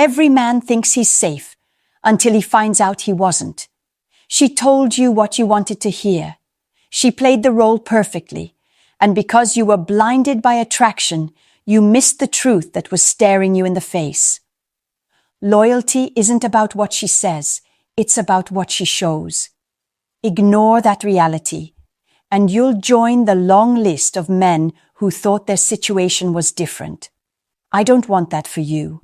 Every man thinks he's safe until he finds out he wasn't. She told you what you wanted to hear. She played the role perfectly, and because you were blinded by attraction, you missed the truth that was staring you in the face. Loyalty isn't about what she says, it's about what she shows. Ignore that reality, and you'll join the long list of men who thought their situation was different. I don't want that for you.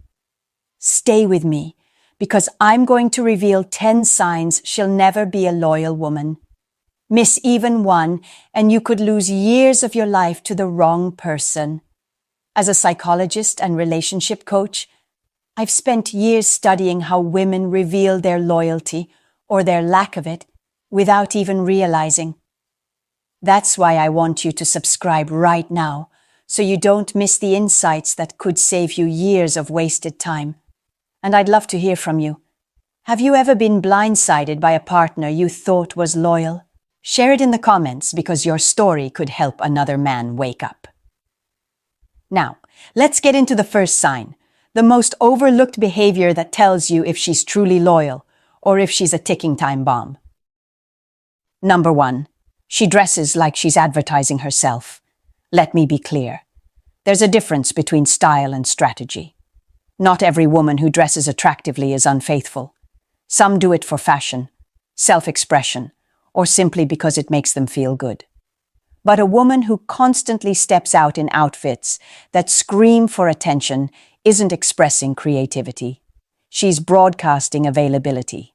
Stay with me, because I'm going to reveal 10 signs she'll never be a loyal woman. Miss even one, and you could lose years of your life to the wrong person. As a psychologist and relationship coach, I've spent years studying how women reveal their loyalty, or their lack of it, without even realizing. That's why I want you to subscribe right now, so you don't miss the insights that could save you years of wasted time. And I'd love to hear from you. Have you ever been blindsided by a partner you thought was loyal? Share it in the comments because your story could help another man wake up. Now, let's get into the first sign, the most overlooked behavior that tells you if she's truly loyal or if she's a ticking time bomb. Number 1, she dresses like she's advertising herself. Let me be clear. There's a difference between style and strategy. Not every woman who dresses attractively is unfaithful. Some do it for fashion, self-expression, or simply because it makes them feel good. But a woman who constantly steps out in outfits that scream for attention isn't expressing creativity. She's broadcasting availability.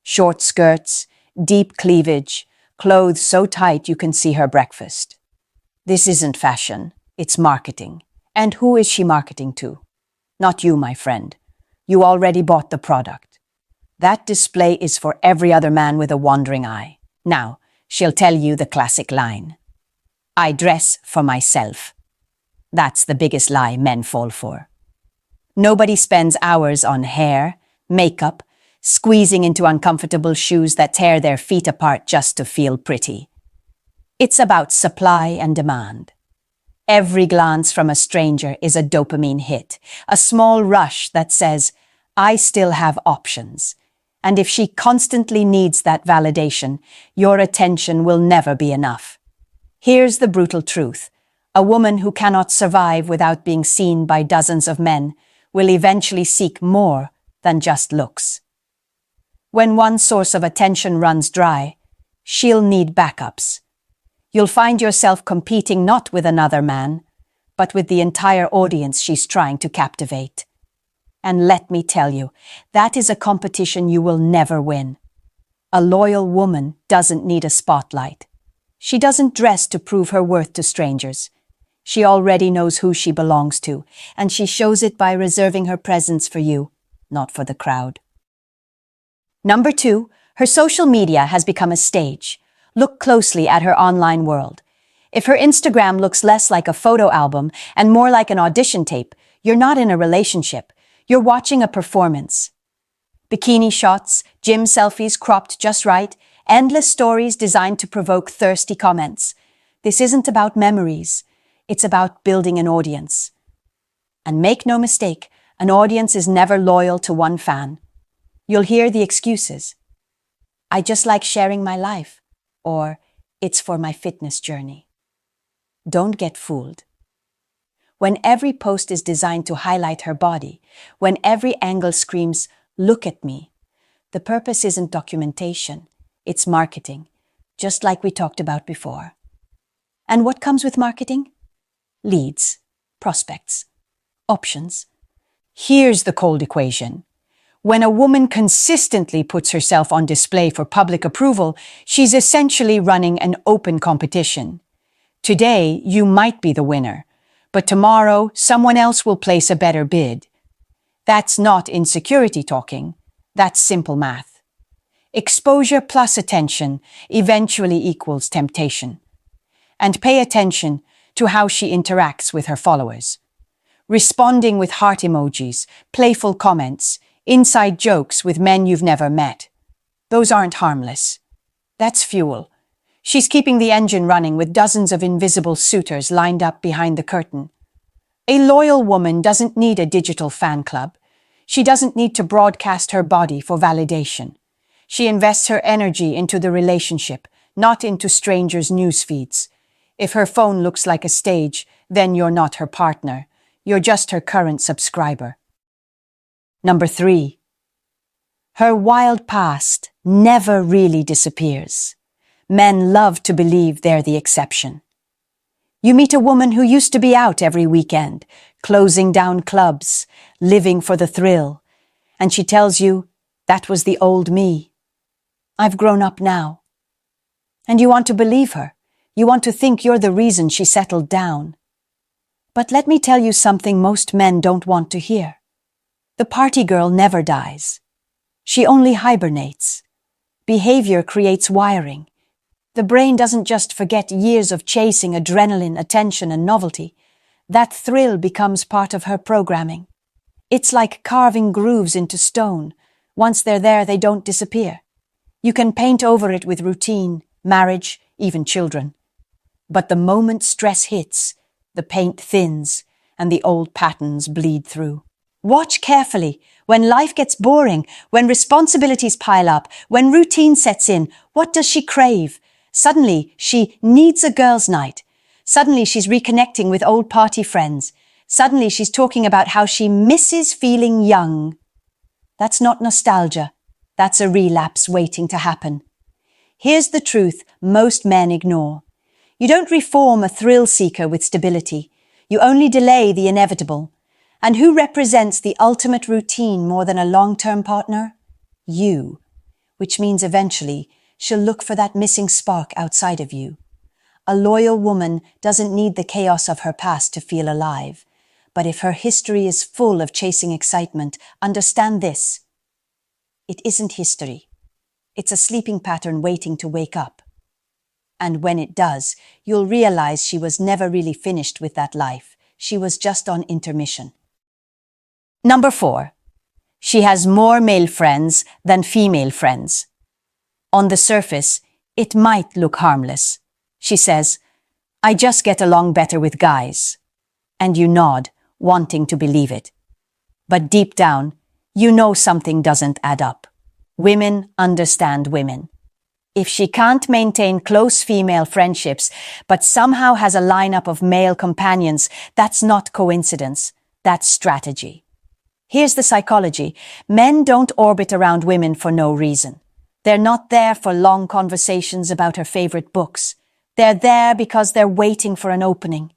Short skirts, deep cleavage, clothes so tight you can see her breakfast. This isn't fashion, it's marketing. And who is she marketing to? Not you, my friend. You already bought the product. That display is for every other man with a wandering eye. Now, she'll tell you the classic line. I dress for myself. That's the biggest lie men fall for. Nobody spends hours on hair, makeup, squeezing into uncomfortable shoes that tear their feet apart just to feel pretty. It's about supply and demand. Every glance from a stranger is a dopamine hit, a small rush that says, I still have options. And if she constantly needs that validation, your attention will never be enough. Here's the brutal truth. A woman who cannot survive without being seen by dozens of men will eventually seek more than just looks. When one source of attention runs dry, she'll need backups. You'll find yourself competing not with another man, but with the entire audience she's trying to captivate. And let me tell you, that is a competition you will never win. A loyal woman doesn't need a spotlight. She doesn't dress to prove her worth to strangers. She already knows who she belongs to, and she shows it by reserving her presence for you, not for the crowd. Number 2, her social media has become a stage. Look closely at her online world. If her Instagram looks less like a photo album and more like an audition tape, you're not in a relationship. You're watching a performance. Bikini shots, gym selfies cropped just right, endless stories designed to provoke thirsty comments. This isn't about memories. It's about building an audience. And make no mistake, an audience is never loyal to one fan. You'll hear the excuses. I just like sharing my life. Or, it's for my fitness journey. Don't get fooled. When every post is designed to highlight her body, when every angle screams, look at me, the purpose isn't documentation, it's marketing, just like we talked about before. And what comes with marketing? Leads, prospects, options. Here's the cold equation. When a woman consistently puts herself on display for public approval, she's essentially running an open competition. Today, you might be the winner, but tomorrow, someone else will place a better bid. That's not insecurity talking. That's simple math. Exposure plus attention eventually equals temptation. And pay attention to how she interacts with her followers. Responding with heart emojis, playful comments, inside jokes with men you've never met. Those aren't harmless. That's fuel. She's keeping the engine running with dozens of invisible suitors lined up behind the curtain. A loyal woman doesn't need a digital fan club. She doesn't need to broadcast her body for validation. She invests her energy into the relationship, not into strangers' news feeds. If her phone looks like a stage, then you're not her partner. You're just her current subscriber. Number 3. Her wild past never really disappears. Men love to believe they're the exception. You meet a woman who used to be out every weekend, closing down clubs, living for the thrill, and she tells you, that was the old me. I've grown up now. And you want to believe her. You want to think you're the reason she settled down. But let me tell you something most men don't want to hear. The party girl never dies. She only hibernates. Behavior creates wiring. The brain doesn't just forget years of chasing adrenaline, attention, and novelty. That thrill becomes part of her programming. It's like carving grooves into stone. Once they're there, they don't disappear. You can paint over it with routine, marriage, even children. But the moment stress hits, the paint thins, and the old patterns bleed through. Watch carefully. When life gets boring, when responsibilities pile up, when routine sets in, what does she crave? Suddenly, she needs a girls' night. Suddenly, she's reconnecting with old party friends. Suddenly, she's talking about how she misses feeling young. That's not nostalgia. That's a relapse waiting to happen. Here's the truth most men ignore. You don't reform a thrill seeker with stability. You only delay the inevitable. And who represents the ultimate routine more than a long-term partner? You. Which means eventually, she'll look for that missing spark outside of you. A loyal woman doesn't need the chaos of her past to feel alive. But if her history is full of chasing excitement, understand this. It isn't history. It's a sleeping pattern waiting to wake up. And when it does, you'll realize she was never really finished with that life. She was just on intermission. Number 4. She has more male friends than female friends. On the surface, it might look harmless. She says, I just get along better with guys. And you nod, wanting to believe it. But deep down, you know something doesn't add up. Women understand women. If she can't maintain close female friendships, but somehow has a lineup of male companions, that's not coincidence, that's strategy. Here's the psychology. Men don't orbit around women for no reason. They're not there for long conversations about her favorite books. They're there because they're waiting for an opening.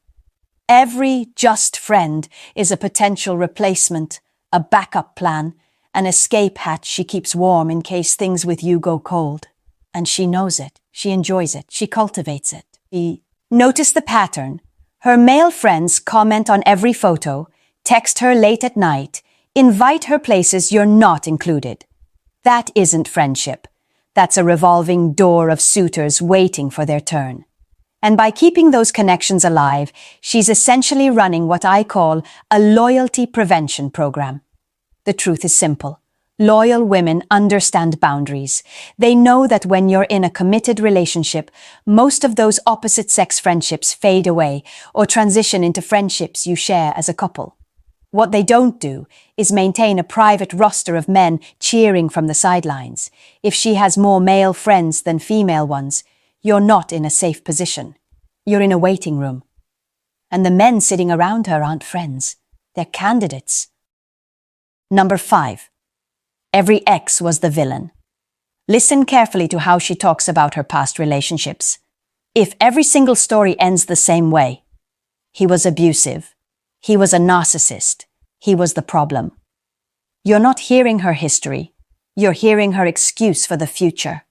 Every just friend is a potential replacement, a backup plan, an escape hatch she keeps warm in case things with you go cold. And she knows it, she enjoys it, she cultivates it. Notice the pattern. Her male friends comment on every photo, text her late at night, invite her places you're not included. That isn't friendship. That's a revolving door of suitors waiting for their turn. And by keeping those connections alive, she's essentially running what I call a loyalty prevention program. The truth is simple. Loyal women understand boundaries. They know that when you're in a committed relationship, most of those opposite-sex friendships fade away or transition into friendships you share as a couple. What they don't do is maintain a private roster of men cheering from the sidelines. If she has more male friends than female ones, you're not in a safe position. You're in a waiting room. And the men sitting around her aren't friends. They're candidates. Number 5. Every ex was the villain. Listen carefully to how she talks about her past relationships. If every single story ends the same way, he was abusive, he was a narcissist, he was the problem. You're not hearing her history, you're hearing her excuse for the future.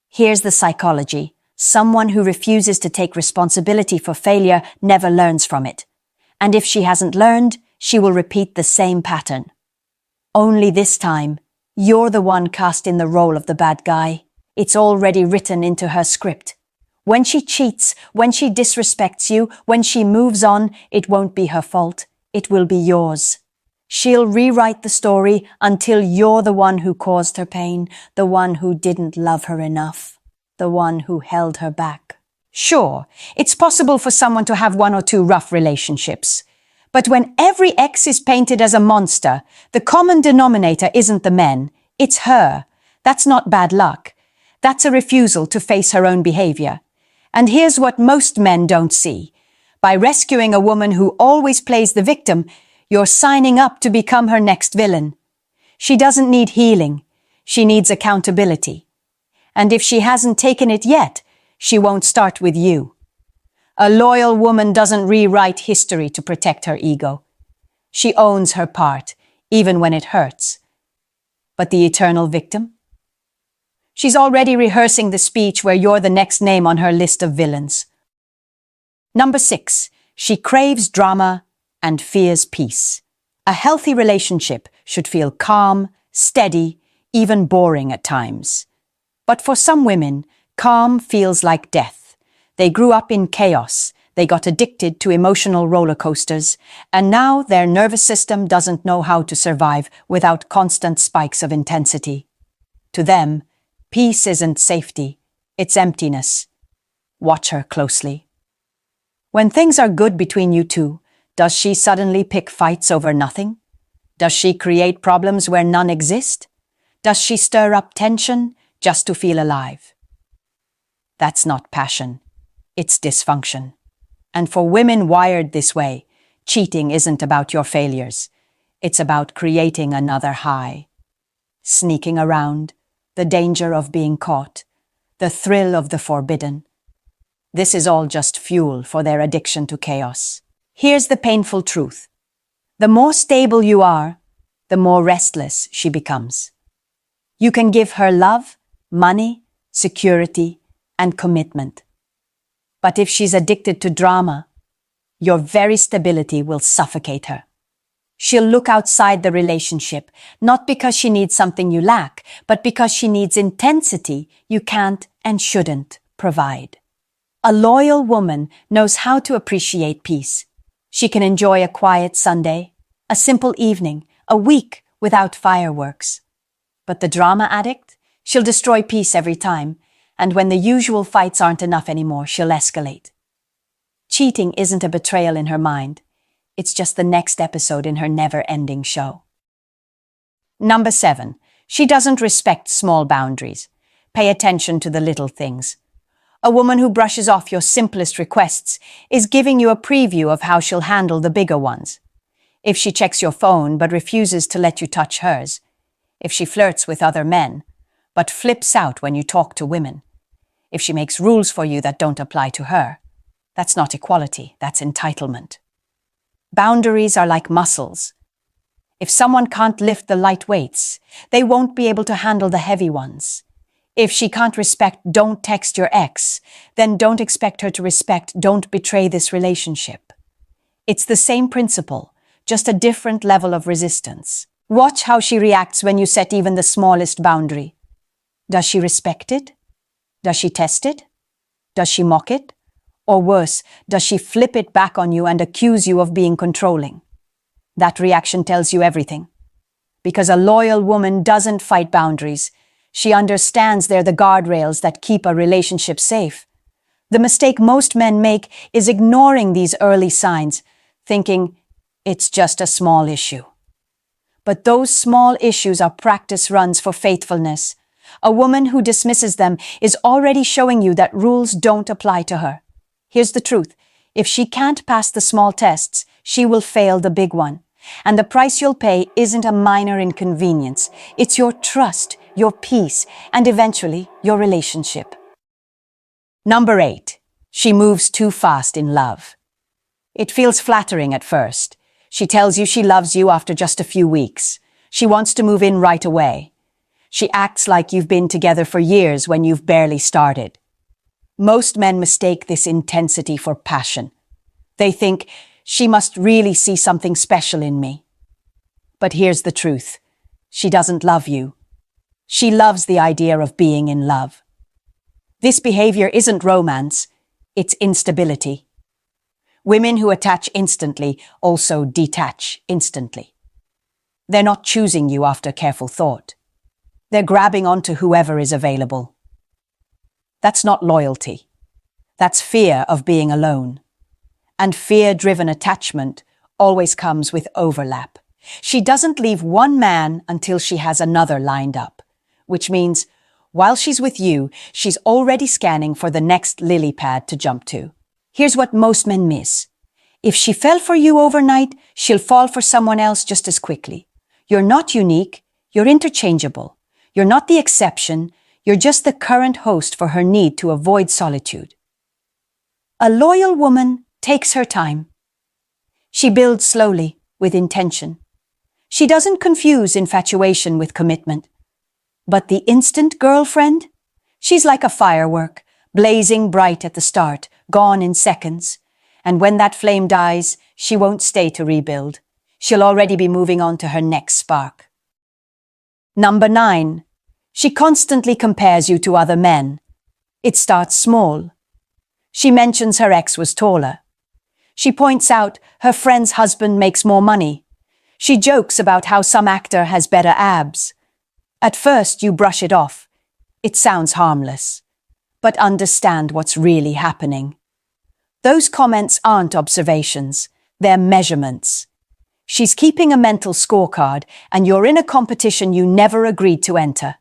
Here's the psychology. Someone who refuses to take responsibility for failure never learns from it. And if she hasn't learned, she will repeat the same pattern. Only this time, you're the one cast in the role of the bad guy. It's already written into her script. When she cheats, when she disrespects you, when she moves on, it won't be her fault. It will be yours. She'll rewrite the story until you're the one who caused her pain, the one who didn't love her enough, the one who held her back. Sure, it's possible for someone to have 1 or 2 rough relationships, But when every ex is painted as a monster, the common denominator isn't the men, it's her. That's not bad luck. That's a refusal to face her own behavior. And here's what most men don't see. By rescuing a woman who always plays the victim, you're signing up to become her next villain. She doesn't need healing. She needs accountability. And if she hasn't taken it yet, she won't start with you. A loyal woman doesn't rewrite history to protect her ego. She owns her part, even when it hurts. But the eternal victim? She's already rehearsing the speech where you're the next name on her list of villains. Number 6, she craves drama and fears peace. A healthy relationship should feel calm, steady, even boring at times. But for some women, calm feels like death. They grew up in chaos, they got addicted to emotional roller coasters, and now their nervous system doesn't know how to survive without constant spikes of intensity. To them, peace isn't safety, it's emptiness. Watch her closely. When things are good between you two, does she suddenly pick fights over nothing? Does she create problems where none exist? Does she stir up tension just to feel alive? That's not passion. It's dysfunction. And for women wired this way, cheating isn't about your failures. It's about creating another high. Sneaking around, the danger of being caught, the thrill of the forbidden. This is all just fuel for their addiction to chaos. Here's the painful truth. The more stable you are, the more restless she becomes. You can give her love, money, security, and commitment. But if she's addicted to drama, your very stability will suffocate her. She'll look outside the relationship, not because she needs something you lack, but because she needs intensity you can't and shouldn't provide. A loyal woman knows how to appreciate peace. She can enjoy a quiet Sunday, a simple evening, a week without fireworks. But the drama addict? She'll destroy peace every time. And when the usual fights aren't enough anymore, she'll escalate. Cheating isn't a betrayal in her mind. It's just the next episode in her never-ending show. Number 7, she doesn't respect small boundaries. Pay attention to the little things. A woman who brushes off your simplest requests is giving you a preview of how she'll handle the bigger ones. If she checks your phone but refuses to let you touch hers. If she flirts with other men, but flips out when you talk to women. If she makes rules for you that don't apply to her. That's not equality, that's entitlement. Boundaries are like muscles. If someone can't lift the light weights, they won't be able to handle the heavy ones. If she can't respect "don't text your ex," then don't expect her to respect "don't betray this relationship." It's the same principle, just a different level of resistance. Watch how she reacts when you set even the smallest boundary. Does she respect it? Does she test it? Does she mock it? Or worse, does she flip it back on you and accuse you of being controlling? That reaction tells you everything. Because a loyal woman doesn't fight boundaries. She understands they're the guardrails that keep a relationship safe. The mistake most men make is ignoring these early signs, thinking it's just a small issue. But those small issues are practice runs for faithfulness. A woman who dismisses them is already showing you that rules don't apply to her. Here's the truth. If she can't pass the small tests, she will fail the big one. And the price you'll pay isn't a minor inconvenience. It's your trust, your peace, and eventually your relationship. Number 8. She moves too fast in love. It feels flattering at first. She tells you she loves you after just a few weeks. She wants to move in right away. She acts like you've been together for years when you've barely started. Most men mistake this intensity for passion. They think, she must really see something special in me. But here's the truth. She doesn't love you. She loves the idea of being in love. This behavior isn't romance, it's instability. Women who attach instantly also detach instantly. They're not choosing you after careful thought. They're grabbing onto whoever is available. That's not loyalty. That's fear of being alone. And fear-driven attachment always comes with overlap. She doesn't leave one man until she has another lined up, which means while she's with you, she's already scanning for the next lily pad to jump to. Here's what most men miss. If she fell for you overnight, she'll fall for someone else just as quickly. You're not unique, you're interchangeable. You're not the exception, you're just the current host for her need to avoid solitude. A loyal woman takes her time. She builds slowly, with intention. She doesn't confuse infatuation with commitment. But the instant girlfriend? She's like a firework, blazing bright at the start, gone in seconds. And when that flame dies, she won't stay to rebuild. She'll already be moving on to her next spark. Number 9. She constantly compares you to other men. It starts small. She mentions her ex was taller. She points out her friend's husband makes more money. She jokes about how some actor has better abs. At first, you brush it off. It sounds harmless. But understand what's really happening. Those comments aren't observations, they're measurements. She's keeping a mental scorecard, and you're in a competition you never agreed to enter.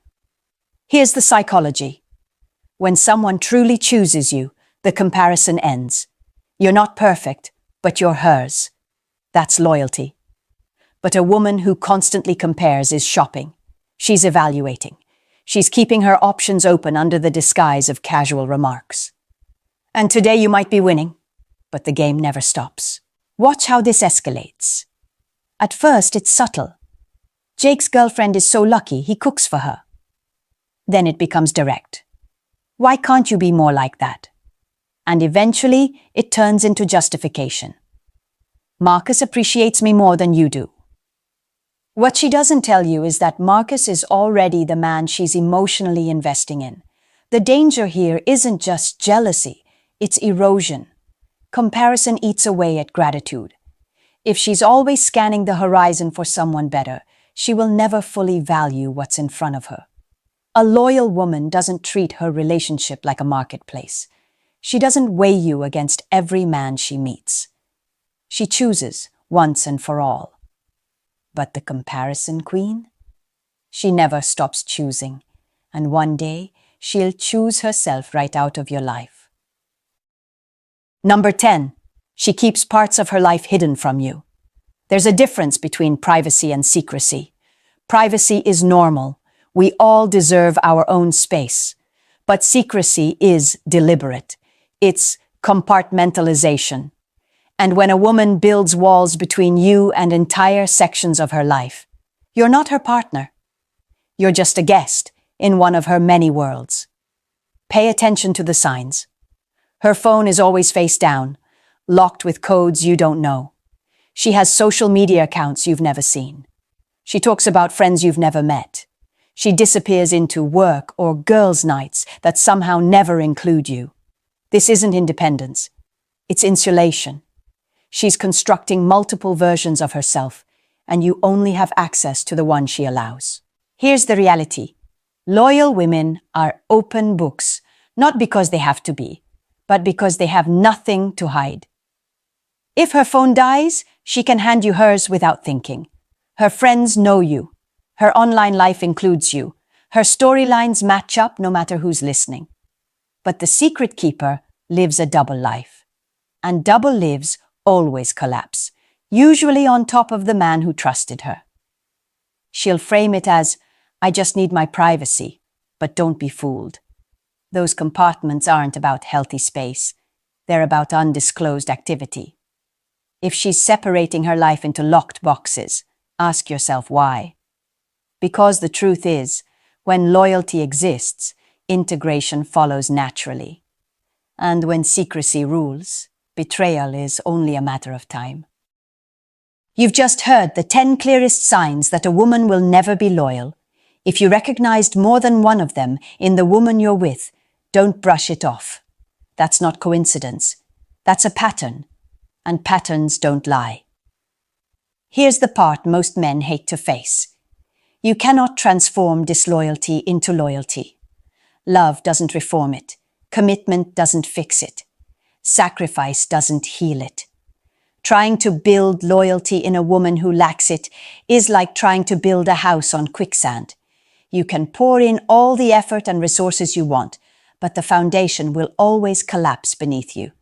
Here's the psychology. When someone truly chooses you, the comparison ends. You're not perfect, but you're hers. That's loyalty. But a woman who constantly compares is shopping. She's evaluating. She's keeping her options open under the disguise of casual remarks. And today you might be winning, but the game never stops. Watch how this escalates. At first, it's subtle. Jake's girlfriend is so lucky, he cooks for her. Then it becomes direct. Why can't you be more like that? And eventually, it turns into justification. Marcus appreciates me more than you do. What she doesn't tell you is that Marcus is already the man she's emotionally investing in. The danger here isn't just jealousy, it's erosion. Comparison eats away at gratitude. If she's always scanning the horizon for someone better, she will never fully value what's in front of her. A loyal woman doesn't treat her relationship like a marketplace. She doesn't weigh you against every man she meets. She chooses once and for all. But the comparison queen? She never stops choosing, and one day she'll choose herself right out of your life. Number 10. She keeps parts of her life hidden from you. There's a difference between privacy and secrecy. Privacy is normal. We all deserve our own space. But secrecy is deliberate. It's compartmentalization. And when a woman builds walls between you and entire sections of her life, you're not her partner. You're just a guest in one of her many worlds. Pay attention to the signs. Her phone is always face down, locked with codes you don't know. She has social media accounts you've never seen. She talks about friends you've never met. She disappears into work or girls' nights that somehow never include you. This isn't independence. It's insulation. She's constructing multiple versions of herself, and you only have access to the one she allows. Here's the reality. Loyal women are open books, not because they have to be, but because they have nothing to hide. If her phone dies, she can hand you hers without thinking. Her friends know you. Her online life includes you. Her storylines match up no matter who's listening. But the secret keeper lives a double life. And double lives always collapse, usually on top of the man who trusted her. She'll frame it as, I just need my privacy, but don't be fooled. Those compartments aren't about healthy space. They're about undisclosed activity. If she's separating her life into locked boxes, ask yourself why. Because the truth is, when loyalty exists, integration follows naturally. And when secrecy rules, betrayal is only a matter of time. You've just heard the 10 clearest signs that a woman will never be loyal. If you recognized more than one of them in the woman you're with, don't brush it off. That's not coincidence. That's a pattern. And patterns don't lie. Here's the part most men hate to face. You cannot transform disloyalty into loyalty. Love doesn't reform it. Commitment doesn't fix it. Sacrifice doesn't heal it. Trying to build loyalty in a woman who lacks it is like trying to build a house on quicksand. You can pour in all the effort and resources you want, but the foundation will always collapse beneath you.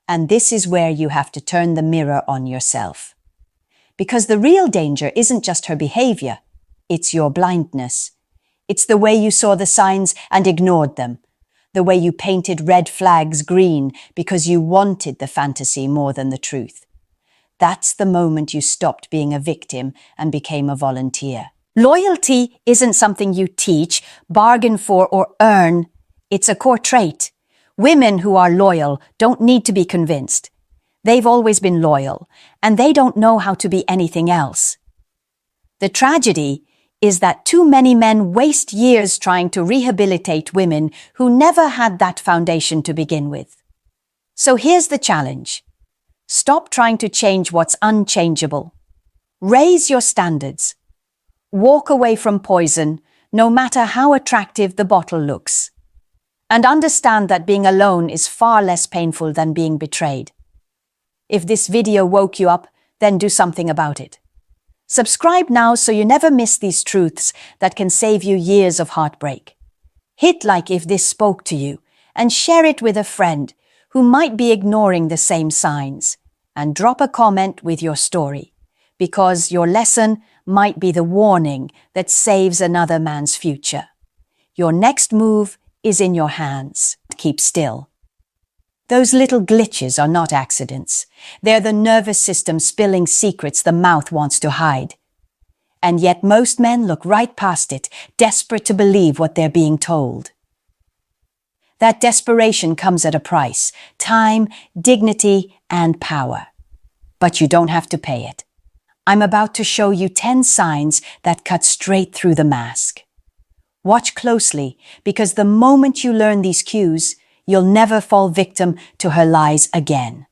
And this is where you have to turn the mirror on yourself. Because the real danger isn't just her behavior, it's your blindness. It's the way you saw the signs and ignored them. The way you painted red flags green because you wanted the fantasy more than the truth. That's the moment you stopped being a victim and became a volunteer. Loyalty isn't something you teach, bargain for, or earn. It's a core trait. Women who are loyal don't need to be convinced. They've always been loyal, and they don't know how to be anything else. The tragedy is that too many men waste years trying to rehabilitate women who never had that foundation to begin with. So here's the challenge. Stop trying to change what's unchangeable. Raise your standards. Walk away from poison, no matter how attractive the bottle looks. And understand that being alone is far less painful than being betrayed. If this video woke you up, then do something about it. Subscribe now so you never miss these truths that can save you years of heartbreak. Hit like if this spoke to you, and share it with a friend who might be ignoring the same signs. And drop a comment with your story, because your lesson might be the warning that saves another man's future. Your next move is in your hands. Keep still. Those little glitches are not accidents. They're the nervous system spilling secrets the mouth wants to hide. And yet most men look right past it, desperate to believe what they're being told. That desperation comes at a price: time, dignity, and power. But you don't have to pay it. I'm about to show you 10 signs that cut straight through the mask. Watch closely, because the moment you learn these cues, you'll never fall victim to her lies again.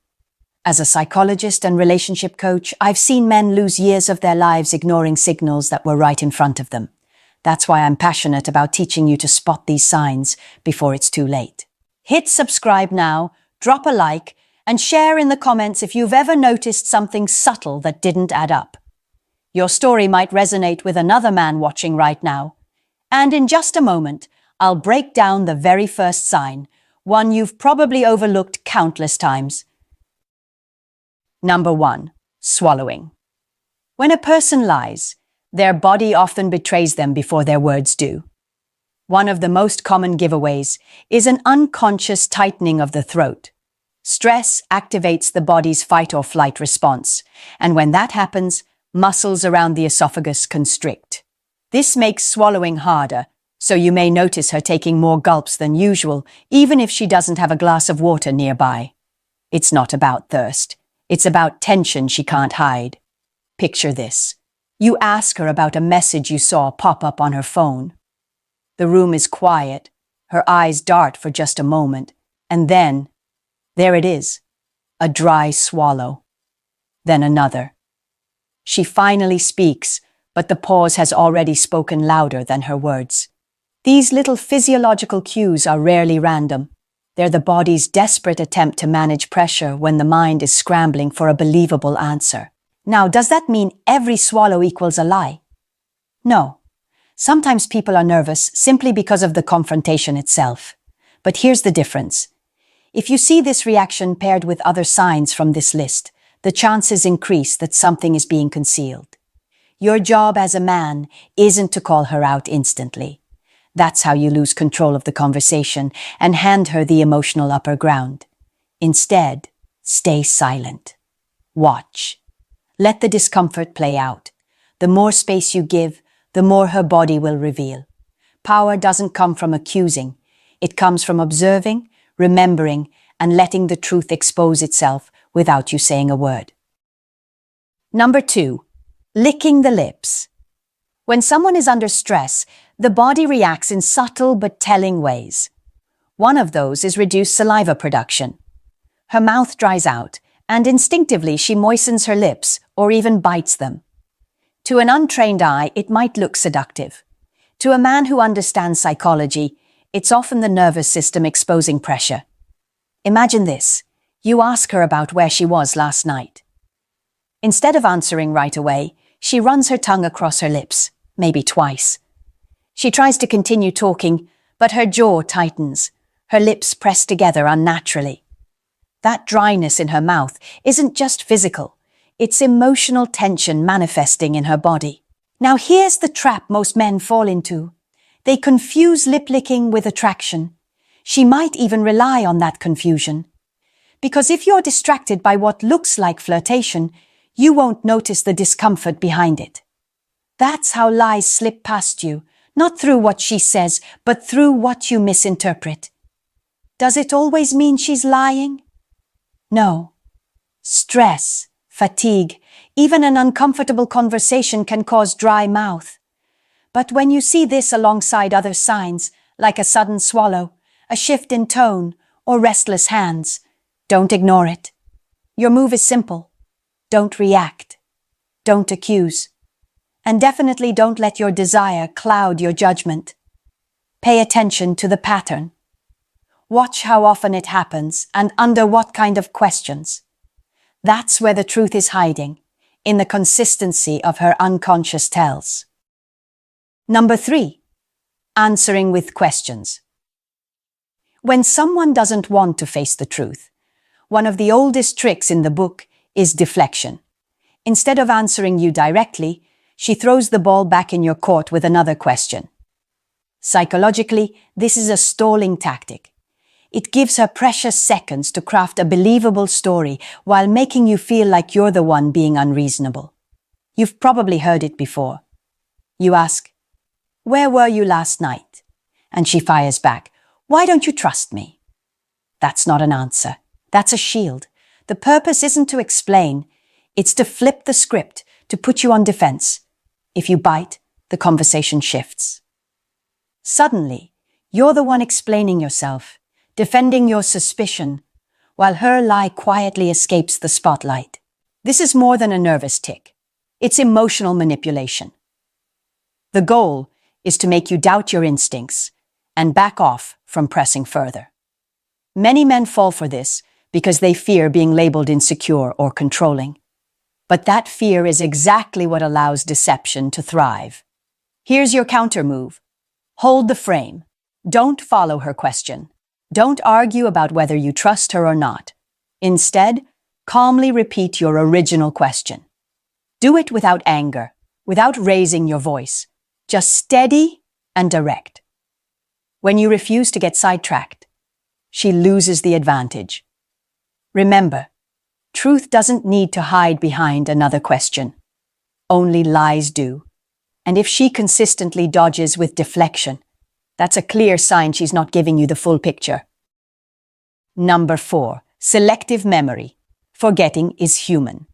As a psychologist and relationship coach, I've seen men lose years of their lives ignoring signals that were right in front of them. That's why I'm passionate about teaching you to spot these signs before it's too late. Hit subscribe now, drop a like, and share in the comments if you've ever noticed something subtle that didn't add up. Your story might resonate with another man watching right now. And in just a moment, I'll break down the very first sign, one you've probably overlooked countless times. Number 1. Swallowing. When a person lies, their body often betrays them before their words do. One of the most common giveaways is an unconscious tightening of the throat. Stress activates the body's fight or flight response, and when that happens, muscles around the esophagus constrict. This makes swallowing harder, so you may notice her taking more gulps than usual, even if she doesn't have a glass of water nearby. It's not about thirst. It's about tension she can't hide. Picture this. You ask her about a message you saw pop up on her phone. The room is quiet, her eyes dart for just a moment, and then, there it is, a dry swallow. Then another. She finally speaks, but the pause has already spoken louder than her words. These little physiological cues are rarely random. They're the body's desperate attempt to manage pressure when the mind is scrambling for a believable answer. Now, does that mean every swallow equals a lie? No. Sometimes people are nervous simply because of the confrontation itself. But here's the difference. If you see this reaction paired with other signs from this list, the chances increase that something is being concealed. Your job as a man isn't to call her out instantly. That's how you lose control of the conversation and hand her the emotional upper ground. Instead, stay silent. Watch. Let the discomfort play out. The more space you give, the more her body will reveal. Power doesn't come from accusing. It comes from observing, remembering, and letting the truth expose itself without you saying a word. Number 2. Licking the lips. When someone is under stress, the body reacts in subtle but telling ways. One of those is reduced saliva production. Her mouth dries out, and instinctively she moistens her lips or even bites them. To an untrained eye, it might look seductive. To a man who understands psychology, it's often the nervous system exposing pressure. Imagine this. You ask her about where she was last night. Instead of answering right away, she runs her tongue across her lips, maybe twice. She tries to continue talking, but her jaw tightens, her lips press together unnaturally. That dryness in her mouth isn't just physical, it's emotional tension manifesting in her body. Now here's the trap most men fall into. They confuse lip-licking with attraction. She might even rely on that confusion. Because if you're distracted by what looks like flirtation, you won't notice the discomfort behind it. That's how lies slip past you, not through what she says, but through what you misinterpret. Does it always mean she's lying? No. Stress, fatigue, even an uncomfortable conversation can cause dry mouth. But when you see this alongside other signs, like a sudden swallow, a shift in tone, or restless hands, don't ignore it. Your move is simple. Don't react. Don't accuse. And definitely don't let your desire cloud your judgment. Pay attention to the pattern. Watch how often it happens and under what kind of questions. That's where the truth is hiding, in the consistency of her unconscious tells. Number 3. Answering with questions. When someone doesn't want to face the truth, one of the oldest tricks in the book is deflection. Instead of answering you directly, she throws the ball back in your court with another question. Psychologically, this is a stalling tactic. It gives her precious seconds to craft a believable story while making you feel like you're the one being unreasonable. You've probably heard it before. You ask, "Where were you last night?" And she fires back, "Why don't you trust me?" That's not an answer. That's a shield. The purpose isn't to explain. It's to flip the script, to put you on defense. If you bite, the conversation shifts. Suddenly, you're the one explaining yourself, defending your suspicion, while her lie quietly escapes the spotlight. This is more than a nervous tic. It's emotional manipulation. The goal is to make you doubt your instincts and back off from pressing further. Many men fall for this because they fear being labeled insecure or controlling. But that fear is exactly what allows deception to thrive. Here's your counter move. Hold the frame. Don't follow her question. Don't argue about whether you trust her or not. Instead, calmly repeat your original question. Do it without anger, without raising your voice. Just steady and direct. When you refuse to get sidetracked, she loses the advantage. Remember, truth doesn't need to hide behind another question. Only lies do. And if she consistently dodges with deflection, that's a clear sign she's not giving you the full picture. Number 4. Selective memory. Forgetting is human.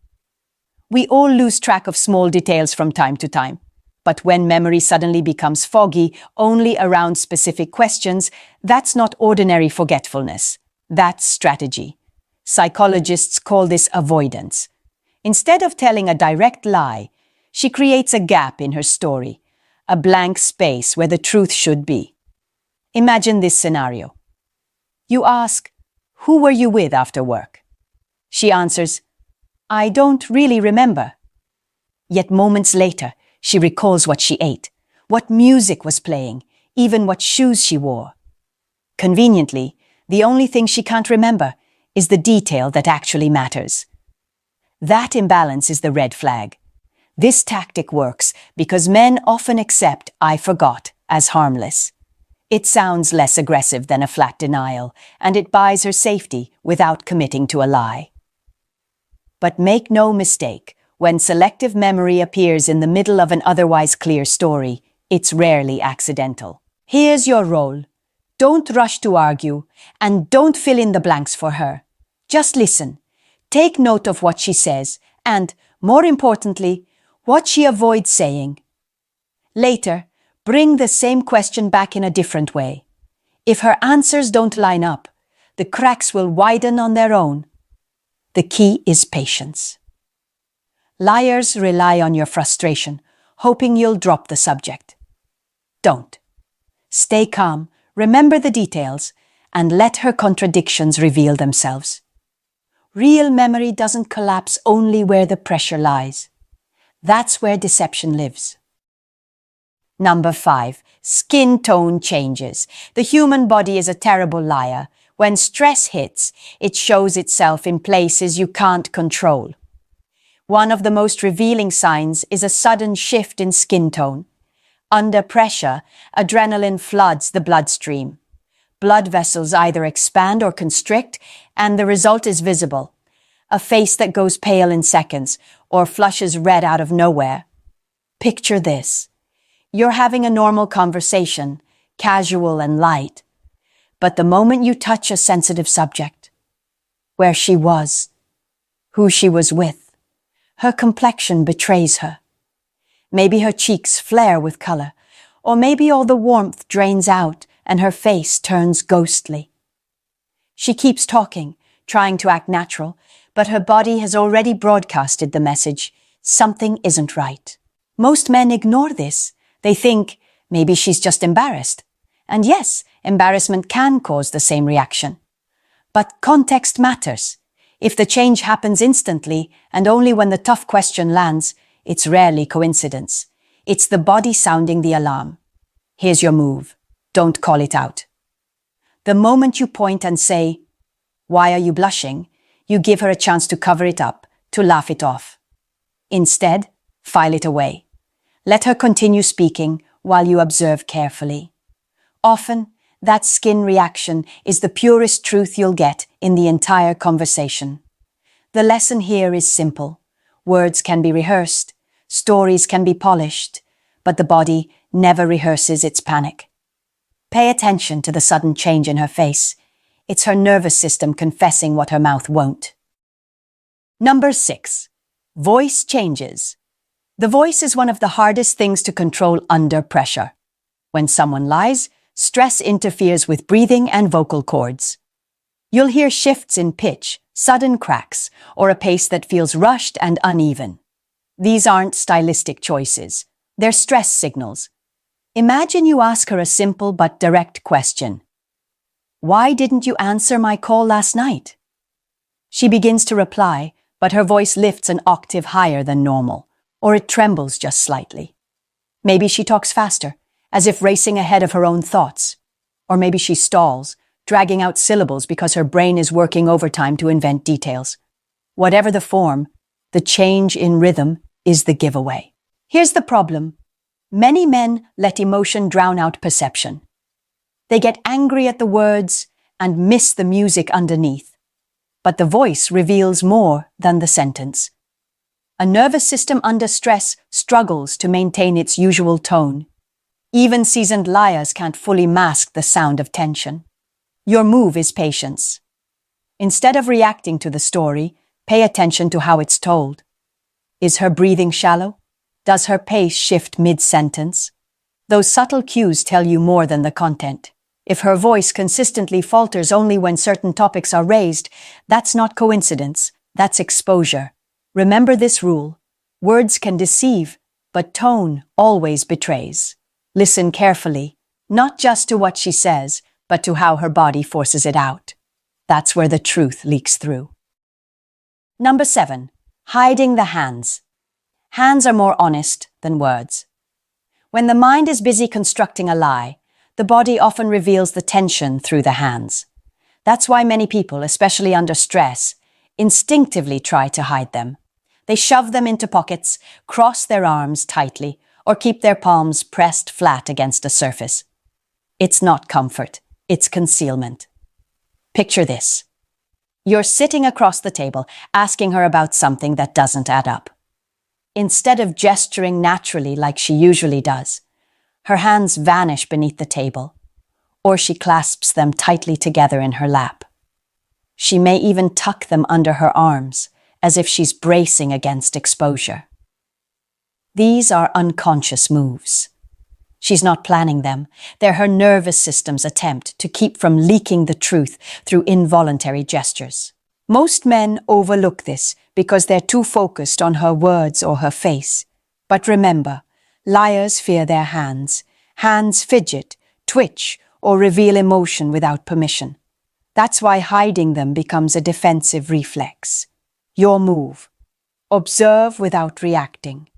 We all lose track of small details from time to time. But when memory suddenly becomes foggy only around specific questions, that's not ordinary forgetfulness. That's strategy. Psychologists call this avoidance. Instead of telling a direct lie, she creates a gap in her story, a blank space where the truth should be. Imagine this scenario. You ask, "Who were you with after work?" She answers, "I don't really remember." Yet moments later, she recalls what she ate, what music was playing, even what shoes she wore. Conveniently, the only thing she can't remember is the detail that actually matters. That imbalance is the red flag. This tactic works because men often accept "I forgot" as harmless. It sounds less aggressive than a flat denial, and it buys her safety without committing to a lie. But make no mistake, when selective memory appears in the middle of an otherwise clear story, it's rarely accidental. Here's your role. Don't rush to argue, and don't fill in the blanks for her. Just listen. Take note of what she says, and, more importantly, what she avoids saying. Later, bring the same question back in a different way. If her answers don't line up, the cracks will widen on their own. The key is patience. Liars rely on your frustration, hoping you'll drop the subject. Don't. Stay calm, remember the details, and let her contradictions reveal themselves. Real memory doesn't collapse only where the pressure lies. That's where deception lives. Number 5. Skin tone changes. The human body is a terrible liar. When stress hits, it shows itself in places you can't control. One of the most revealing signs is a sudden shift in skin tone. Under pressure, adrenaline floods the bloodstream. Blood vessels either expand or constrict, and the result is visible. A face that goes pale in seconds, or flushes red out of nowhere. Picture this. You're having a normal conversation, casual and light. But the moment you touch a sensitive subject, where she was, who she was with, her complexion betrays her. Maybe her cheeks flare with color, or maybe all the warmth drains out and her face turns ghostly. She keeps talking, trying to act natural, but her body has already broadcasted the message, something isn't right. Most men ignore this. They think, maybe she's just embarrassed. And yes, embarrassment can cause the same reaction. But context matters. If the change happens instantly and only when the tough question lands, it's rarely coincidence. It's the body sounding the alarm. Here's your move. Don't call it out. The moment you point and say, "Why are you blushing?" you give her a chance to cover it up, to laugh it off. Instead, file it away. Let her continue speaking while you observe carefully. Often, that skin reaction is the purest truth you'll get in the entire conversation. The lesson here is simple. Words can be rehearsed, stories can be polished, but the body never rehearses its panic. Pay attention to the sudden change in her face. It's her nervous system confessing what her mouth won't. Number 6. Voice changes. The voice is one of the hardest things to control under pressure. When someone lies, stress interferes with breathing and vocal cords. You'll hear shifts in pitch, sudden cracks, or a pace that feels rushed and uneven. These aren't stylistic choices. They're stress signals. Imagine you ask her a simple but direct question. "Why didn't you answer my call last night?" She begins to reply, but her voice lifts an octave higher than normal, or it trembles just slightly. Maybe she talks faster, as if racing ahead of her own thoughts. Or maybe she stalls, dragging out syllables because her brain is working overtime to invent details. Whatever the form, the change in rhythm is the giveaway. Here's the problem. Many men let emotion drown out perception. They get angry at the words and miss the music underneath. But the voice reveals more than the sentence. A nervous system under stress struggles to maintain its usual tone. Even seasoned liars can't fully mask the sound of tension. Your move is patience. Instead of reacting to the story, pay attention to how it's told. Is her breathing shallow? Does her pace shift mid-sentence? Those subtle cues tell you more than the content. If her voice consistently falters only when certain topics are raised, that's not coincidence, that's exposure. Remember this rule. Words can deceive, but tone always betrays. Listen carefully, not just to what she says, but to how her body forces it out. That's where the truth leaks through. Number 7. Hiding the hands. Hands are more honest than words. When the mind is busy constructing a lie, the body often reveals the tension through the hands. That's why many people, especially under stress, instinctively try to hide them. They shove them into pockets, cross their arms tightly, or keep their palms pressed flat against a surface. It's not comfort, it's concealment. Picture this. You're sitting across the table, asking her about something that doesn't add up. Instead of gesturing naturally like she usually does, her hands vanish beneath the table, or she clasps them tightly together in her lap. She may even tuck them under her arms, as if she's bracing against exposure. These are unconscious moves. She's not planning them. They're her nervous system's attempt to keep from leaking the truth through involuntary gestures. Most men overlook this because they're too focused on her words or her face. But remember, liars fear their hands. Hands fidget, twitch, or reveal emotion without permission. That's why hiding them becomes a defensive reflex. Your move. Observe without reacting.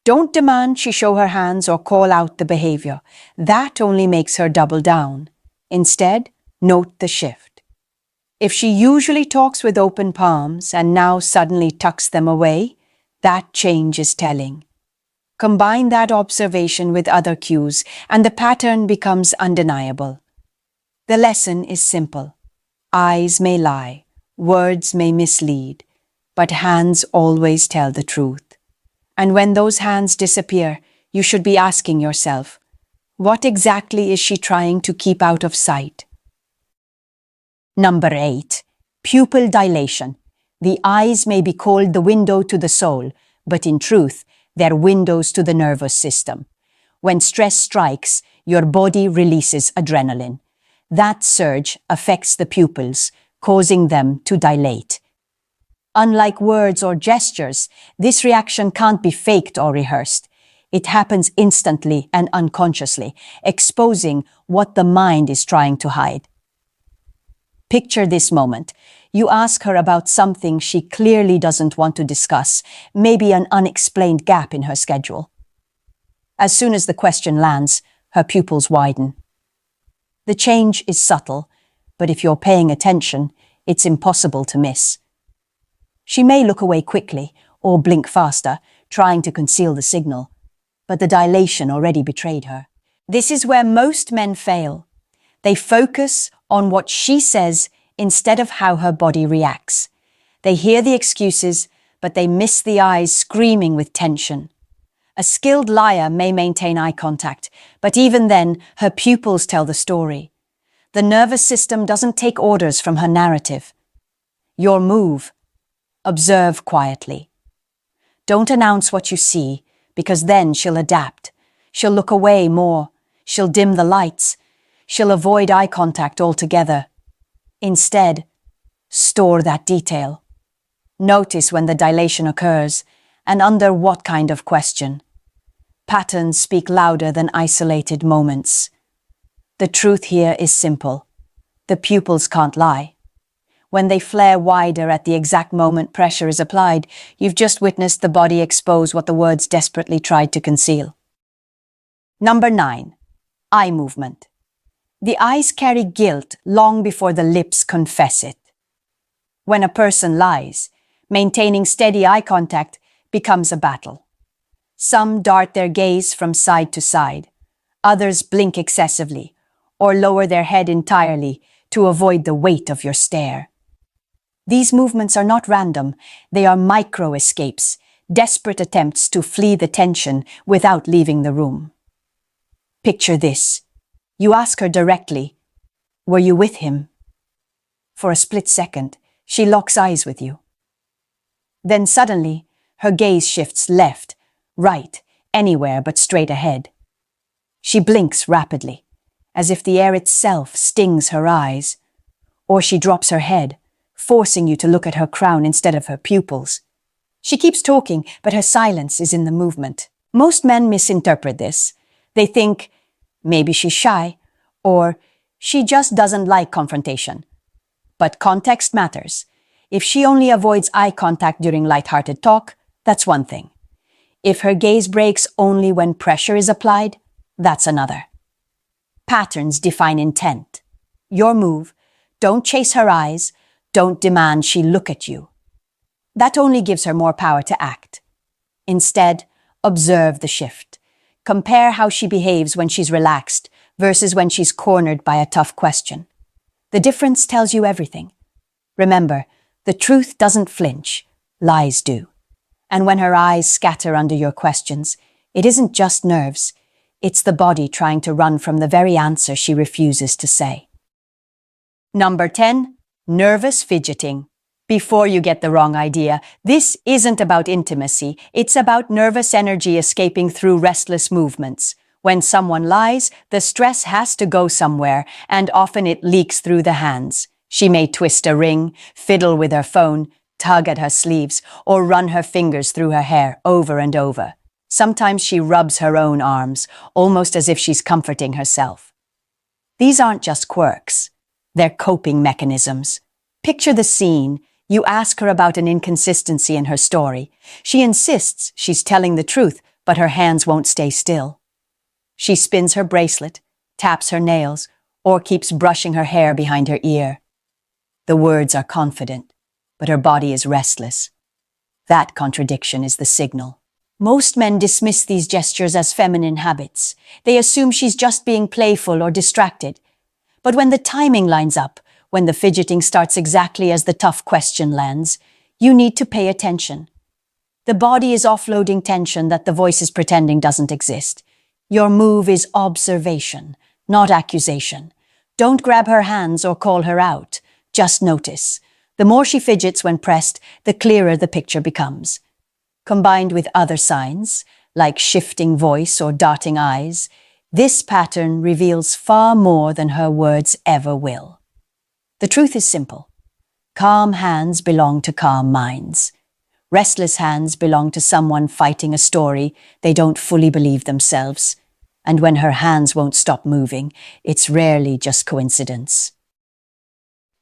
Don't demand she show her hands or call out the behavior. That only makes her double down. Instead, note the shift. If she usually talks with open palms and now suddenly tucks them away, that change is telling. Combine that observation with other cues and the pattern becomes undeniable. The lesson is simple. Eyes may lie, words may mislead, but hands always tell the truth. And when those hands disappear, you should be asking yourself, what exactly is she trying to keep out of sight? Number 8. Pupil dilation. The eyes may be called the window to the soul, but in truth, they're windows to the nervous system. When stress strikes, your body releases adrenaline. That surge affects the pupils, causing them to dilate. Unlike words or gestures, this reaction can't be faked or rehearsed. It happens instantly and unconsciously, exposing what the mind is trying to hide. Picture this moment. You ask her about something she clearly doesn't want to discuss, maybe an unexplained gap in her schedule. As soon as the question lands, her pupils widen. The change is subtle, but if you're paying attention, it's impossible to miss. She may look away quickly or blink faster, trying to conceal the signal, but the dilation already betrayed her. This is where most men fail. They focus on what she says instead of how her body reacts. They hear the excuses, but they miss the eyes screaming with tension. A skilled liar may maintain eye contact, but even then, her pupils tell the story. The nervous system doesn't take orders from her narrative. Your move. Observe quietly. Don't announce what you see, because then she'll adapt. She'll look away more. She'll dim the lights. She'll avoid eye contact altogether. Instead, store that detail. Notice when the dilation occurs, and under what kind of question. Patterns speak louder than isolated moments. The truth here is simple. The pupils can't lie. When they flare wider at the exact moment pressure is applied, you've just witnessed the body expose what the words desperately tried to conceal. Number 9. Eye movement. The eyes carry guilt long before the lips confess it. When a person lies, maintaining steady eye contact becomes a battle. Some dart their gaze from side to side, others blink excessively, or lower their head entirely to avoid the weight of your stare. These movements are not random, they are micro-escapes, desperate attempts to flee the tension without leaving the room. Picture this. You ask her directly, "Were you with him?" For a split second, she locks eyes with you. Then suddenly, her gaze shifts left, right, anywhere but straight ahead. She blinks rapidly, as if the air itself stings her eyes, or she drops her head, forcing you to look at her crown instead of her pupils. She keeps talking, but her silence is in the movement. Most men misinterpret this. They think, maybe she's shy, or she just doesn't like confrontation. But context matters. If she only avoids eye contact during lighthearted talk, that's one thing. If her gaze breaks only when pressure is applied, that's another. Patterns define intent. Your move, don't chase her eyes, don't demand she look at you. That only gives her more power to act. Instead, observe the shift. Compare how she behaves when she's relaxed versus when she's cornered by a tough question. The difference tells you everything. Remember, the truth doesn't flinch, lies do. And when her eyes scatter under your questions, it isn't just nerves, it's the body trying to run from the very answer she refuses to say. Number 10. Nervous fidgeting. Before you get the wrong idea, this isn't about intimacy, it's about nervous energy escaping through restless movements. When someone lies, the stress has to go somewhere, and often it leaks through the hands. She may twist a ring, fiddle with her phone, tug at her sleeves, or run her fingers through her hair over and over. Sometimes she rubs her own arms, almost as if she's comforting herself. These aren't just quirks. They're coping mechanisms. Picture the scene. You ask her about an inconsistency in her story. She insists she's telling the truth, but her hands won't stay still. She spins her bracelet, taps her nails, or keeps brushing her hair behind her ear. The words are confident, but her body is restless. That contradiction is the signal. Most men dismiss these gestures as feminine habits. They assume she's just being playful or distracted. But when the timing lines up, when the fidgeting starts exactly as the tough question lands, you need to pay attention. The body is offloading tension that the voice is pretending doesn't exist. Your move is observation, not accusation. Don't grab her hands or call her out. Just notice. The more she fidgets when pressed, the clearer the picture becomes. Combined with other signs, like shifting voice or darting eyes, this pattern reveals far more than her words ever will. The truth is simple. Calm hands belong to calm minds. Restless hands belong to someone fighting a story they don't fully believe themselves. And when her hands won't stop moving, it's rarely just coincidence.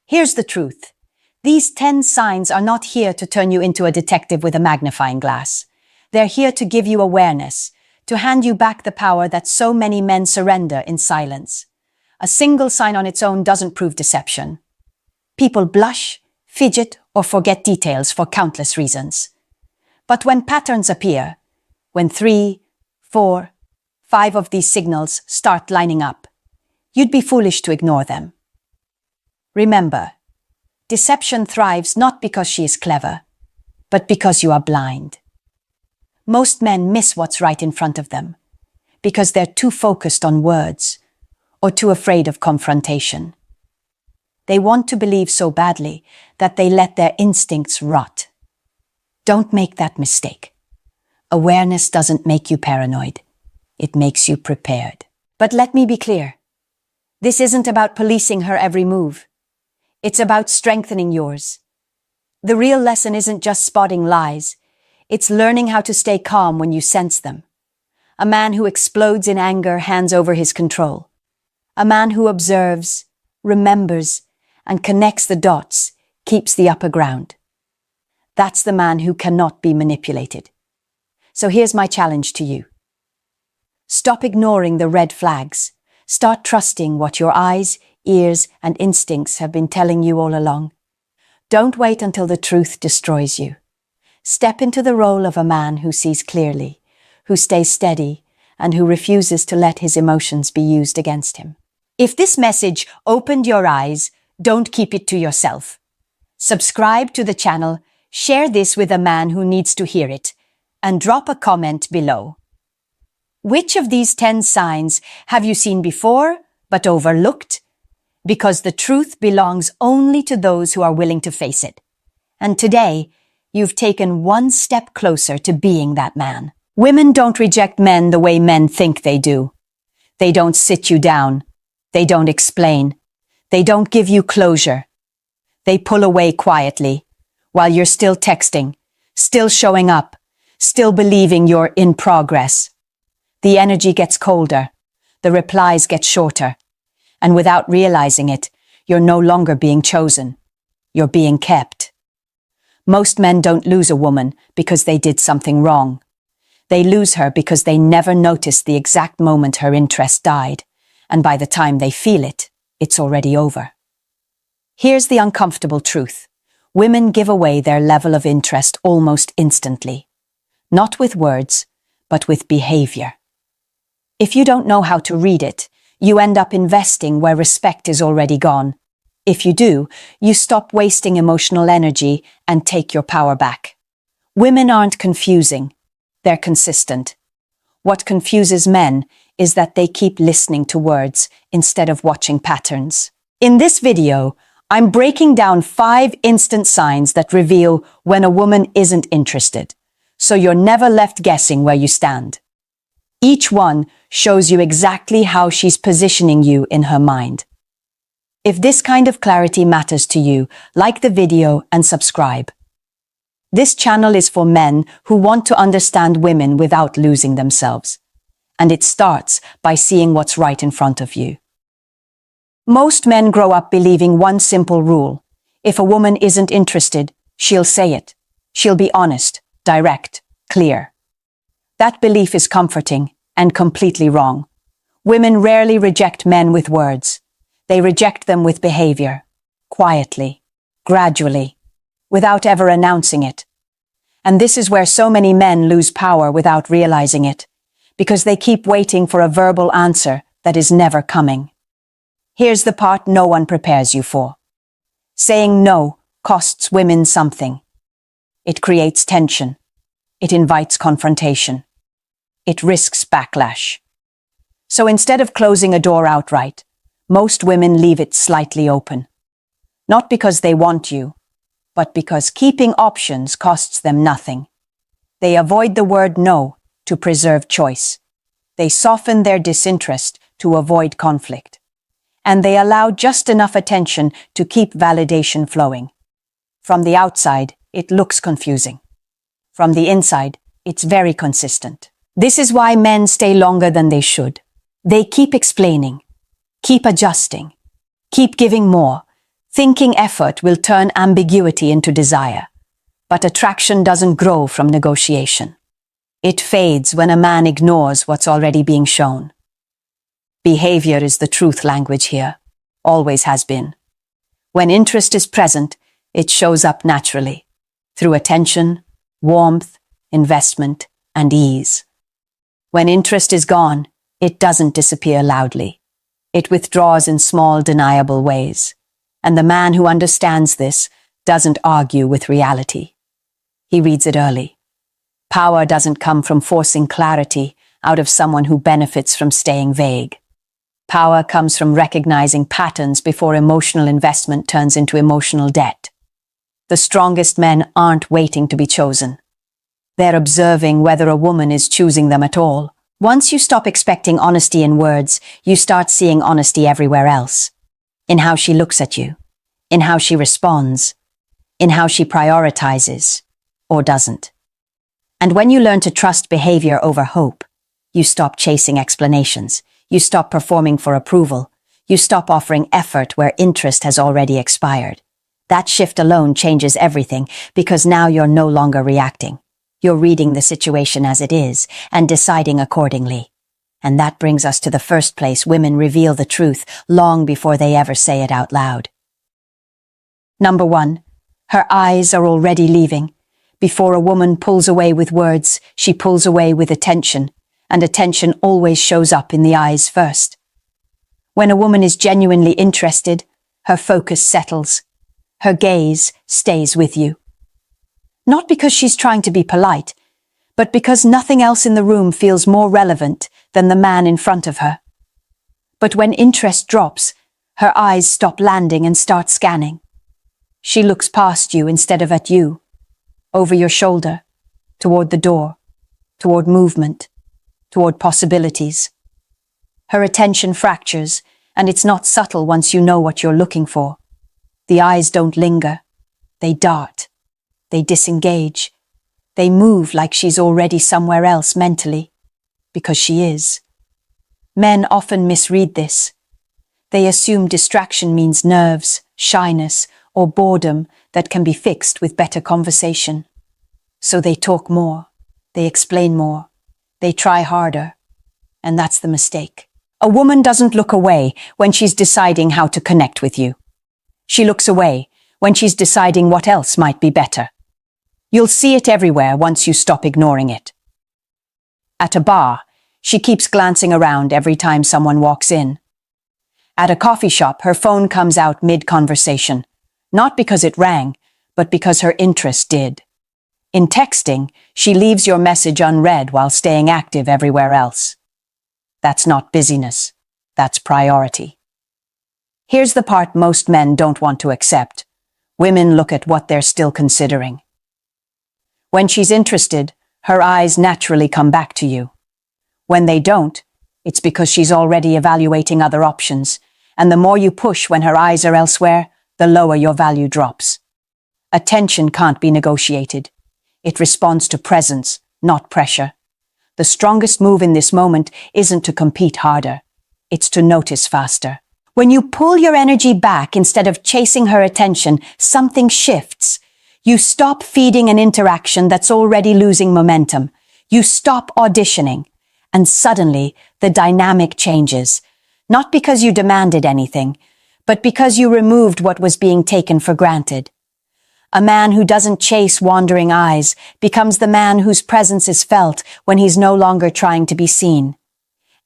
Here's the truth. These 10 signs are not here to turn you into a detective with a magnifying glass. They're here to give you awareness, to hand you back the power that so many men surrender in silence. A single sign on its own doesn't prove deception. People blush, fidget, or forget details for countless reasons. But when patterns appear, when 3, 4, 5 of these signals start lining up, you'd be foolish to ignore them. Remember, deception thrives not because she is clever, but because you are blind. Most men miss what's right in front of them because they're too focused on words or too afraid of confrontation. They want to believe so badly that they let their instincts rot. Don't make that mistake. Awareness doesn't make you paranoid. It makes you prepared. But let me be clear. This isn't about policing her every move. It's about strengthening yours. The real lesson isn't just spotting lies. It's learning how to stay calm when you sense them. A man who explodes in anger hands over his control. A man who observes, remembers, and connects the dots keeps the upper ground. That's the man who cannot be manipulated. So here's my challenge to you. Stop ignoring the red flags. Start trusting what your eyes, ears, and instincts have been telling you all along. Don't wait until the truth destroys you. Step into the role of a man who sees clearly, who stays steady, and who refuses to let his emotions be used against him. If this message opened your eyes, don't keep it to yourself. Subscribe to the channel, share this with a man who needs to hear it, and drop a comment below. Which of these 10 signs have you seen before but overlooked? Because the truth belongs only to those who are willing to face it. And today, you've taken one step closer to being that man. Women don't reject men the way men think they do. They don't sit you down. They don't explain. They don't give you closure. They pull away quietly while you're still texting, still showing up, still believing you're in progress. The energy gets colder. The replies get shorter. And without realizing it, you're no longer being chosen. You're being kept. Most men don't lose a woman because they did something wrong. They lose her because they never noticed the exact moment her interest died, and by the time they feel it, it's already over. Here's the uncomfortable truth. Women give away their level of interest almost instantly. Not with words, but with behavior. If you don't know how to read it, you end up investing where respect is already gone. If you do, you stop wasting emotional energy and take your power back. Women aren't confusing. They're consistent. What confuses men is that they keep listening to words instead of watching patterns. In this video, I'm breaking down 5 instant signs that reveal when a woman isn't interested, so you're never left guessing where you stand. Each one shows you exactly how she's positioning you in her mind. If this kind of clarity matters to you, like the video and subscribe. This channel is for men who want to understand women without losing themselves. And it starts by seeing what's right in front of you. Most men grow up believing one simple rule. If a woman isn't interested, she'll say it. She'll be honest, direct, clear. That belief is comforting and completely wrong. Women rarely reject men with words. They reject them with behavior, quietly, gradually, without ever announcing it. And this is where so many men lose power without realizing it, because they keep waiting for a verbal answer that is never coming. Here's the part no one prepares you for. Saying no costs women something. It creates tension. It invites confrontation. It risks backlash. So instead of closing a door outright, most women leave it slightly open. Not because they want you, but because keeping options costs them nothing. They avoid the word no to preserve choice. They soften their disinterest to avoid conflict. And they allow just enough attention to keep validation flowing. From the outside, it looks confusing. From the inside, it's very consistent. This is why men stay longer than they should. They keep explaining, keep adjusting, keep giving more, thinking effort will turn ambiguity into desire. But attraction doesn't grow from negotiation. It fades when a man ignores what's already being shown. Behavior is the truth language here, always has been. When interest is present, it shows up naturally, through attention, warmth, investment, and ease. When interest is gone, it doesn't disappear loudly. It withdraws in small, deniable ways. And the man who understands this doesn't argue with reality. He reads it early. Power doesn't come from forcing clarity out of someone who benefits from staying vague. Power comes from recognizing patterns before emotional investment turns into emotional debt. The strongest men aren't waiting to be chosen. They're observing whether a woman is choosing them at all. Once you stop expecting honesty in words, you start seeing honesty everywhere else. In how she looks at you, in how she responds, in how she prioritizes, or doesn't. And when you learn to trust behavior over hope, you stop chasing explanations. You stop performing for approval. You stop offering effort where interest has already expired. That shift alone changes everything because now you're no longer reacting. You're reading the situation as it is and deciding accordingly. And that brings us to the first place women reveal the truth long before they ever say it out loud. Number 1, her eyes are already leaving. Before a woman pulls away with words, she pulls away with attention. And attention always shows up in the eyes first. When a woman is genuinely interested, her focus settles. Her gaze stays with you. Not because she's trying to be polite, but because nothing else in the room feels more relevant than the man in front of her. But when interest drops, her eyes stop landing and start scanning. She looks past you instead of at you, over your shoulder, toward the door, toward movement, toward possibilities. Her attention fractures, and it's not subtle once you know what you're looking for. The eyes don't linger. They dart. They disengage. They move like she's already somewhere else mentally, because she is. Men often misread this. They assume distraction means nerves, shyness, or boredom that can be fixed with better conversation. So they talk more. They explain more. They try harder, and that's the mistake. A woman doesn't look away when she's deciding how to connect with you. She looks away when she's deciding what else might be better. You'll see it everywhere once you stop ignoring it. At a bar, she keeps glancing around every time someone walks in. At a coffee shop, her phone comes out mid-conversation, not because it rang, but because her interest did. In texting, she leaves your message unread while staying active everywhere else. That's not busyness. That's priority. Here's the part most men don't want to accept. Women look at what they're still considering. When she's interested, her eyes naturally come back to you. When they don't, it's because she's already evaluating other options, and the more you push when her eyes are elsewhere, the lower your value drops. Attention can't be negotiated. It responds to presence, not pressure. The strongest move in this moment isn't to compete harder. It's to notice faster. When you pull your energy back instead of chasing her attention, something shifts. You stop feeding an interaction that's already losing momentum. You stop auditioning. And suddenly, the dynamic changes. Not because you demanded anything, but because you removed what was being taken for granted. A man who doesn't chase wandering eyes becomes the man whose presence is felt when he's no longer trying to be seen.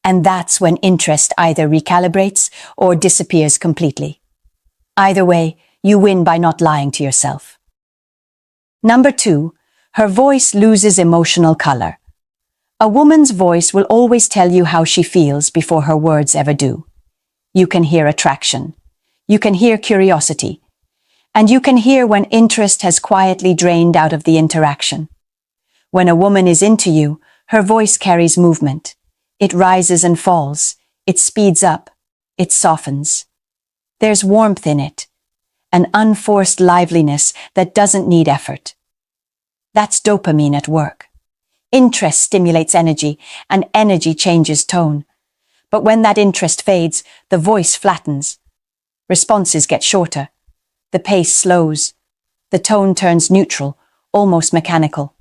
And that's when interest either recalibrates or disappears completely. Either way, you win by not lying to yourself. Number 2, her voice loses emotional color. A woman's voice will always tell you how she feels before her words ever do. You can hear attraction. You can hear curiosity. And you can hear when interest has quietly drained out of the interaction. When a woman is into you, her voice carries movement. It rises and falls. It speeds up. It softens. There's warmth in it. An unforced liveliness that doesn't need effort. That's dopamine at work. Interest stimulates energy, and energy changes tone. But when that interest fades, the voice flattens. Responses get shorter. The pace slows. The tone turns neutral, almost mechanical.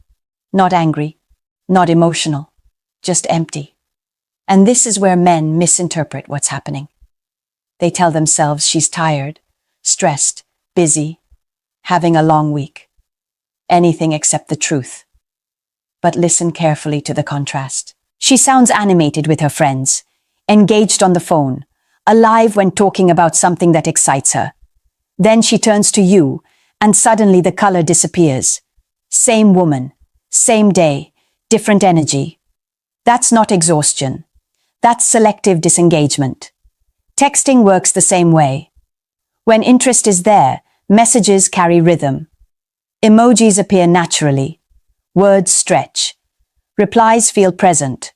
Not angry, not emotional, just empty. And this is where men misinterpret what's happening. They tell themselves she's tired, stressed, busy, having a long week. Anything except the truth. But listen carefully to the contrast. She sounds animated with her friends, engaged on the phone, alive when talking about something that excites her. Then she turns to you, and suddenly the color disappears. Same woman, same day, different energy. That's not exhaustion. That's selective disengagement. Texting works the same way. When interest is there, messages carry rhythm. Emojis appear naturally. Words stretch. Replies feel present.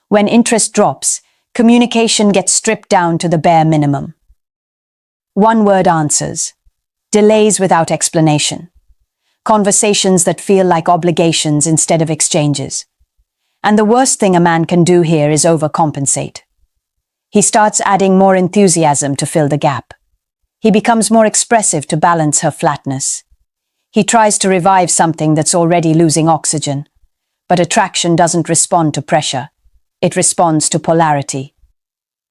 When interest drops, communication gets stripped down to the bare minimum. One-word answers. Delays without explanation. Conversations that feel like obligations instead of exchanges. And the worst thing a man can do here is overcompensate. He starts adding more enthusiasm to fill the gap. He becomes more expressive to balance her flatness. He tries to revive something that's already losing oxygen. But attraction doesn't respond to pressure. It responds to polarity.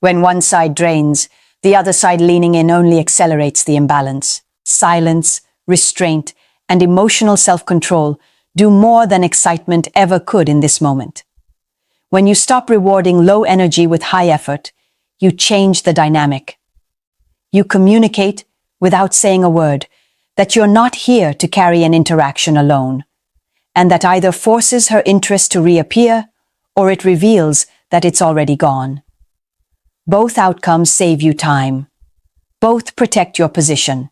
When one side drains, the other side leaning in only accelerates the imbalance. Silence, restraint, and emotional self-control do more than excitement ever could in this moment. When you stop rewarding low energy with high effort, you change the dynamic. You communicate, without saying a word, that you're not here to carry an interaction alone, and that either forces her interest to reappear or it reveals that it's already gone. Both outcomes save you time. Both protect your position.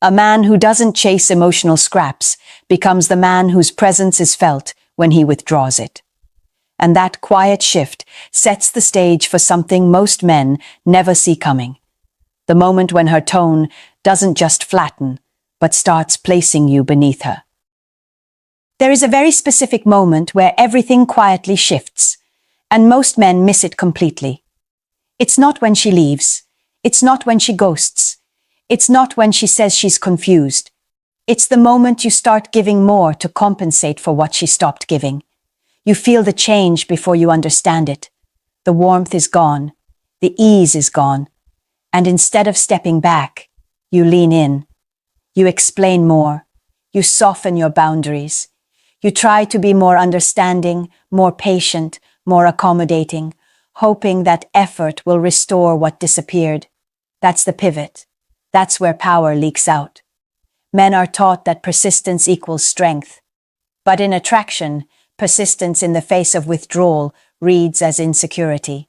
A man who doesn't chase emotional scraps becomes the man whose presence is felt when he withdraws it. And that quiet shift sets the stage for something most men never see coming. The moment when her tone doesn't just flatten, but starts placing you beneath her. There is a very specific moment where everything quietly shifts, and most men miss it completely. It's not when she leaves. It's not when she ghosts. It's not when she says she's confused. It's the moment you start giving more to compensate for what she stopped giving. You feel the change before you understand it. The warmth is gone. The ease is gone. And instead of stepping back, you lean in. You explain more. You soften your boundaries. You try to be more understanding, more patient, more accommodating, hoping that effort will restore what disappeared. That's the pivot. That's where power leaks out. Men are taught that persistence equals strength. But in attraction, persistence in the face of withdrawal reads as insecurity.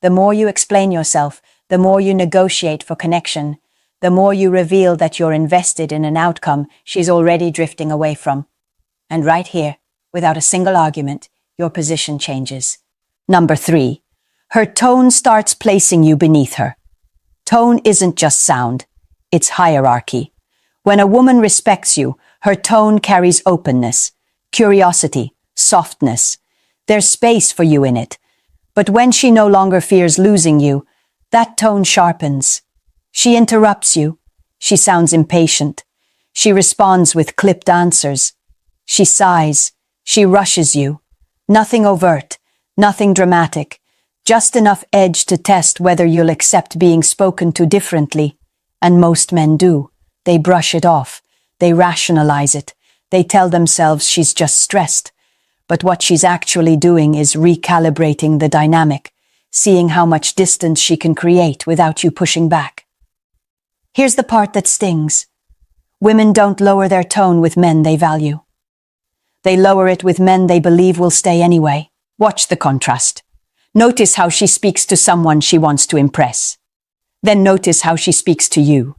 The more you explain yourself, the more you negotiate for connection, the more you reveal that you're invested in an outcome she's already drifting away from. And right here, without a single argument, your position changes. Number 3, her tone starts placing you beneath her. Tone isn't just sound, it's hierarchy. When a woman respects you, her tone carries openness, curiosity, softness. There's space for you in it. But when she no longer fears losing you, That tone sharpens. She interrupts you. She sounds impatient. She responds with clipped answers. She sighs. She rushes you. Nothing overt, nothing dramatic, just enough edge to test whether you'll accept being spoken to differently. And most men do. They brush it off. They rationalize it. They tell themselves she's just stressed. But what she's actually doing is recalibrating the dynamic, seeing how much distance she can create without you pushing back. Here's the part that stings. Women don't lower their tone with men they value. They lower it with men they believe will stay anyway. Watch the contrast. Notice how she speaks to someone she wants to impress. Then notice how she speaks to you.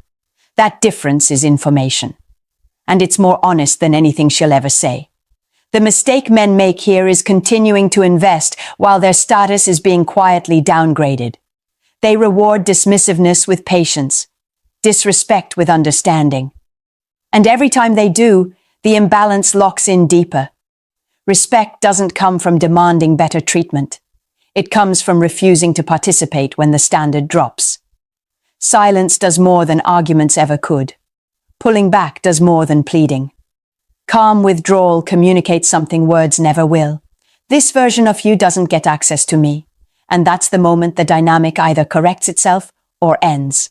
That difference is information. And it's more honest than anything she'll ever say. The mistake men make here is continuing to invest while their status is being quietly downgraded. They reward dismissiveness with patience, disrespect with understanding. And every time they do, the imbalance locks in deeper. Respect doesn't come from demanding better treatment. It comes from refusing to participate when the standard drops. Silence does more than arguments ever could. Pulling back does more than pleading. Calm withdrawal communicates something words never will. This version of you doesn't get access to me. And that's the moment the dynamic either corrects itself or ends.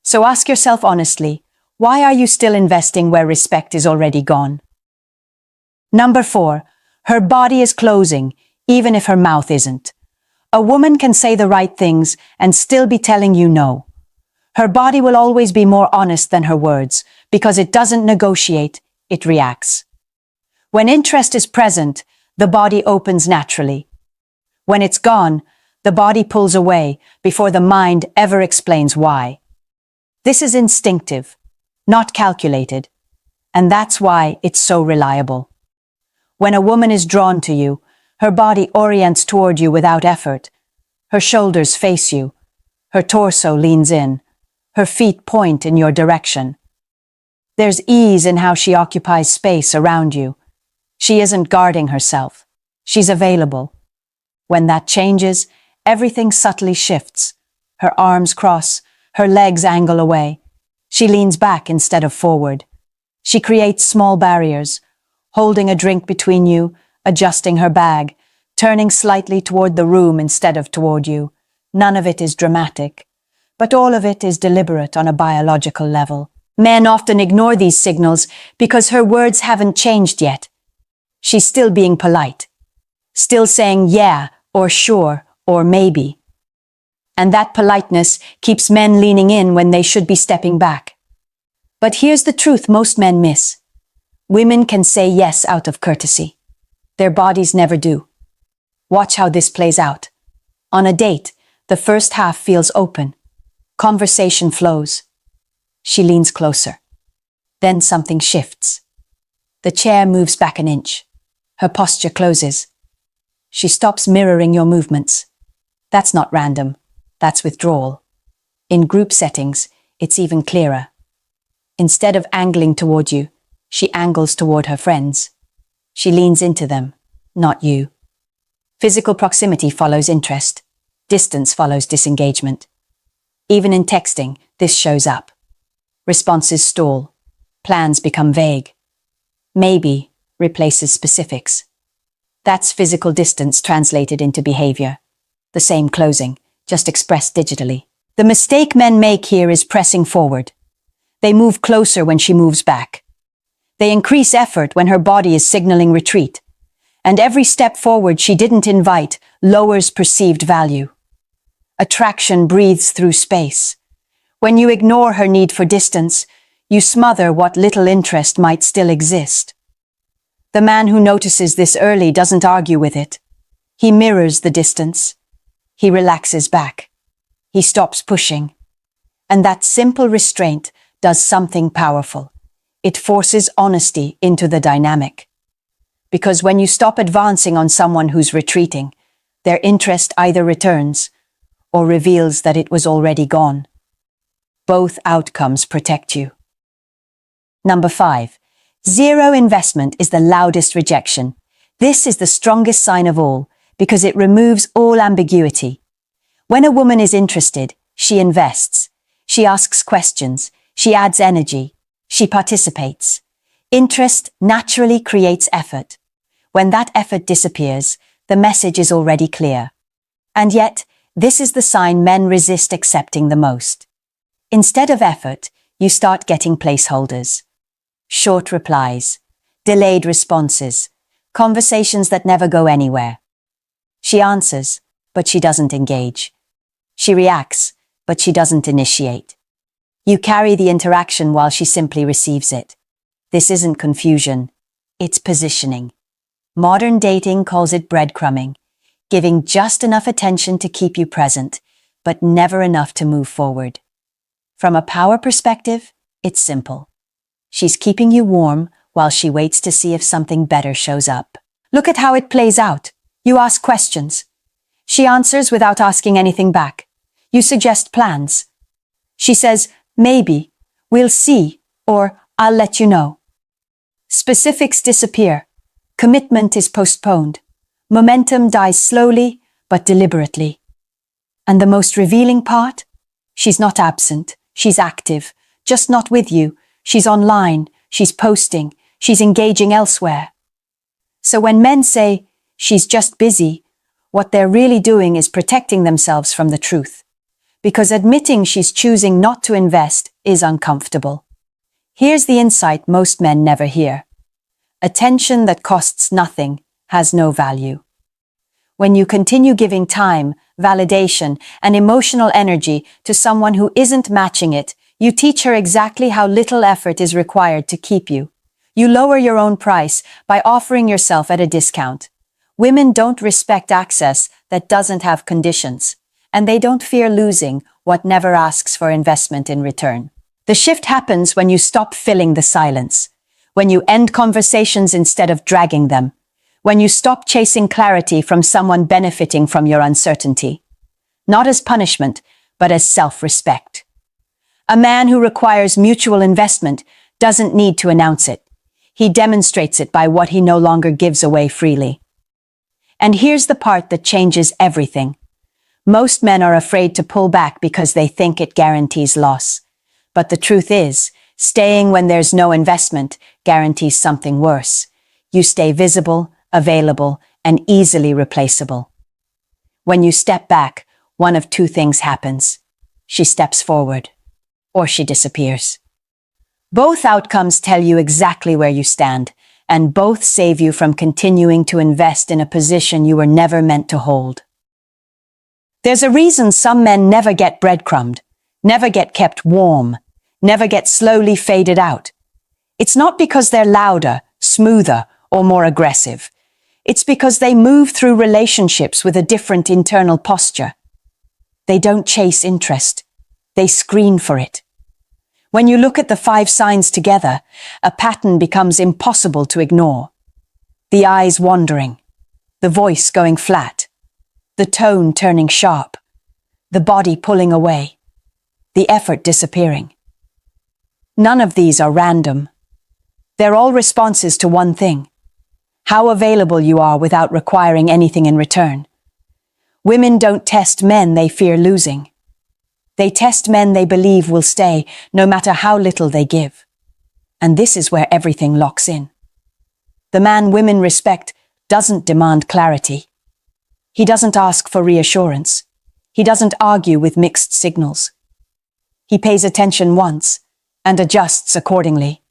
So ask yourself honestly, why are you still investing where respect is already gone? Number 4, her body is closing, even if her mouth isn't. A woman can say the right things and still be telling you no. Her body will always be more honest than her words, because it doesn't negotiate, it reacts. When interest is present, the body opens naturally. When it's gone, the body pulls away before the mind ever explains why. This is instinctive, not calculated, and that's why it's so reliable. When a woman is drawn to you, her body orients toward you without effort. Her shoulders face you. Her torso leans in. Her feet point in your direction. There's ease in how she occupies space around you. She isn't guarding herself. She's available. When that changes, everything subtly shifts. Her arms cross. Her legs angle away. She leans back instead of forward. She creates small barriers, holding a drink between you, adjusting her bag, turning slightly toward the room instead of toward you. None of it is dramatic, but all of it is deliberate on a biological level. Men often ignore these signals because her words haven't changed yet. She's still being polite, still saying yeah, or sure, or maybe. And that politeness keeps men leaning in when they should be stepping back. But here's the truth most men miss. Women can say yes out of courtesy. Their bodies never do. Watch how this plays out. On a date, the first half feels open. Conversation flows. She leans closer. Then something shifts. The chair moves back an inch. Her posture closes. She stops mirroring your movements. That's not random. That's withdrawal. In group settings, it's even clearer. Instead of angling toward you, she angles toward her friends. She leans into them, not you. Physical proximity follows interest. Distance follows disengagement. Even in texting, this shows up. Responses stall. Plans become vague. Maybe replaces specifics. That's physical distance translated into behavior. The same closing, just expressed digitally. The mistake men make here is pressing forward. They move closer when she moves back. They increase effort when her body is signaling retreat. And every step forward she didn't invite lowers perceived value. Attraction breathes through space. When you ignore her need for distance, you smother what little interest might still exist. The man who notices this early doesn't argue with it. He mirrors the distance. He relaxes back. He stops pushing. And that simple restraint does something powerful. It forces honesty into the dynamic. Because when you stop advancing on someone who's retreating, their interest either returns or reveals that it was already gone. Both outcomes protect you. Number 5. Zero investment is the loudest rejection. This is the strongest sign of all because it removes all ambiguity. When a woman is interested, She invests. She asks questions. She adds energy. She participates. Interest naturally creates effort. When that effort disappears, the message is already clear. And yet, this is the sign men resist accepting the most. Instead of effort, you start getting placeholders. Short replies, delayed responses, conversations that never go anywhere. She answers, but she doesn't engage. She reacts, but she doesn't initiate. You carry the interaction while she simply receives it. This isn't confusion, it's positioning. Modern dating calls it breadcrumbing, giving just enough attention to keep you present, but never enough to move forward. From a power perspective, it's simple. She's keeping you warm while she waits to see if something better shows up. Look at how it plays out. You ask questions. She answers without asking anything back. You suggest plans. She says, maybe, we'll see, or I'll let you know. Specifics disappear. Commitment is postponed. Momentum dies slowly, but deliberately. And the most revealing part? She's not absent. She's active. Just not with you. She's online. She's posting. She's engaging elsewhere. So when men say, she's just busy, what they're really doing is protecting themselves from the truth. Because admitting she's choosing not to invest is uncomfortable. Here's the insight most men never hear. Attention that costs nothing has no value. When you continue giving time, validation, and emotional energy to someone who isn't matching it, you teach her exactly how little effort is required to keep you. You lower your own price by offering yourself at a discount. Women don't respect access that doesn't have conditions, and they don't fear losing what never asks for investment in return. The shift happens when you stop filling the silence, when you end conversations instead of dragging them, when you stop chasing clarity from someone benefiting from your uncertainty. Not as punishment, but as self-respect. A man who requires mutual investment doesn't need to announce it. He demonstrates it by what he no longer gives away freely. And here's the part that changes everything. Most men are afraid to pull back because they think it guarantees loss. But the truth is, staying when there's no investment guarantees something worse. You stay visible, available, and easily replaceable. When you step back, one of two things happens. She steps forward, or she disappears. Both outcomes tell you exactly where you stand, and both save you from continuing to invest in a position you were never meant to hold. There's a reason some men never get breadcrumbed, never get kept warm, never get slowly faded out. It's not because they're louder, smoother, or more aggressive. It's because they move through relationships with a different internal posture. They don't chase interest. They screen for it. When you look at the 5 signs together, a pattern becomes impossible to ignore. The eyes wandering, the voice going flat, the tone turning sharp, the body pulling away, the effort disappearing. None of these are random. They're all responses to one thing: how available you are without requiring anything in return. Women don't test men they fear losing. They test men they believe will stay, no matter how little they give. And this is where everything locks in. The man women respect doesn't demand clarity. He doesn't ask for reassurance. He doesn't argue with mixed signals. He pays attention once and adjusts accordingly,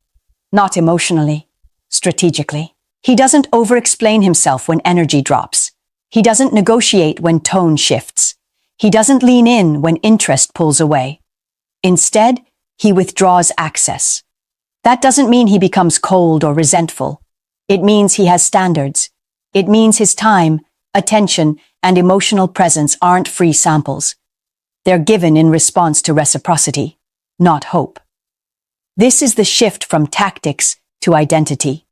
not emotionally, strategically. He doesn't over-explain himself when energy drops. He doesn't negotiate when tone shifts. He doesn't lean in when interest pulls away. Instead, he withdraws access. That doesn't mean he becomes cold or resentful. It means he has standards. It means his time, attention, and emotional presence aren't free samples. They're given in response to reciprocity, not hope. This is the shift from tactics to identity.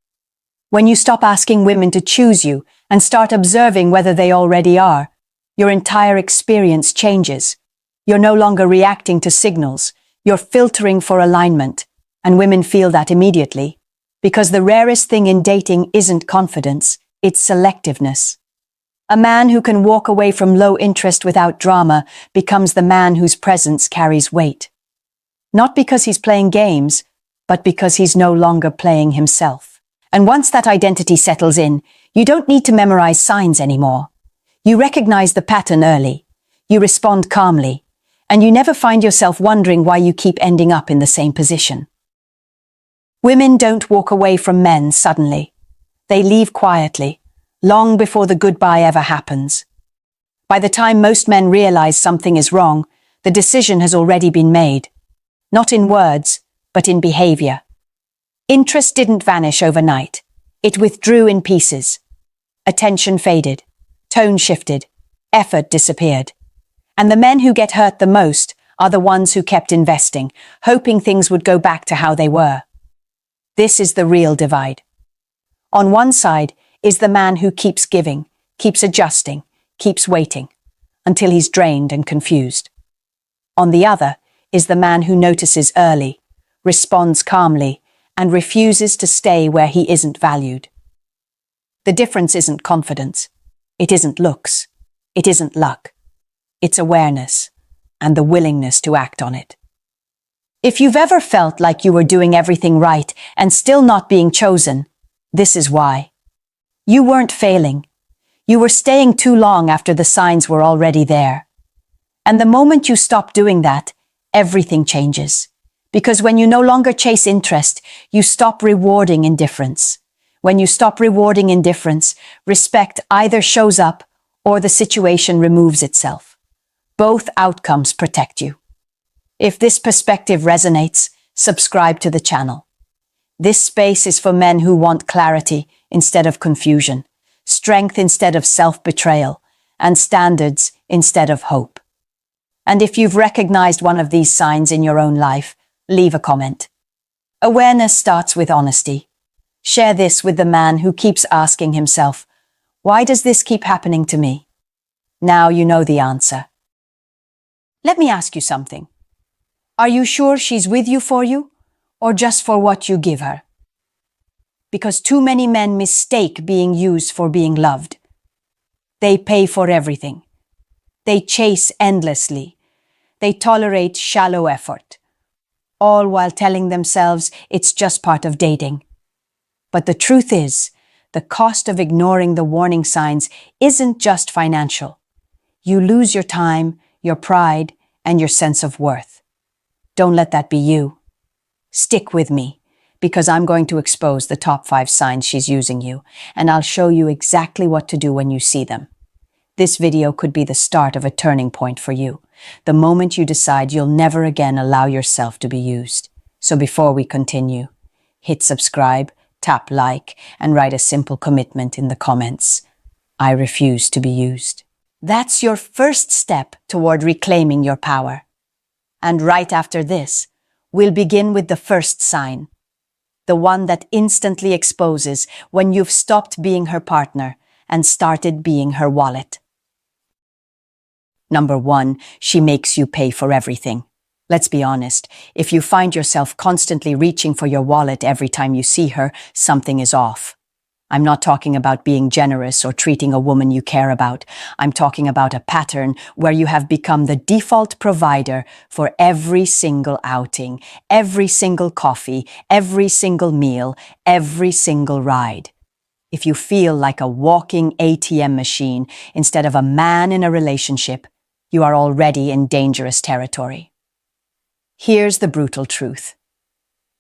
When you stop asking women to choose you and start observing whether they already are, your entire experience changes. You're no longer reacting to signals. You're filtering for alignment. And women feel that immediately. Because the rarest thing in dating isn't confidence, it's selectiveness. A man who can walk away from low interest without drama becomes the man whose presence carries weight. Not because he's playing games, but because he's no longer playing himself. And once that identity settles in, you don't need to memorize signs anymore. You recognize the pattern early. You respond calmly, and you never find yourself wondering why you keep ending up in the same position. Women don't walk away from men suddenly. They leave quietly, long before the goodbye ever happens. By the time most men realize something is wrong, the decision has already been made. Not in words, but in behavior. Interest didn't vanish overnight. It withdrew in pieces. Attention faded. Tone shifted. Effort disappeared. And the men who get hurt the most are the ones who kept investing, hoping things would go back to how they were. This is the real divide. On one side is the man who keeps giving, keeps adjusting, keeps waiting, until he's drained and confused. On the other is the man who notices early, responds calmly, and refuses to stay where he isn't valued. The difference isn't confidence. It isn't looks. It isn't luck. It's awareness and the willingness to act on it. If you've ever felt like you were doing everything right and still not being chosen, this is why. You weren't failing. You were staying too long after the signs were already there. And the moment you stop doing that, everything changes. Because when you no longer chase interest, you stop rewarding indifference. When you stop rewarding indifference, respect either shows up or the situation removes itself. Both outcomes protect you. If this perspective resonates, subscribe to the channel. This space is for men who want clarity instead of confusion, strength instead of self-betrayal, and standards instead of hope. And if you've recognized one of these signs in your own life, leave a comment. Awareness starts with honesty. Share this with the man who keeps asking himself, why does this keep happening to me? Now you know the answer. Let me ask you something. Are you sure she's with you for you, or just for what you give her? Because too many men mistake being used for being loved. They pay for everything. They chase endlessly. They tolerate shallow effort, all while telling themselves it's just part of dating. But the truth is, the cost of ignoring the warning signs isn't just financial. You lose your time, your pride, and your sense of worth. Don't let that be you. Stick with me, because I'm going to expose the top 5 signs she's using you, and I'll show you exactly what to do when you see them. This video could be the start of a turning point for you, the moment you decide you'll never again allow yourself to be used. So before we continue, hit subscribe, tap like, and write a simple commitment in the comments. I refuse to be used. That's your first step toward reclaiming your power. And right after this, we'll begin with the first sign, the one that instantly exposes when you've stopped being her partner and started being her wallet. Number 1, she makes you pay for everything. Let's be honest, if you find yourself constantly reaching for your wallet every time you see her, something is off. I'm not talking about being generous or treating a woman you care about. I'm talking about a pattern where you have become the default provider for every single outing, every single coffee, every single meal, every single ride. If you feel like a walking ATM machine instead of a man in a relationship, you are already in dangerous territory. Here's the brutal truth.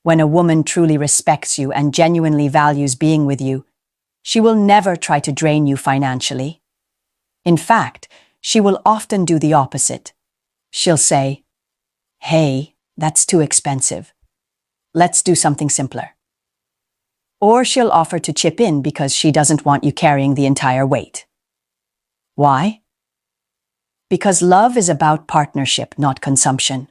When a woman truly respects you and genuinely values being with you, she will never try to drain you financially. In fact, she will often do the opposite. She'll say, "Hey, that's too expensive. Let's do something simpler." Or she'll offer to chip in because she doesn't want you carrying the entire weight. Why? Because love is about partnership, not consumption.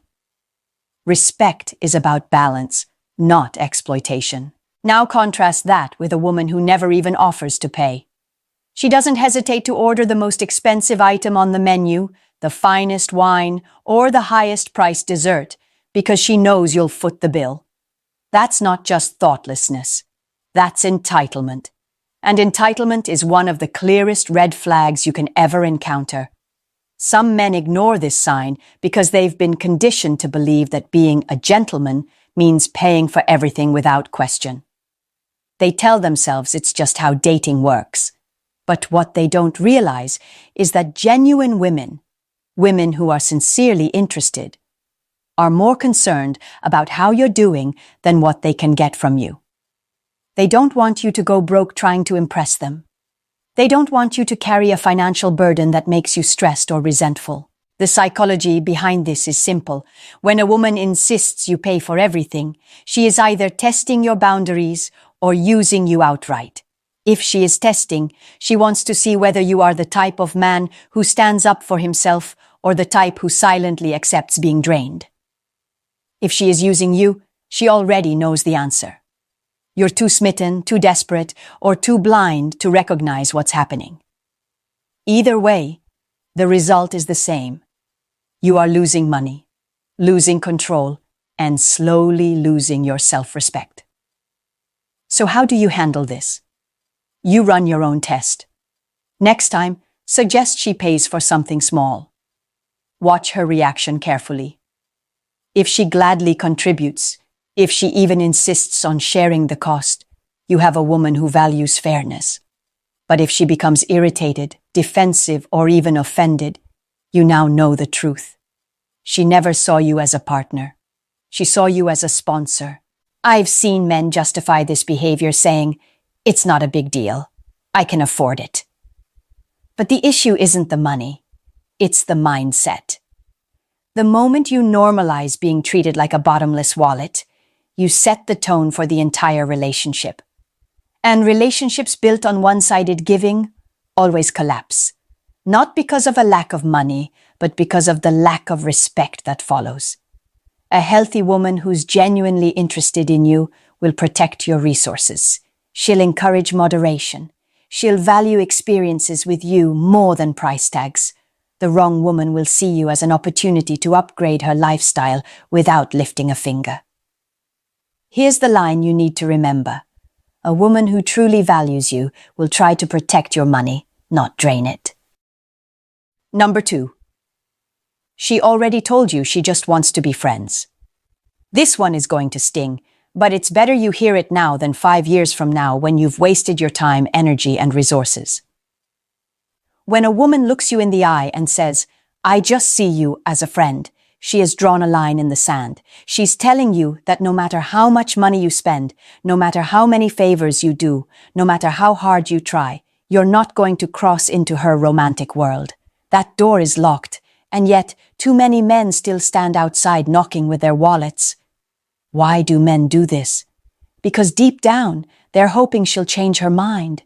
Respect is about balance, not exploitation. Now contrast that with a woman who never even offers to pay. She doesn't hesitate to order the most expensive item on the menu, the finest wine, or the highest priced dessert, because she knows you'll foot the bill. That's not just thoughtlessness. That's entitlement. and entitlement is one of the clearest red flags you can ever encounter. Some men ignore this sign because they've been conditioned to believe that being a gentleman means paying for everything without question. They tell themselves it's just how dating works. But what they don't realize is that genuine women, women who are sincerely interested, are more concerned about how you're doing than what they can get from you. They don't want you to go broke trying to impress them. They don't want you to carry a financial burden that makes you stressed or resentful. The psychology behind this is simple. When a woman insists you pay for everything, she is either testing your boundaries or using you outright. If she is testing, she wants to see whether you are the type of man who stands up for himself or the type who silently accepts being drained. If she is using you, she already knows the answer. You're too smitten, too desperate, or too blind to recognize what's happening. Either way, the result is the same. You are losing money, losing control, and slowly losing your self-respect. So how do you handle this? You run your own test. Next time, suggest she pays for something small. Watch her reaction carefully. If she gladly contributes, if she even insists on sharing the cost, you have a woman who values fairness. But if she becomes irritated, defensive, or even offended, you now know the truth. She never saw you as a partner. She saw you as a sponsor. I've seen men justify this behavior saying, "It's not a big deal. I can afford it." But the issue isn't the money. It's the mindset. The moment you normalize being treated like a bottomless wallet, you set the tone for the entire relationship. And relationships built on one-sided giving always collapse. Not because of a lack of money, but because of the lack of respect that follows. A healthy woman who's genuinely interested in you will protect your resources. She'll encourage moderation. She'll value experiences with you more than price tags. The wrong woman will see you as an opportunity to upgrade her lifestyle without lifting a finger. Here's the line you need to remember. A woman who truly values you will try to protect your money, not drain it. Number 2. She already told you she just wants to be friends. This one is going to sting, but it's better you hear it now than 5 years from now when you've wasted your time, energy, and resources. When a woman looks you in the eye and says, "I just see you as a friend," she has drawn a line in the sand. She's telling you that no matter how much money you spend, no matter how many favors you do, no matter how hard you try, you're not going to cross into her romantic world. That door is locked, and yet too many men still stand outside knocking with their wallets. Why do men do this? Because deep down, they're hoping she'll change her mind.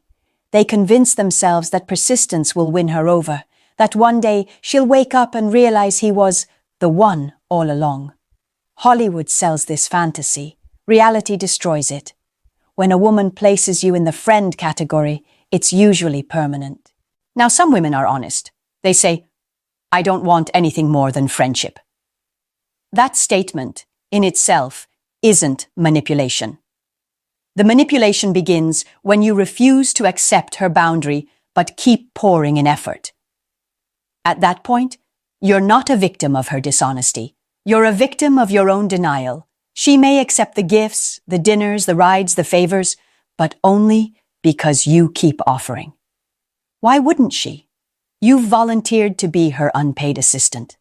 They convince themselves that persistence will win her over, that one day she'll wake up and realize he was the one all along. Hollywood sells this fantasy. Reality destroys it. When a woman places you in the friend category, it's usually permanent. Now, some women are honest. They say, "I don't want anything more than friendship." That statement, in itself, isn't manipulation. The manipulation begins when you refuse to accept her boundary but keep pouring in effort. At that point, you're not a victim of her dishonesty. You're a victim of your own denial. She may accept the gifts, the dinners, the rides, the favors, but only because you keep offering. Why wouldn't she? You've volunteered to be her unpaid assistant.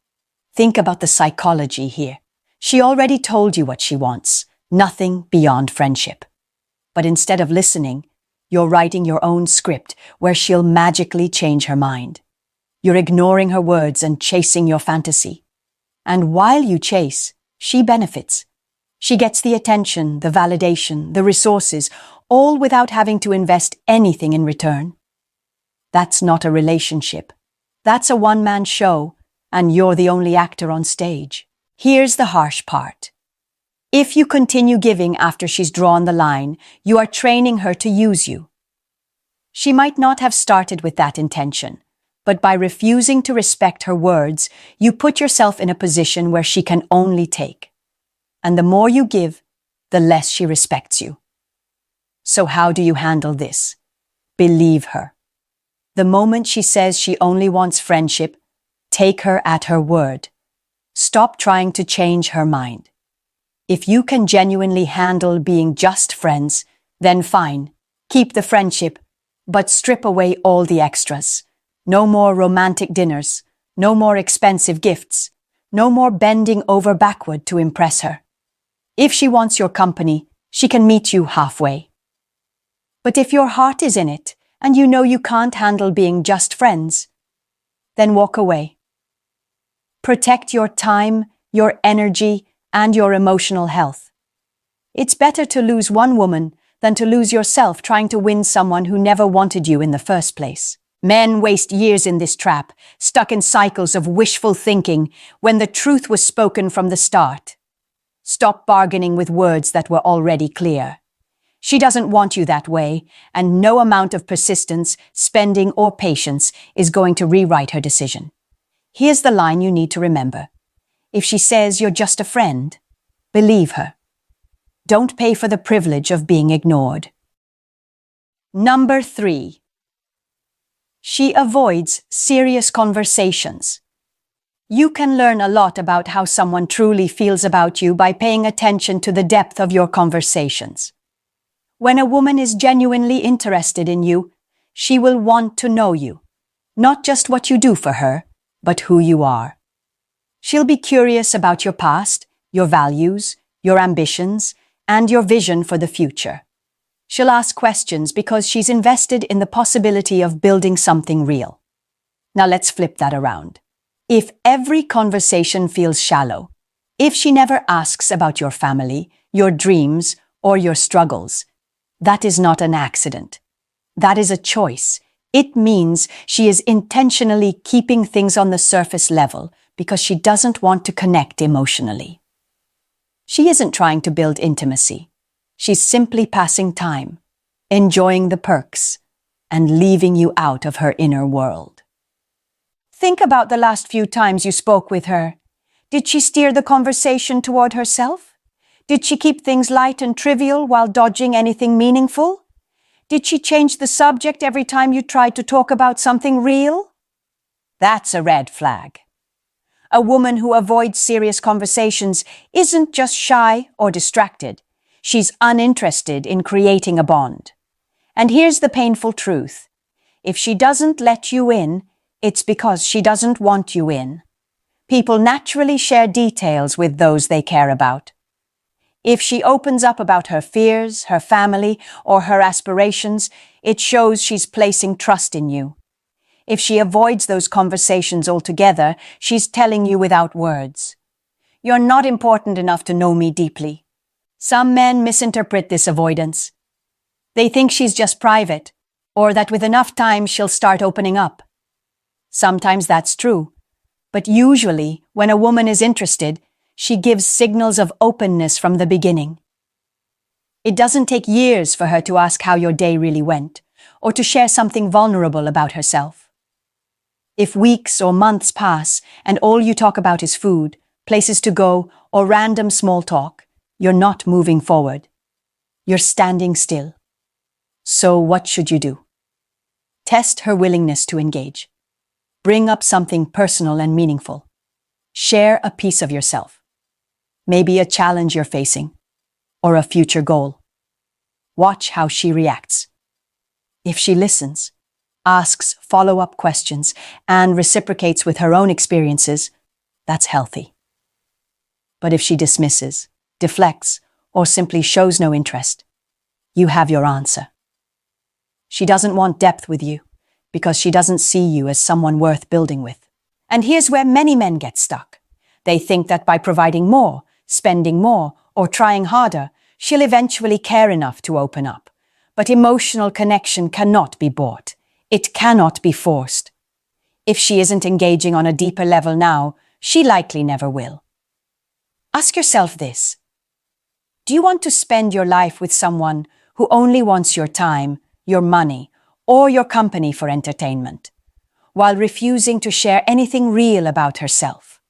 Think about the psychology here. She already told you what she wants, nothing beyond friendship. But instead of listening, you're writing your own script where she'll magically change her mind. You're ignoring her words and chasing your fantasy. And while you chase, she benefits. She gets the attention, the validation, the resources, all without having to invest anything in return. That's not a relationship. That's a one-man show, and you're the only actor on stage. Here's the harsh part. If you continue giving after she's drawn the line, you are training her to use you. She might not have started with that intention, but by refusing to respect her words, you put yourself in a position where she can only take. And the more you give, the less she respects you. So how do you handle this? Believe her. The moment she says she only wants friendship, take her at her word. Stop trying to change her mind. If you can genuinely handle being just friends, then fine. Keep the friendship, but strip away all the extras. No more romantic dinners, no more expensive gifts, no more bending over backward to impress her. If she wants your company, she can meet you halfway. But if your heart is in it, and you know you can't handle being just friends, then walk away. Protect your time, your energy, and your emotional health. It's better to lose one woman than to lose yourself trying to win someone who never wanted you in the first place. Men waste years in this trap, stuck in cycles of wishful thinking when the truth was spoken from the start. Stop bargaining with words that were already clear. She doesn't want you that way, and no amount of persistence, spending, or patience is going to rewrite her decision. Here's the line you need to remember. If she says you're just a friend, believe her. Don't pay for the privilege of being ignored. Number 3. She avoids serious conversations. You can learn a lot about how someone truly feels about you by paying attention to the depth of your conversations. When a woman is genuinely interested in you, she will want to know you, not just what you do for her, but who you are. She'll be curious about your past, your values, your ambitions, and your vision for the future. She'll ask questions because she's invested in the possibility of building something real. Now let's flip that around. If every conversation feels shallow, if she never asks about your family, your dreams, or your struggles, that is not an accident. That is a choice. It means she is intentionally keeping things on the surface level because she doesn't want to connect emotionally. She isn't trying to build intimacy. She's simply passing time, enjoying the perks, and leaving you out of her inner world. Think about the last few times you spoke with her. Did she steer the conversation toward herself? Did she keep things light and trivial while dodging anything meaningful? Did she change the subject every time you tried to talk about something real? That's a red flag. A woman who avoids serious conversations isn't just shy or distracted. She's uninterested in creating a bond. And here's the painful truth. If she doesn't let you in, it's because she doesn't want you in. People naturally share details with those they care about. If she opens up about her fears, her family, or her aspirations, it shows she's placing trust in you. If she avoids those conversations altogether, she's telling you without words, "You're not important enough to know me deeply." Some men misinterpret this avoidance. They think she's just private, or that with enough time she'll start opening up. Sometimes that's true, but usually when a woman is interested, she gives signals of openness from the beginning. It doesn't take years for her to ask how your day really went, or to share something vulnerable about herself. If weeks or months pass and all you talk about is food, places to go, or random small talk, you're not moving forward. You're standing still. So what should you do? Test her willingness to engage. Bring up something personal and meaningful. Share a piece of yourself. Maybe a challenge you're facing, or a future goal. Watch how she reacts. If she listens, asks follow-up questions, and reciprocates with her own experiences, that's healthy. But if she dismisses, deflects, or simply shows no interest, you have your answer. She doesn't want depth with you because she doesn't see you as someone worth building with. And here's where many men get stuck. They think that by providing more, spending more, or trying harder, she'll eventually care enough to open up. But emotional connection cannot be bought. It cannot be forced. If she isn't engaging on a deeper level now, she likely never will. Ask yourself this. Do you want to spend your life with someone who only wants your time, your money, or your company for entertainment, while refusing to share anything real about herself?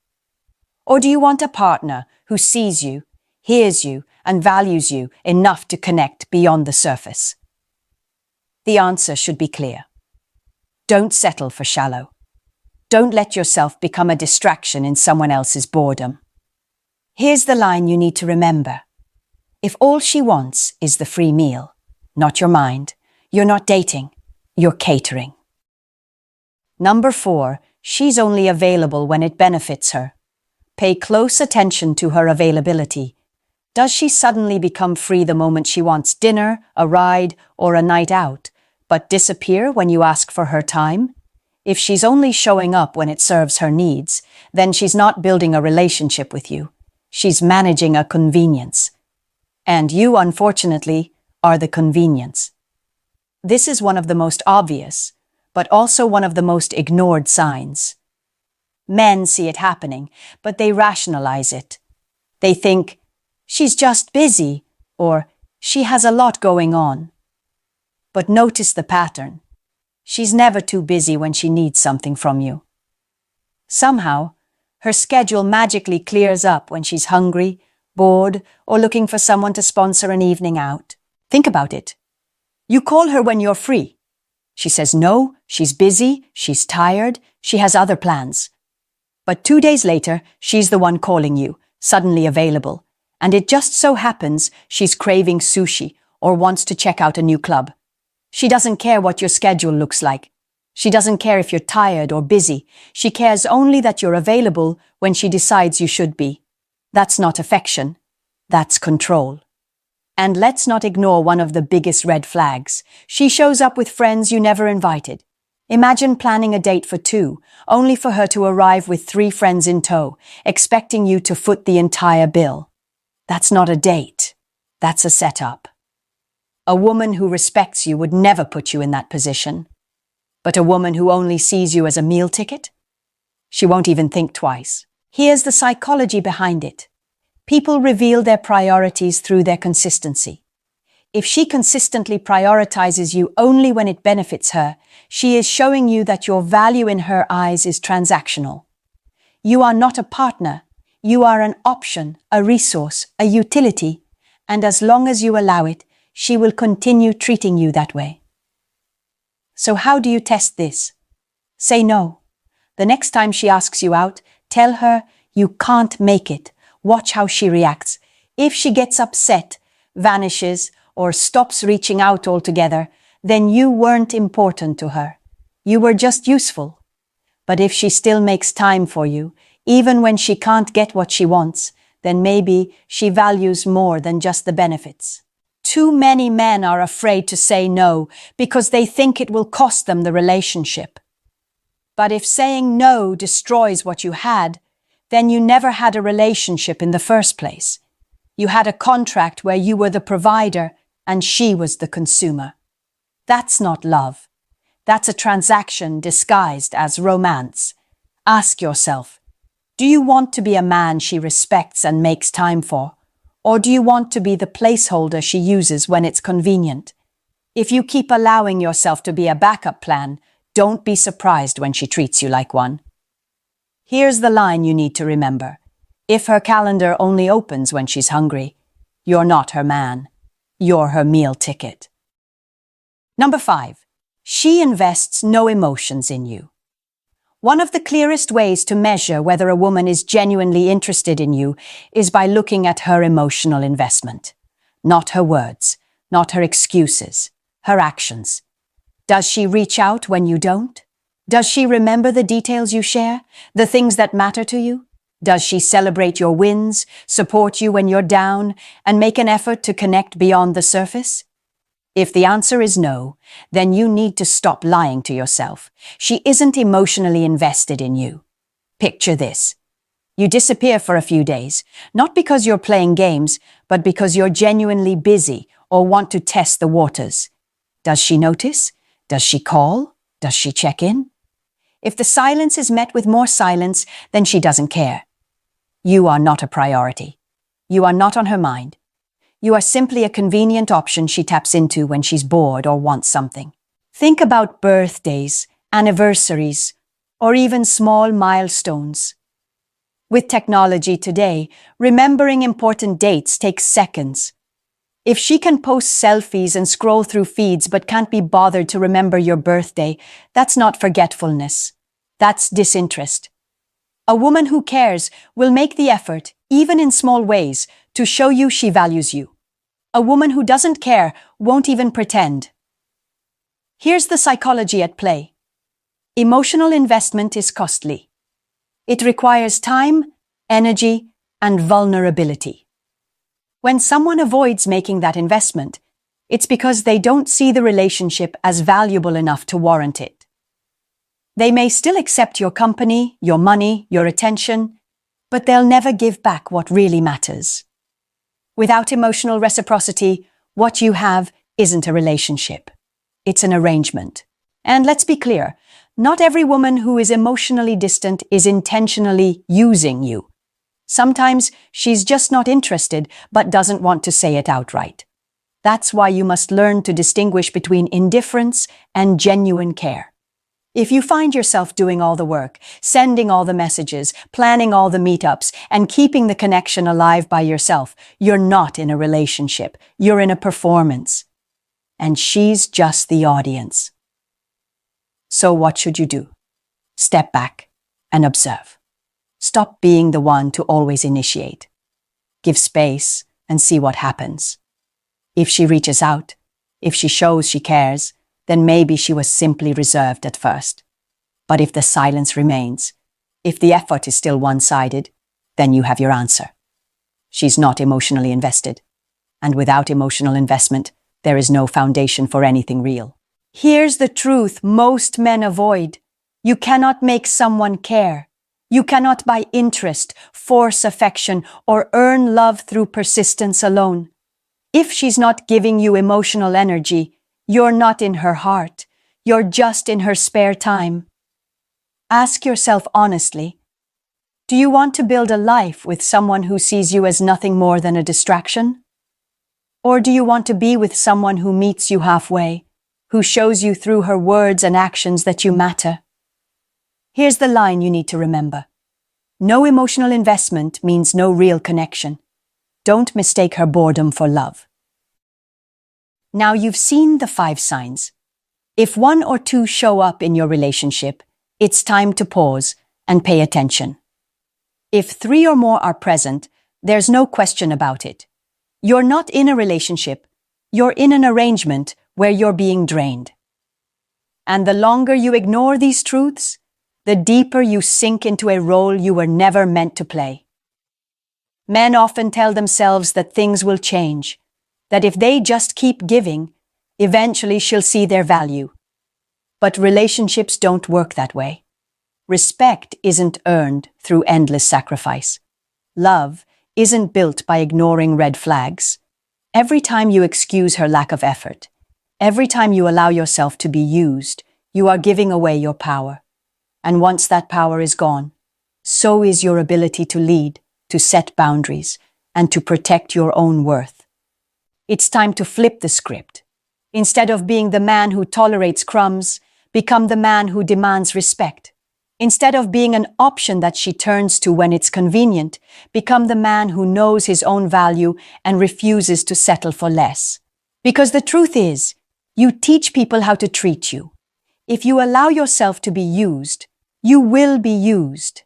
Or do you want a partner who sees you, hears you, and values you enough to connect beyond the surface? The answer should be clear. Don't settle for shallow. Don't let yourself become a distraction in someone else's boredom. Here's the line you need to remember. If all she wants is the free meal, not your mind, you're not dating, you're catering. Number 4, she's only available when it benefits her. Pay close attention to her availability. Does she suddenly become free the moment she wants dinner, a ride, or a night out, but disappear when you ask for her time? If she's only showing up when it serves her needs, then she's not building a relationship with you. She's managing a convenience. And you, unfortunately, are the convenience. This is one of the most obvious, but also one of the most ignored signs. Men see it happening, but they rationalize it. They think, she's just busy, or she has a lot going on. But notice the pattern. She's never too busy when she needs something from you. Somehow, her schedule magically clears up when she's hungry, bored, or looking for someone to sponsor an evening out. Think about it. You call her when you're free. She says no, she's busy, she's tired, she has other plans. But 2 days later, she's the one calling you, suddenly available, and it just so happens she's craving sushi or wants to check out a new club. She doesn't care what your schedule looks like. She doesn't care if you're tired or busy. She cares only that you're available when she decides you should be. That's not affection. That's control. And let's not ignore one of the biggest red flags. She shows up with friends you never invited. Imagine planning a date for 2, only for her to arrive with 3 friends in tow, expecting you to foot the entire bill. That's not a date. That's a setup. A woman who respects you would never put you in that position. But a woman who only sees you as a meal ticket? She won't even think twice. Here's the psychology behind it. People reveal their priorities through their consistency. If she consistently prioritizes you only when it benefits her, she is showing you that your value in her eyes is transactional. You are not a partner. You are an option, a resource, a utility, and as long as you allow it, she will continue treating you that way. So how do you test this? Say no. The next time she asks you out, tell her you can't make it. Watch how she reacts. If she gets upset, vanishes, or stops reaching out altogether, then you weren't important to her. You were just useful. But if she still makes time for you, even when she can't get what she wants, then maybe she values more than just the benefits. Too many men are afraid to say no because they think it will cost them the relationship. But if saying no destroys what you had, then you never had a relationship in the first place. You had a contract where you were the provider and she was the consumer. That's not love. That's a transaction disguised as romance. Ask yourself, do you want to be a man she respects and makes time for? Or do you want to be the placeholder she uses when it's convenient? If you keep allowing yourself to be a backup plan, don't be surprised when she treats you like one. Here's the line you need to remember. If her calendar only opens when she's hungry, you're not her man. You're her meal ticket. Number 5. She invests no emotions in you. One of the clearest ways to measure whether a woman is genuinely interested in you is by looking at her emotional investment. Not her words, not her excuses, her actions. Does she reach out when you don't? Does she remember the details you share, the things that matter to you? Does she celebrate your wins, support you when you're down, and make an effort to connect beyond the surface? If the answer is no, then you need to stop lying to yourself. She isn't emotionally invested in you. Picture this. You disappear for a few days, not because you're playing games, but because you're genuinely busy or want to test the waters. Does she notice? Does she call? Does she check in? If the silence is met with more silence, then she doesn't care. You are not a priority. You are not on her mind. You are simply a convenient option she taps into when she's bored or wants something. Think about birthdays, anniversaries, or even small milestones. With technology today, remembering important dates takes seconds. If she can post selfies and scroll through feeds but can't be bothered to remember your birthday, that's not forgetfulness. That's disinterest. A woman who cares will make the effort, even in small ways, to show you she values you. A woman who doesn't care won't even pretend. Here's the psychology at play. Emotional investment is costly. It requires time, energy, and vulnerability. When someone avoids making that investment, it's because they don't see the relationship as valuable enough to warrant it. They may still accept your company, your money, your attention, but they'll never give back what really matters. Without emotional reciprocity, what you have isn't a relationship. It's an arrangement. And let's be clear, not every woman who is emotionally distant is intentionally using you. Sometimes she's just not interested, but doesn't want to say it outright. That's why you must learn to distinguish between indifference and genuine care. If you find yourself doing all the work, sending all the messages, planning all the meetups, and keeping the connection alive by yourself, you're not in a relationship. You're in a performance. And she's just the audience. So what should you do? Step back and observe. Stop being the one to always initiate. Give space and see what happens. If she reaches out, if she shows she cares, then maybe she was simply reserved at first. But if the silence remains, if the effort is still one-sided, then you have your answer. She's not emotionally invested. And without emotional investment, there is no foundation for anything real. Here's the truth most men avoid. You cannot make someone care. You cannot by interest, force affection, or earn love through persistence alone. If she's not giving you emotional energy, you're not in her heart. You're just in her spare time. Ask yourself honestly, do you want to build a life with someone who sees you as nothing more than a distraction? Or do you want to be with someone who meets you halfway, who shows you through her words and actions that you matter? Here's the line you need to remember. No emotional investment means no real connection. Don't mistake her boredom for love. Now you've seen the 5 signs. If 1 or 2 show up in your relationship, it's time to pause and pay attention. If 3 or more are present, there's no question about it. You're not in a relationship. You're in an arrangement where you're being drained. And the longer you ignore these truths, the deeper you sink into a role you were never meant to play. Men often tell themselves that things will change, that if they just keep giving, eventually she'll see their value. But relationships don't work that way. Respect isn't earned through endless sacrifice. Love isn't built by ignoring red flags. Every time you excuse her lack of effort, every time you allow yourself to be used, you are giving away your power. And once that power is gone, so is your ability to lead, to set boundaries, and to protect your own worth. It's time to flip the script. Instead of being the man who tolerates crumbs, become the man who demands respect. Instead of being an option that she turns to when it's convenient, become the man who knows his own value and refuses to settle for less. Because the truth is, you teach people how to treat you. If you allow yourself to be used, you will be used.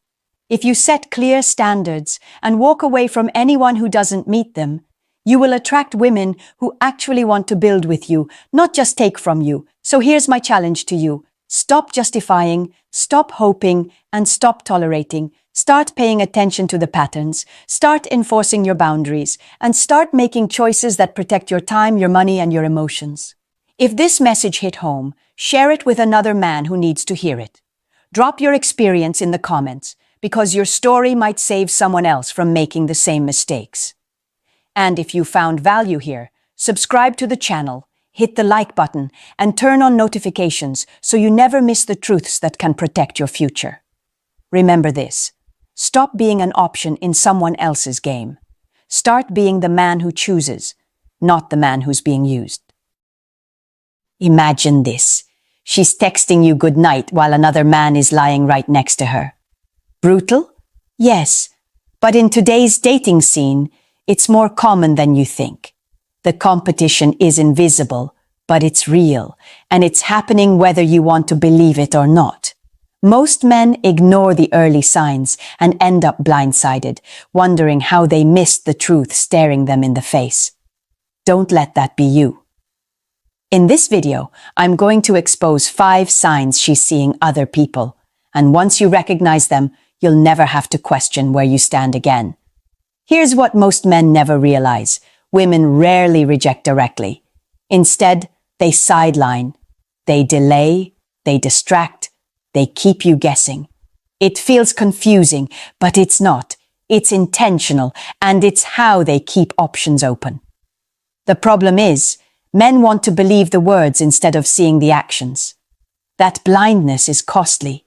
If you set clear standards and walk away from anyone who doesn't meet them, you will attract women who actually want to build with you, not just take from you. So here's my challenge to you. Stop justifying, stop hoping, and stop tolerating. Start paying attention to the patterns, start enforcing your boundaries, and start making choices that protect your time, your money, and your emotions. If this message hit home, share it with another man who needs to hear it. Drop your experience in the comments, because your story might save someone else from making the same mistakes. And if you found value here, subscribe to the channel, hit the like button, and turn on notifications so you never miss the truths that can protect your future. Remember this. Stop being an option in someone else's game. Start being the man who chooses, not the man who's being used. Imagine this. She's texting you good night while another man is lying right next to her. Brutal? Yes, but in today's dating scene, it's more common than you think. The competition is invisible, but it's real, and it's happening whether you want to believe it or not. Most men ignore the early signs and end up blindsided, wondering how they missed the truth staring them in the face. Don't let that be you. In this video, I'm going to expose 5 signs she's seeing other people, and once you recognize them, you'll never have to question where you stand again. Here's what most men never realize. Women rarely reject directly. Instead, they sideline, they delay, they distract, they keep you guessing. It feels confusing, but it's not. It's intentional, and it's how they keep options open. The problem is, men want to believe the words instead of seeing the actions. That blindness is costly.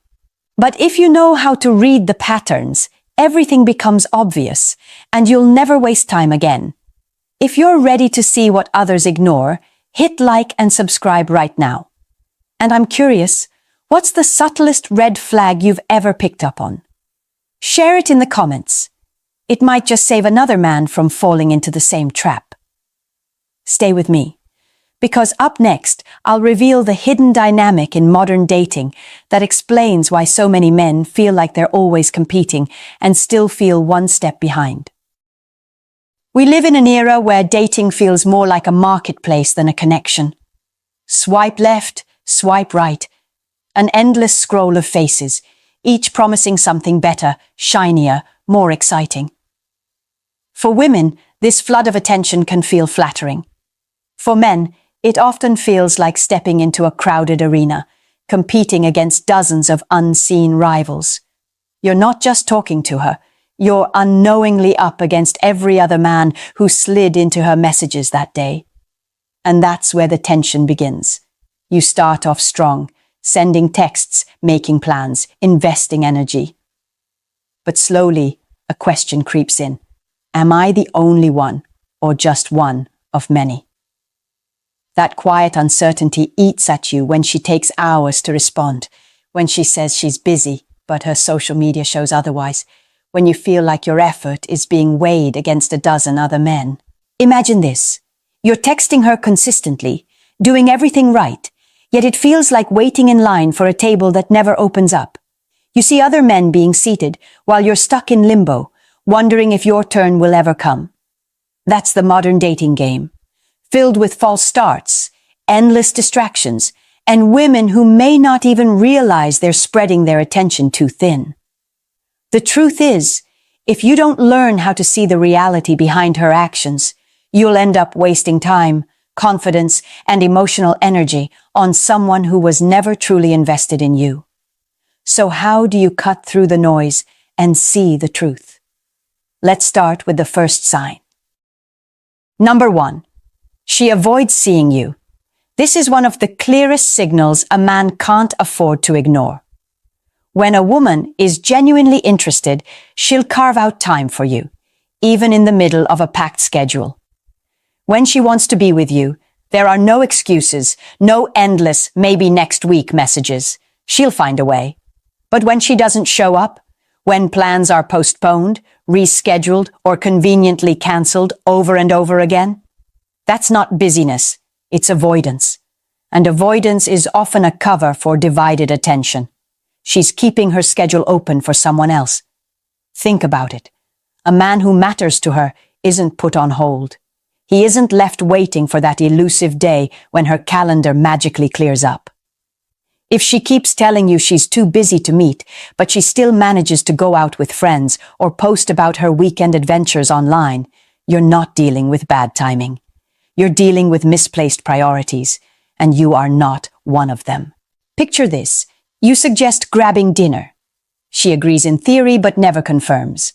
But if you know how to read the patterns, everything becomes obvious, and you'll never waste time again. If you're ready to see what others ignore, hit like and subscribe right now. And I'm curious, what's the subtlest red flag you've ever picked up on? Share it in the comments. It might just save another man from falling into the same trap. Stay with me, because up next, I'll reveal the hidden dynamic in modern dating that explains why so many men feel like they're always competing and still feel one step behind. We live in an era where dating feels more like a marketplace than a connection. Swipe left, swipe right. An endless scroll of faces, each promising something better, shinier, more exciting. For women, this flood of attention can feel flattering. For men, it often feels like stepping into a crowded arena, competing against dozens of unseen rivals. You're not just talking to her, you're unknowingly up against every other man who slid into her messages that day. And that's where the tension begins. You start off strong, sending texts, making plans, investing energy. But slowly, a question creeps in. Am I the only one, or just one of many? That quiet uncertainty eats at you when she takes hours to respond, when she says she's busy, but her social media shows otherwise, when you feel like your effort is being weighed against a dozen other men. Imagine this. You're texting her consistently, doing everything right, yet it feels like waiting in line for a table that never opens up. You see other men being seated while you're stuck in limbo, wondering if your turn will ever come. That's the modern dating game, filled with false starts, endless distractions, and women who may not even realize they're spreading their attention too thin. The truth is, if you don't learn how to see the reality behind her actions, you'll end up wasting time, confidence, and emotional energy on someone who was never truly invested in you. So how do you cut through the noise and see the truth? Let's start with the first sign. Number 1. She avoids seeing you. This is one of the clearest signals a man can't afford to ignore. When a woman is genuinely interested, she'll carve out time for you, even in the middle of a packed schedule. When she wants to be with you, there are no excuses, no endless maybe next week messages. She'll find a way. But when she doesn't show up, when plans are postponed, rescheduled, or conveniently cancelled over and over again, that's not busyness, it's avoidance. And avoidance is often a cover for divided attention. She's keeping her schedule open for someone else. Think about it. A man who matters to her isn't put on hold. He isn't left waiting for that elusive day when her calendar magically clears up. If she keeps telling you she's too busy to meet, but she still manages to go out with friends or post about her weekend adventures online, you're not dealing with bad timing. You're dealing with misplaced priorities, and you are not one of them. Picture this. You suggest grabbing dinner. She agrees in theory but never confirms.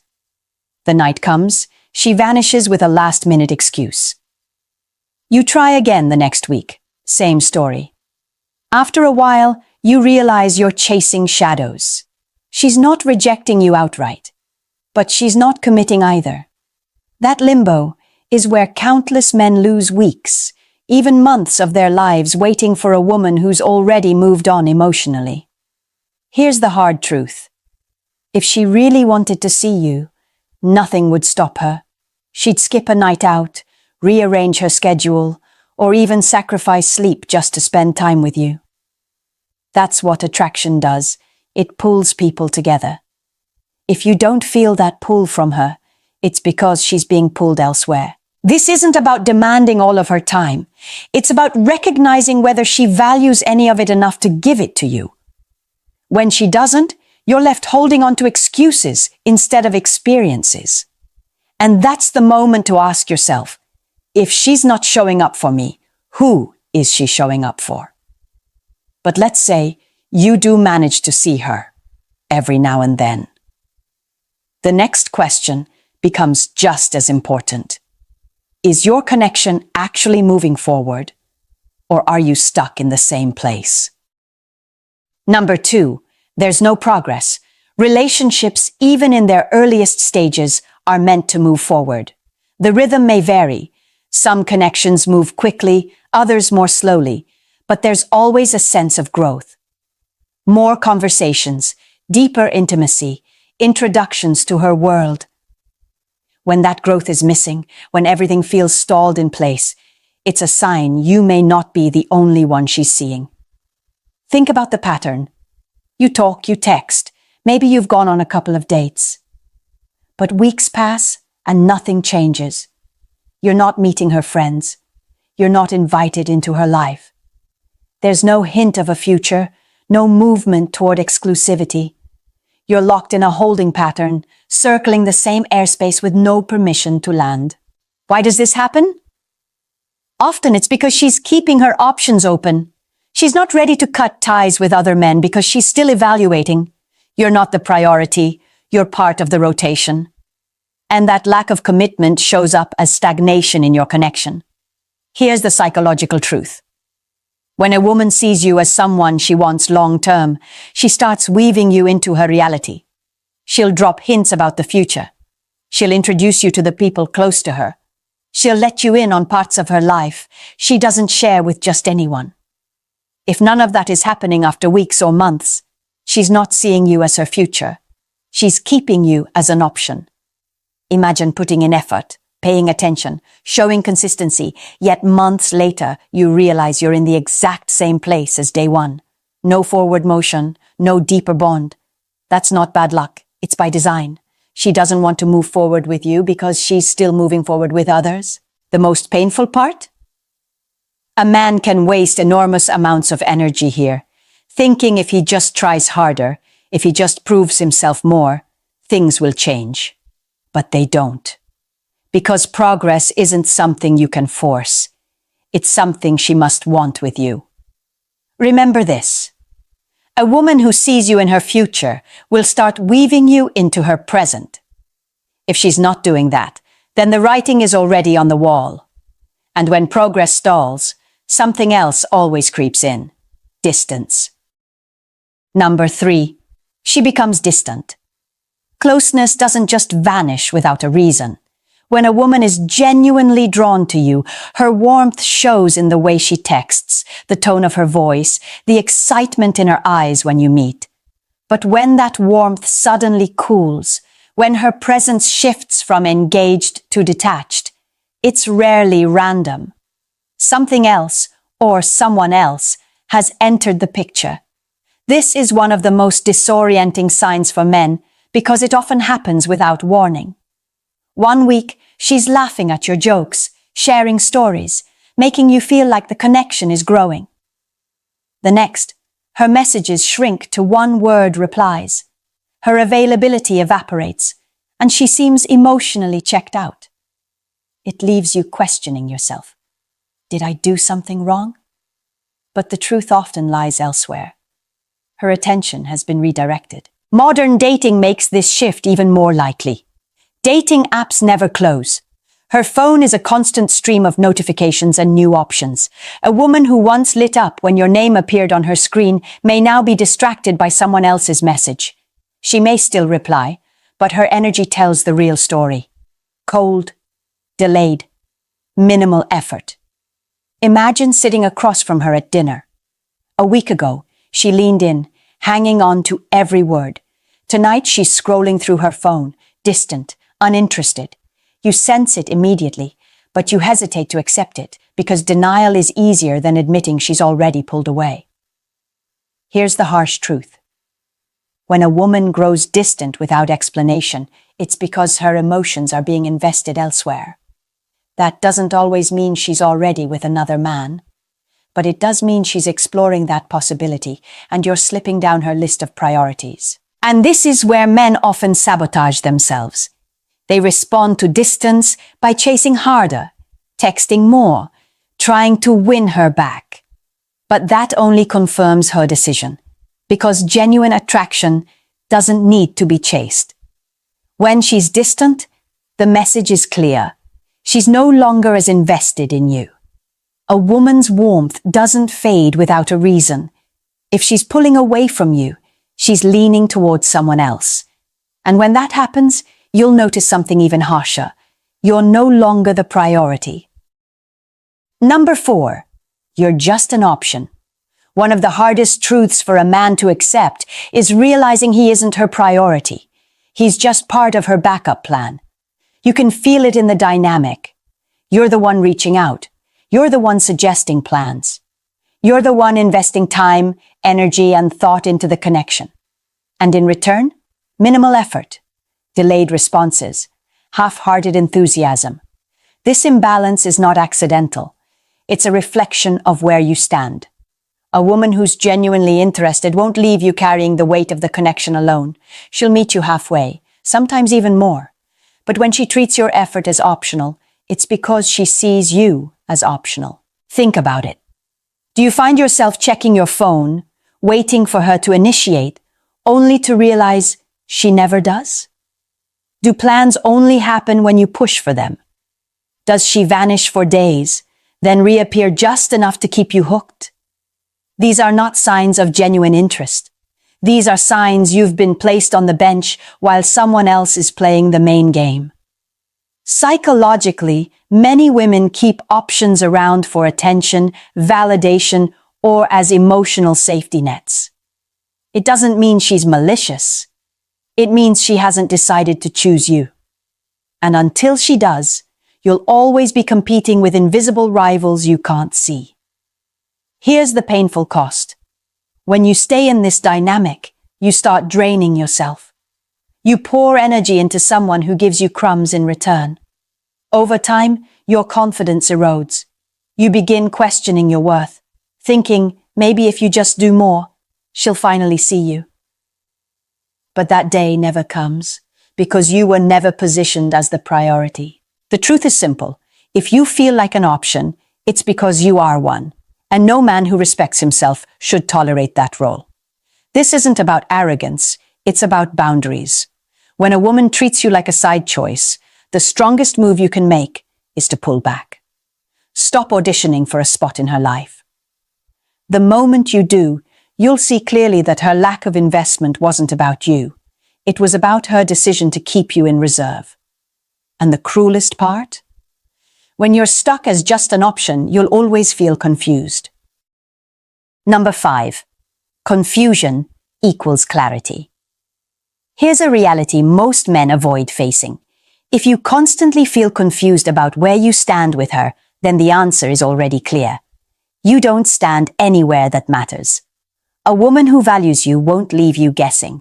The night comes, she vanishes with a last-minute excuse. You try again the next week. Same story. After a while, you realize you're chasing shadows. She's not rejecting you outright, but she's not committing either. That limbo is where countless men lose weeks, even months of their lives waiting for a woman who's already moved on emotionally. Here's the hard truth. If she really wanted to see you, nothing would stop her. She'd skip a night out, rearrange her schedule, or even sacrifice sleep just to spend time with you. That's what attraction does. It pulls people together. If you don't feel that pull from her, it's because she's being pulled elsewhere. This isn't about demanding all of her time. It's about recognizing whether she values any of it enough to give it to you. When she doesn't, you're left holding on to excuses instead of experiences. And that's the moment to ask yourself, if she's not showing up for me, who is she showing up for? But let's say you do manage to see her every now and then. The next question becomes just as important. Is your connection actually moving forward, or are you stuck in the same place? Number 2, there's no progress. Relationships, even in their earliest stages, are meant to move forward. The rhythm may vary. Some connections move quickly, others more slowly, but there's always a sense of growth. More conversations, deeper intimacy, introductions to her world. When that growth is missing, when everything feels stalled in place, it's a sign you may not be the only one she's seeing. Think about the pattern. You talk, you text, maybe you've gone on a couple of dates. But weeks pass and nothing changes. You're not meeting her friends. You're not invited into her life. There's no hint of a future, no movement toward exclusivity. You're locked in a holding pattern, circling the same airspace with no permission to land. Why does this happen? Often it's because she's keeping her options open. She's not ready to cut ties with other men because she's still evaluating. You're not the priority. You're part of the rotation. And that lack of commitment shows up as stagnation in your connection. Here's the psychological truth. When a woman sees you as someone she wants long-term, she starts weaving you into her reality. She'll drop hints about the future. She'll introduce you to the people close to her. She'll let you in on parts of her life she doesn't share with just anyone. If none of that is happening after weeks or months, she's not seeing you as her future. She's keeping you as an option. Imagine putting in effort, paying attention, showing consistency, yet months later you realize you're in the exact same place as day one. No forward motion, no deeper bond. That's not bad luck, it's by design. She doesn't want to move forward with you because she's still moving forward with others. The most painful part? A man can waste enormous amounts of energy here, thinking if he just tries harder, if he just proves himself more, things will change. But they don't. Because progress isn't something you can force. It's something she must want with you. Remember this. A woman who sees you in her future will start weaving you into her present. If she's not doing that, then the writing is already on the wall. And when progress stalls, something else always creeps in. Distance. Number 3, she becomes distant. Closeness doesn't just vanish without a reason. When a woman is genuinely drawn to you, her warmth shows in the way she texts, the tone of her voice, the excitement in her eyes when you meet. But when that warmth suddenly cools, when her presence shifts from engaged to detached, it's rarely random. Something else, or someone else, has entered the picture. This is one of the most disorienting signs for men because it often happens without warning. One week, she's laughing at your jokes, sharing stories, making you feel like the connection is growing. The next, her messages shrink to one-word replies. Her availability evaporates, and she seems emotionally checked out. It leaves you questioning yourself. Did I do something wrong? But the truth often lies elsewhere. Her attention has been redirected. Modern dating makes this shift even more likely. Dating apps never close. Her phone is a constant stream of notifications and new options. A woman who once lit up when your name appeared on her screen may now be distracted by someone else's message. She may still reply, but her energy tells the real story. Cold, delayed, minimal effort. Imagine sitting across from her at dinner. A week ago, she leaned in, hanging on to every word. Tonight, she's scrolling through her phone, distant, uninterested. You sense it immediately, but you hesitate to accept it because denial is easier than admitting she's already pulled away. Here's the harsh truth. When a woman grows distant without explanation, it's because her emotions are being invested elsewhere. That doesn't always mean she's already with another man, but it does mean she's exploring that possibility, and you're slipping down her list of priorities. And this is where men often sabotage themselves. They respond to distance by chasing harder, texting more, trying to win her back. But that only confirms her decision, because genuine attraction doesn't need to be chased. When she's distant, the message is clear. She's no longer as invested in you. A woman's warmth doesn't fade without a reason. If she's pulling away from you, she's leaning towards someone else. And when that happens, you'll notice something even harsher. You're no longer the priority. Number 4, you're just an option. One of the hardest truths for a man to accept is realizing he isn't her priority. He's just part of her backup plan. You can feel it in the dynamic. You're the one reaching out. You're the one suggesting plans. You're the one investing time, energy, and thought into the connection. And in return, minimal effort, delayed responses, half-hearted enthusiasm. This imbalance is not accidental. It's a reflection of where you stand. A woman who's genuinely interested won't leave you carrying the weight of the connection alone. She'll meet you halfway, sometimes even more. But when she treats your effort as optional, it's because she sees you as optional. Think about it. Do you find yourself checking your phone, waiting for her to initiate, only to realize she never does? Do plans only happen when you push for them? Does she vanish for days, then reappear just enough to keep you hooked? These are not signs of genuine interest. These are signs you've been placed on the bench while someone else is playing the main game. Psychologically, many women keep options around for attention, validation, or as emotional safety nets. It doesn't mean she's malicious. It means she hasn't decided to choose you. And until she does, you'll always be competing with invisible rivals you can't see. Here's the painful cost. When you stay in this dynamic, you start draining yourself. You pour energy into someone who gives you crumbs in return. Over time, your confidence erodes. You begin questioning your worth, thinking maybe if you just do more, she'll finally see you. But that day never comes, because you were never positioned as the priority. The truth is simple. If you feel like an option, it's because you are one. And no man who respects himself should tolerate that role. This isn't about arrogance, it's about boundaries. When a woman treats you like a side choice, the strongest move you can make is to pull back. Stop auditioning for a spot in her life. The moment you do, you'll see clearly that her lack of investment wasn't about you. It was about her decision to keep you in reserve. And the cruelest part? When you're stuck as just an option, you'll always feel confused. Number 5. Confusion equals clarity. Here's a reality most men avoid facing. If you constantly feel confused about where you stand with her, then the answer is already clear. You don't stand anywhere that matters. A woman who values you won't leave you guessing.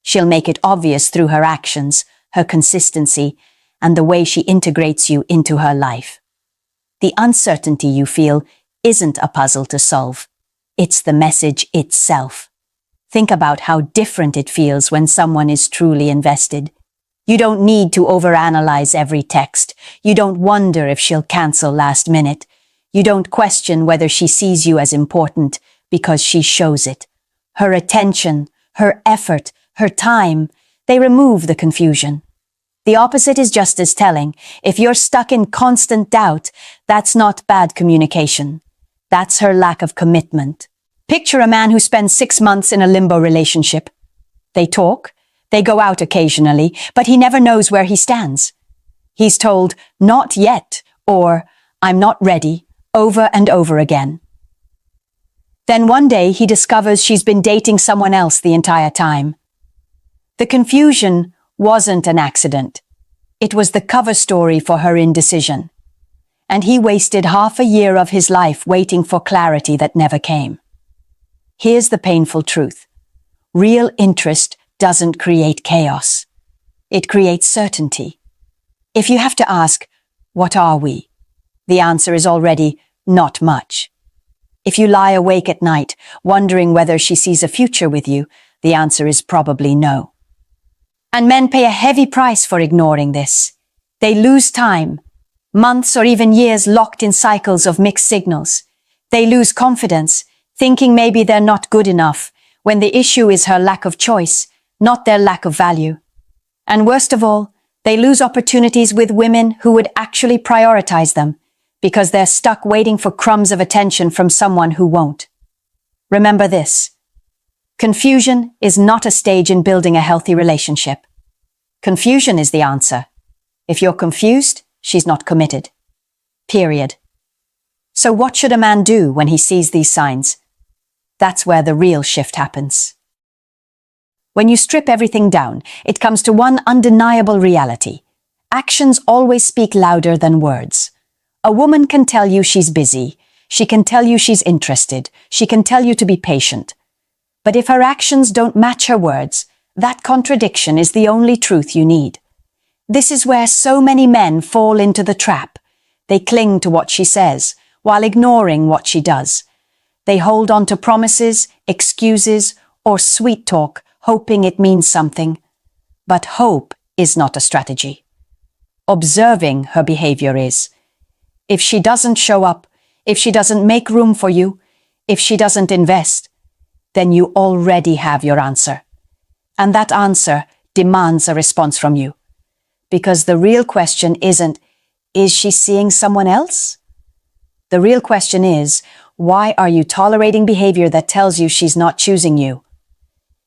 She'll make it obvious through her actions, her consistency, and the way she integrates you into her life. The uncertainty you feel isn't a puzzle to solve. It's the message itself. Think about how different it feels when someone is truly invested. You don't need to overanalyze every text. You don't wonder if she'll cancel last minute. You don't question whether she sees you as important because she shows it. Her attention, her effort, her time, they remove the confusion. The opposite is just as telling. If you're stuck in constant doubt, that's not bad communication. That's her lack of commitment. Picture a man who spends 6 months in a limbo relationship. They talk, they go out occasionally, but he never knows where he stands. He's told, "Not yet," or "I'm not ready," over and over again. Then one day he discovers she's been dating someone else the entire time. The confusion wasn't an accident. It was the cover story for her indecision. and he wasted half a year of his life waiting for clarity that never came. Here's the painful truth. Real interest doesn't create chaos. It creates certainty. If you have to ask, what are we? The answer is already not much. If you lie awake at night, wondering whether she sees a future with you, the answer is probably no. And men pay a heavy price for ignoring this. They lose time, months or even years locked in cycles of mixed signals. They lose confidence, thinking maybe they're not good enough, when the issue is her lack of choice, not their lack of value. And worst of all, they lose opportunities with women who would actually prioritize them, because they're stuck waiting for crumbs of attention from someone who won't. Remember this. Confusion is not a stage in building a healthy relationship. Confusion is the answer. If you're confused, she's not committed. Period. So what should a man do when he sees these signs? That's where the real shift happens. When you strip everything down, it comes to one undeniable reality. Actions always speak louder than words. A woman can tell you she's busy. She can tell you she's interested. She can tell you to be patient. But if her actions don't match her words, that contradiction is the only truth you need. This is where so many men fall into the trap. They cling to what she says, while ignoring what she does. They hold on to promises, excuses, or sweet talk, hoping it means something. But hope is not a strategy. Observing her behavior is. If she doesn't show up, if she doesn't make room for you, if she doesn't invest, then you already have your answer. And that answer demands a response from you. Because the real question isn't, is she seeing someone else? The real question is, why are you tolerating behavior that tells you she's not choosing you?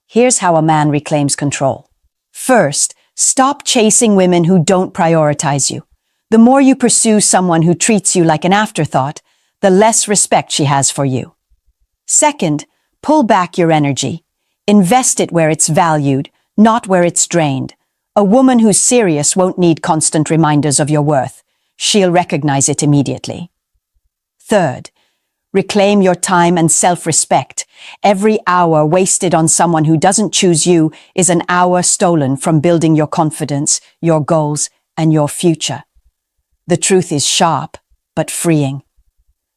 Here's how a man reclaims control. First, stop chasing women who don't prioritize you. The more you pursue someone who treats you like an afterthought, the less respect she has for you. Second, pull back your energy. Invest it where it's valued, not where it's drained. A woman who's serious won't need constant reminders of your worth. She'll recognize it immediately. Third, reclaim your time and self-respect. Every hour wasted on someone who doesn't choose you is an hour stolen from building your confidence, your goals, and your future. The truth is sharp, but freeing.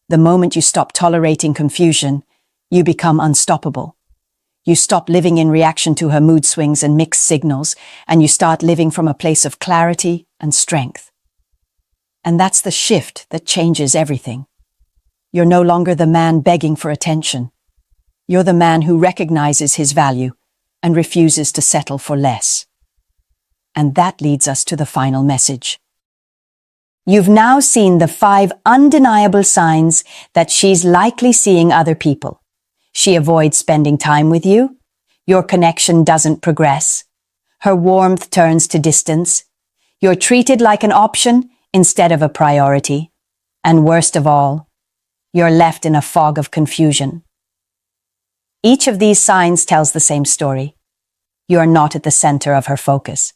The moment you stop tolerating confusion, you become unstoppable. You stop living in reaction to her mood swings and mixed signals, and you start living from a place of clarity and strength. And that's the shift that changes everything. You're no longer the man begging for attention. You're the man who recognizes his value and refuses to settle for less. And that leads us to the final message. You've now seen the 5 undeniable signs that she's likely seeing other people. She avoids spending time with you. Your connection doesn't progress. Her warmth turns to distance. You're treated like an option instead of a priority. And worst of all, you're left in a fog of confusion. Each of these signs tells the same story. You're not at the center of her focus.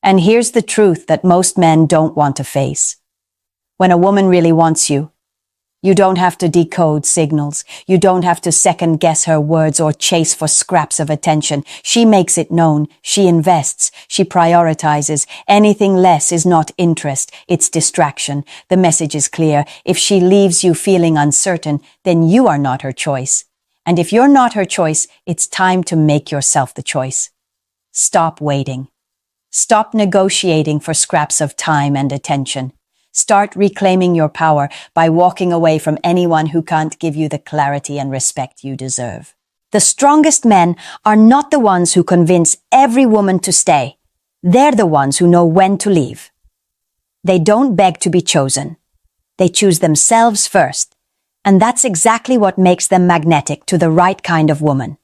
And here's the truth that most men don't want to face. When a woman really wants you, you don't have to decode signals. You don't have to second-guess her words or chase for scraps of attention. She makes it known. She invests. She prioritizes. Anything less is not interest. It's distraction. The message is clear. If she leaves you feeling uncertain, then you are not her choice. And if you're not her choice, it's time to make yourself the choice. Stop waiting. Stop negotiating for scraps of time and attention. Start reclaiming your power by walking away from anyone who can't give you the clarity and respect you deserve. The strongest men are not the ones who convince every woman to stay. They're the ones who know when to leave. They don't beg to be chosen. They choose themselves first. And that's exactly what makes them magnetic to the right kind of woman.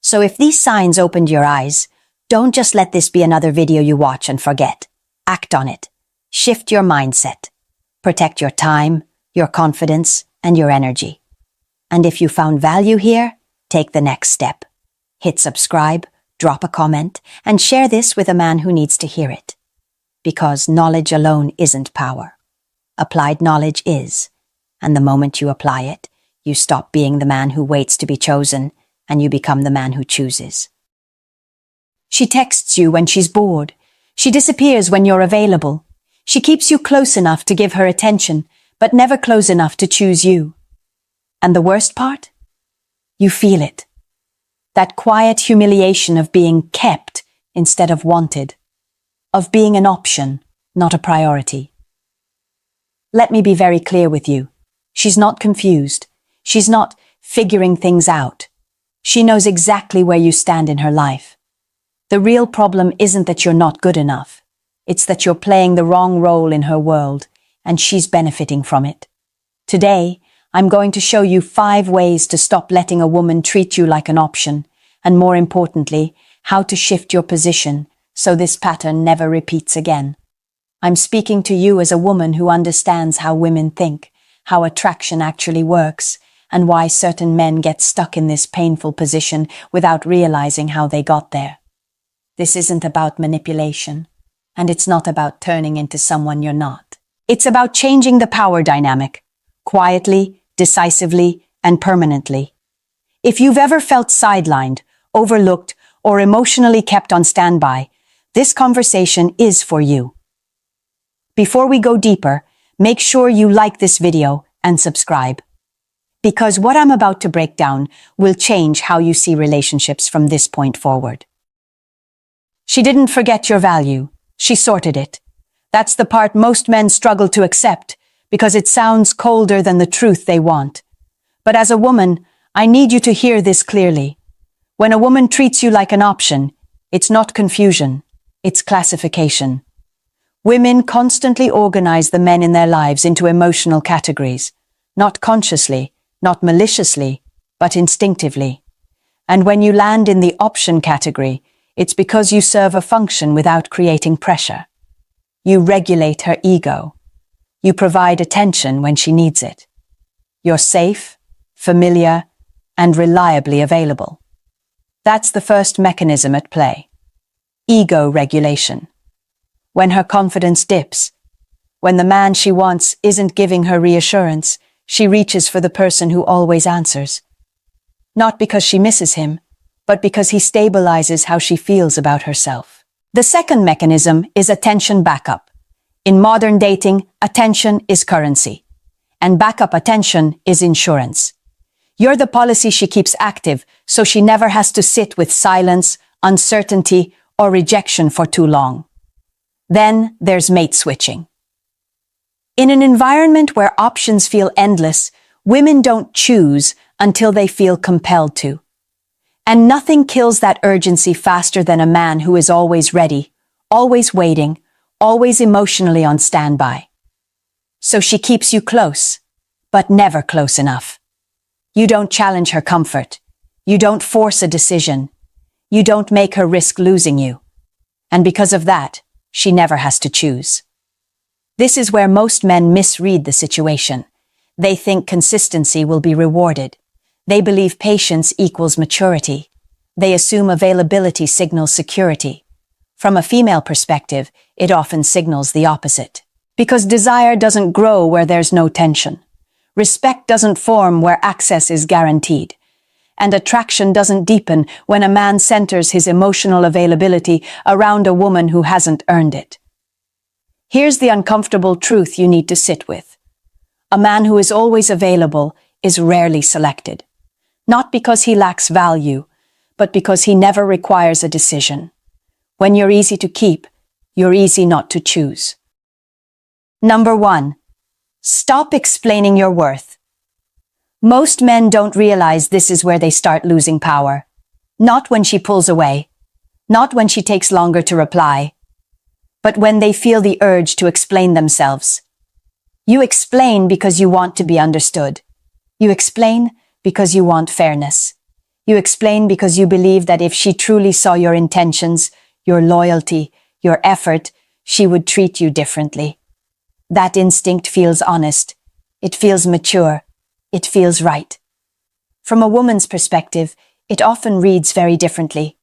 So if these signs opened your eyes, don't just let this be another video you watch and forget. Act on it. Shift your mindset. Protect your time, your confidence, and your energy. And if you found value here, take the next step. Hit subscribe, drop a comment, and share this with a man who needs to hear it. Because knowledge alone isn't power. applied knowledge is. And the moment you apply it, you stop being the man who waits to be chosen, and you become the man who chooses. She texts you when she's bored. She disappears when you're available. She keeps you close enough to give her attention, but never close enough to choose you. And the worst part? You feel it. That quiet humiliation of being kept instead of wanted. Of being an option, not a priority. Let me be very clear with you. She's not confused. She's not figuring things out. She knows exactly where you stand in her life. The real problem isn't that you're not good enough. It's that you're playing the wrong role in her world, and she's benefiting from it. Today, I'm going to show you 5 ways to stop letting a woman treat you like an option, and more importantly, how to shift your position so this pattern never repeats again. I'm speaking to you as a woman who understands how women think, how attraction actually works, and why certain men get stuck in this painful position without realizing how they got there. This isn't about manipulation, and it's not about turning into someone you're not. It's about changing the power dynamic, quietly, decisively, and permanently. If you've ever felt sidelined, overlooked, or emotionally kept on standby, this conversation is for you. Before we go deeper, make sure you like this video and subscribe. Because what I'm about to break down will change how you see relationships from this point forward. She didn't forget your value. She sorted it. That's the part most men struggle to accept because it sounds colder than the truth they want. But as a woman, I need you to hear this clearly. When a woman treats you like an option, it's not confusion, it's classification. Women constantly organize the men in their lives into emotional categories, not consciously, not maliciously, but instinctively. And when you land in the option category, it's because you serve a function without creating pressure. You regulate her ego. You provide attention when she needs it. You're safe, familiar, and reliably available. That's the first mechanism at play. Ego regulation. When her confidence dips, when the man she wants isn't giving her reassurance, she reaches for the person who always answers. Not because she misses him, but because he stabilizes how she feels about herself. The second mechanism is attention backup. In modern dating, attention is currency, and backup attention is insurance. You're the policy she keeps active, so she never has to sit with silence, uncertainty, or rejection for too long. Then there's mate switching. In an environment where options feel endless, women don't choose until they feel compelled to. And nothing kills that urgency faster than a man who is always ready, always waiting, always emotionally on standby. So she keeps you close, but never close enough. You don't challenge her comfort. You don't force a decision. You don't make her risk losing you. And because of that, she never has to choose. This is where most men misread the situation. They think consistency will be rewarded. They believe patience equals maturity. They assume availability signals security. From a female perspective, it often signals the opposite. Because desire doesn't grow where there's no tension. Respect doesn't form where access is guaranteed. And attraction doesn't deepen when a man centers his emotional availability around a woman who hasn't earned it. Here's the uncomfortable truth you need to sit with. A man who is always available is rarely selected. Not because he lacks value, but because he never requires a decision. When you're easy to keep, you're easy not to choose. Number 1. Stop explaining your worth. Most men don't realize this is where they start losing power. Not when she pulls away. Not when she takes longer to reply. But when they feel the urge to explain themselves. You explain because you want to be understood. You explain because you want fairness. You explain because you believe that if she truly saw your intentions, your loyalty, your effort, she would treat you differently. That instinct feels honest. It feels mature. It feels right. From a woman's perspective, it often reads very differently.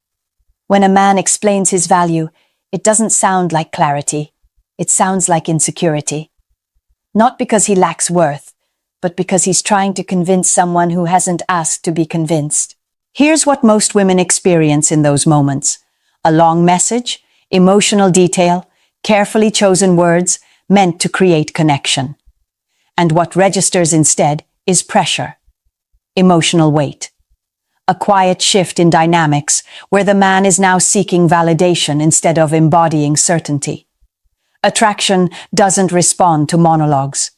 When a man explains his value, it doesn't sound like clarity. It sounds like insecurity. Not because he lacks worth, but because he's trying to convince someone who hasn't asked to be convinced. Here's what most women experience in those moments: a long message, emotional detail, carefully chosen words meant to create connection. And what registers instead is pressure, emotional weight. A quiet shift in dynamics where the man is now seeking validation instead of embodying certainty. Attraction doesn't respond to monologues.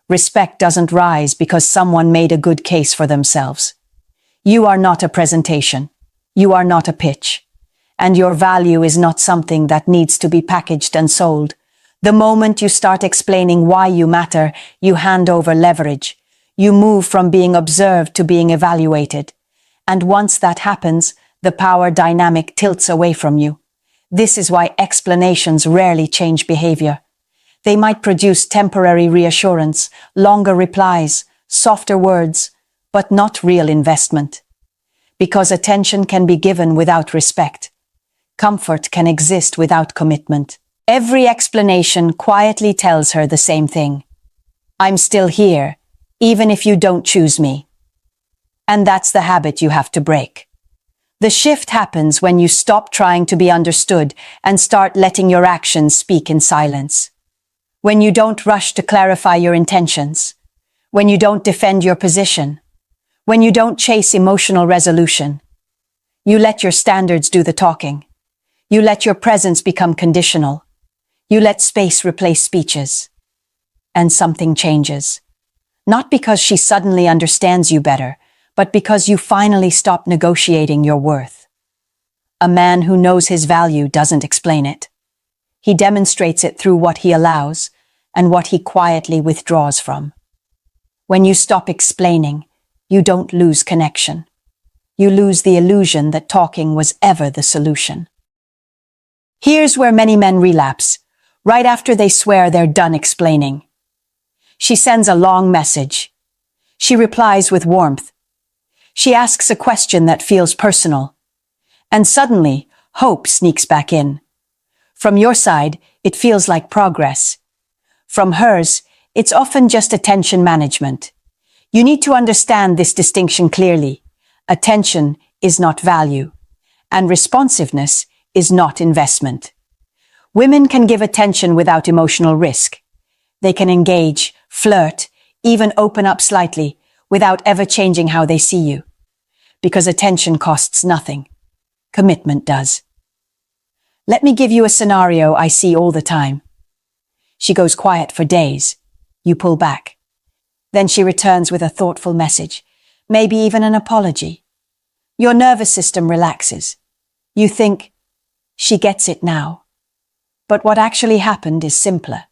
Respect doesn't rise because someone made a good case for themselves. You are not a presentation. You are not a pitch. And your value is not something that needs to be packaged and sold. The moment you start explaining why you matter, you hand over leverage. You move from being observed to being evaluated. And once that happens, the power dynamic tilts away from you. This is why explanations rarely change behavior. They might produce temporary reassurance, longer replies, softer words, but not real investment. Because attention can be given without respect. Comfort can exist without commitment. Every explanation quietly tells her the same thing. I'm still here, even if you don't choose me. And that's the habit you have to break. The shift happens when you stop trying to be understood and start letting your actions speak in silence. When you don't rush to clarify your intentions. When you don't defend your position. When you don't chase emotional resolution. You let your standards do the talking. You let your presence become conditional. You let space replace speeches. And something changes. Not because she suddenly understands you better, but because you finally stop negotiating your worth. A man who knows his value doesn't explain it. He demonstrates it through what he allows and what he quietly withdraws from. When you stop explaining, you don't lose connection. You lose the illusion that talking was ever the solution. Here's where many men relapse, right after they swear they're done explaining. She sends a long message. She replies with warmth. She asks a question that feels personal. And suddenly, hope sneaks back in. From your side, it feels like progress. From hers, it's often just attention management. You need to understand this distinction clearly. Attention is not value, and responsiveness is not investment. Women can give attention without emotional risk. They can engage, flirt, even open up slightly without ever changing how they see you. Because attention costs nothing. Commitment does. Let me give you a scenario I see all the time. She goes quiet for days. You pull back. Then she returns with a thoughtful message, maybe even an apology. Your nervous system relaxes. You think, she gets it now. But what actually happened is simpler.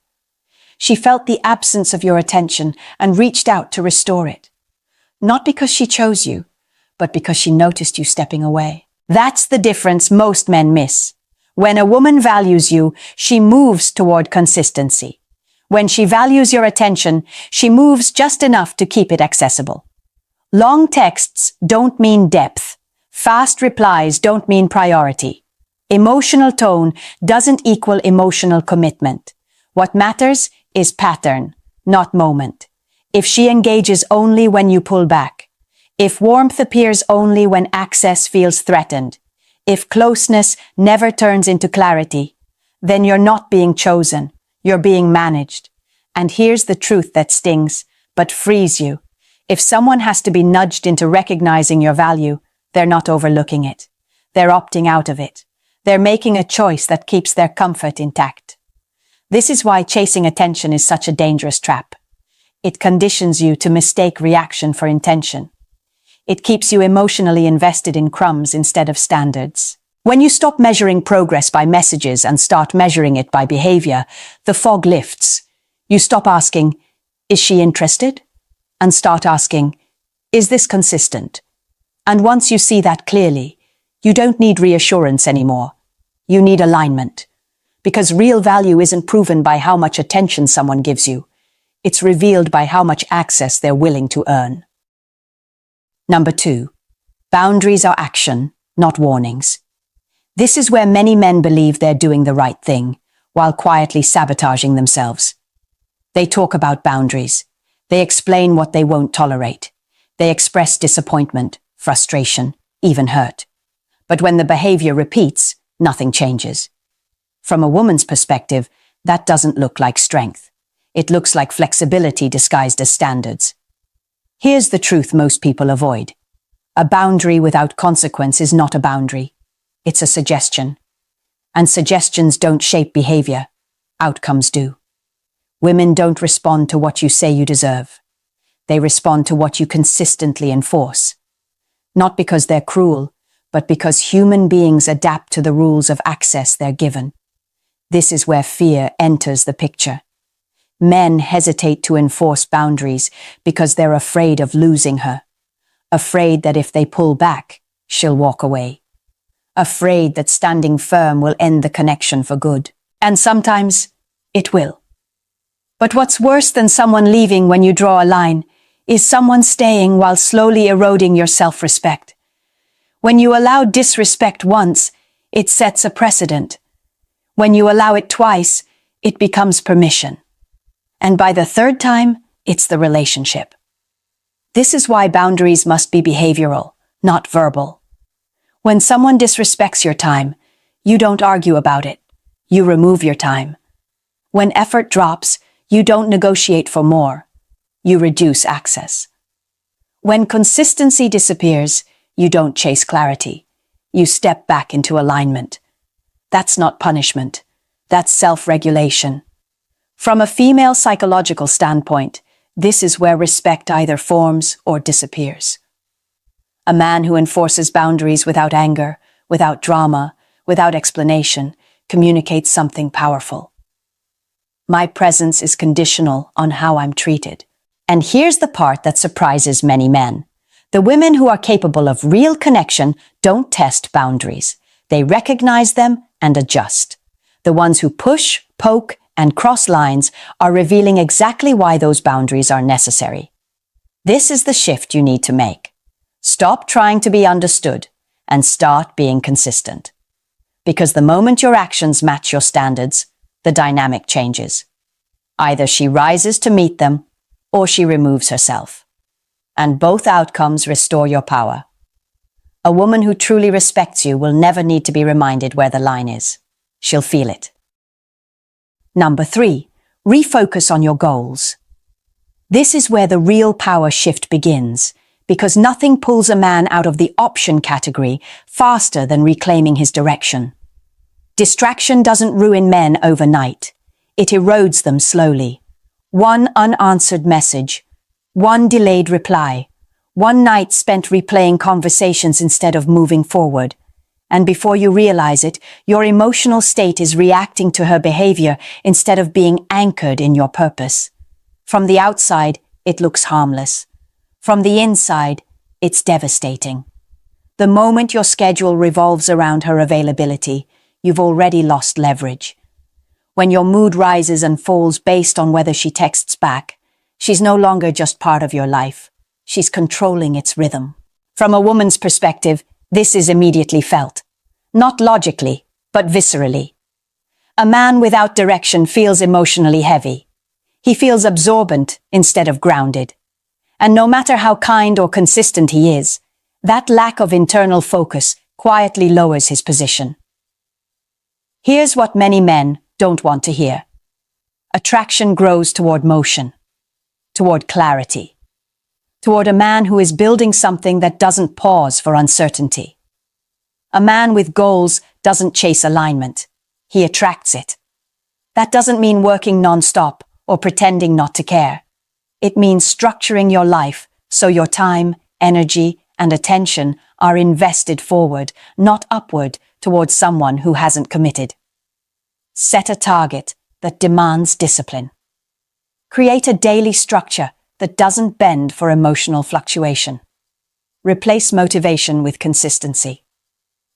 She felt the absence of your attention and reached out to restore it. Not because she chose you, but because she noticed you stepping away. That's the difference most men miss. When a woman values you, she moves toward consistency. When she values your attention, she moves just enough to keep it accessible. Long texts don't mean depth. Fast replies don't mean priority. Emotional tone doesn't equal emotional commitment. What matters is pattern, not moment. If she engages only when you pull back, if warmth appears only when access feels threatened, if closeness never turns into clarity, then you're not being chosen, you're being managed. And here's the truth that stings, but frees you. If someone has to be nudged into recognizing your value, they're not overlooking it. They're opting out of it. They're making a choice that keeps their comfort intact. This is why chasing attention is such a dangerous trap. It conditions you to mistake reaction for intention. It keeps you emotionally invested in crumbs instead of standards. When you stop measuring progress by messages and start measuring it by behavior, the fog lifts. You stop asking, is she interested? And start asking, is this consistent? And once you see that clearly, you don't need reassurance anymore. You need alignment. Because real value isn't proven by how much attention someone gives you. It's revealed by how much access they're willing to earn. Number 2. Boundaries are action, not warnings. This is where many men believe they're doing the right thing, while quietly sabotaging themselves. They talk about boundaries. They explain what they won't tolerate. They express disappointment, frustration, even hurt. But when the behavior repeats, nothing changes. From a woman's perspective, that doesn't look like strength. It looks like flexibility disguised as standards. Here's the truth most people avoid. A boundary without consequence is not a boundary. It's a suggestion. And suggestions don't shape behavior. Outcomes do. Women don't respond to what you say you deserve. They respond to what you consistently enforce. Not because they're cruel, but because human beings adapt to the rules of access they're given. This is where fear enters the picture. Men hesitate to enforce boundaries because they're afraid of losing her. Afraid that if they pull back, she'll walk away. Afraid that standing firm will end the connection for good. And sometimes, it will. But what's worse than someone leaving when you draw a line is someone staying while slowly eroding your self-respect. When you allow disrespect once, it sets a precedent. When you allow it twice, it becomes permission. And by the third time, it's the relationship. This is why boundaries must be behavioral, not verbal. When someone disrespects your time, you don't argue about it. You remove your time. When effort drops, you don't negotiate for more. You reduce access. When consistency disappears, you don't chase clarity. You step back into alignment. That's not punishment. That's self-regulation. From a female psychological standpoint, this is where respect either forms or disappears. A man who enforces boundaries without anger, without drama, without explanation, communicates something powerful. My presence is conditional on how I'm treated. And here's the part that surprises many men. The women who are capable of real connection don't test boundaries. They recognize them and adjust. The ones who push, poke, and cross lines are revealing exactly why those boundaries are necessary. This is the shift you need to make. Stop trying to be understood and start being consistent. Because the moment your actions match your standards, the dynamic changes. Either she rises to meet them, or she removes herself. And both outcomes restore your power. A woman who truly respects you will never need to be reminded where the line is. She'll feel it. Number 3, refocus on your goals. This is where the real power shift begins, because nothing pulls a man out of the option category faster than reclaiming his direction. Distraction doesn't ruin men overnight. It erodes them slowly. One unanswered message, one delayed reply, one night spent replaying conversations instead of moving forward. And before you realize it, your emotional state is reacting to her behavior instead of being anchored in your purpose. From the outside, it looks harmless. From the inside, it's devastating. The moment your schedule revolves around her availability, you've already lost leverage. When your mood rises and falls based on whether she texts back, she's no longer just part of your life. She's controlling its rhythm. From a woman's perspective, this is immediately felt. Not logically, but viscerally. A man without direction feels emotionally heavy. He feels absorbent instead of grounded. And no matter how kind or consistent he is, that lack of internal focus quietly lowers his position. Here's what many men don't want to hear. Attraction grows toward motion, toward clarity, toward a man who is building something that doesn't pause for uncertainty. A man with goals doesn't chase alignment. He attracts it. That doesn't mean working non-stop or pretending not to care. It means structuring your life so your time, energy, and attention are invested forward, not upward, towards someone who hasn't committed. Set a target that demands discipline. Create a daily structure that doesn't bend for emotional fluctuation. Replace motivation with consistency.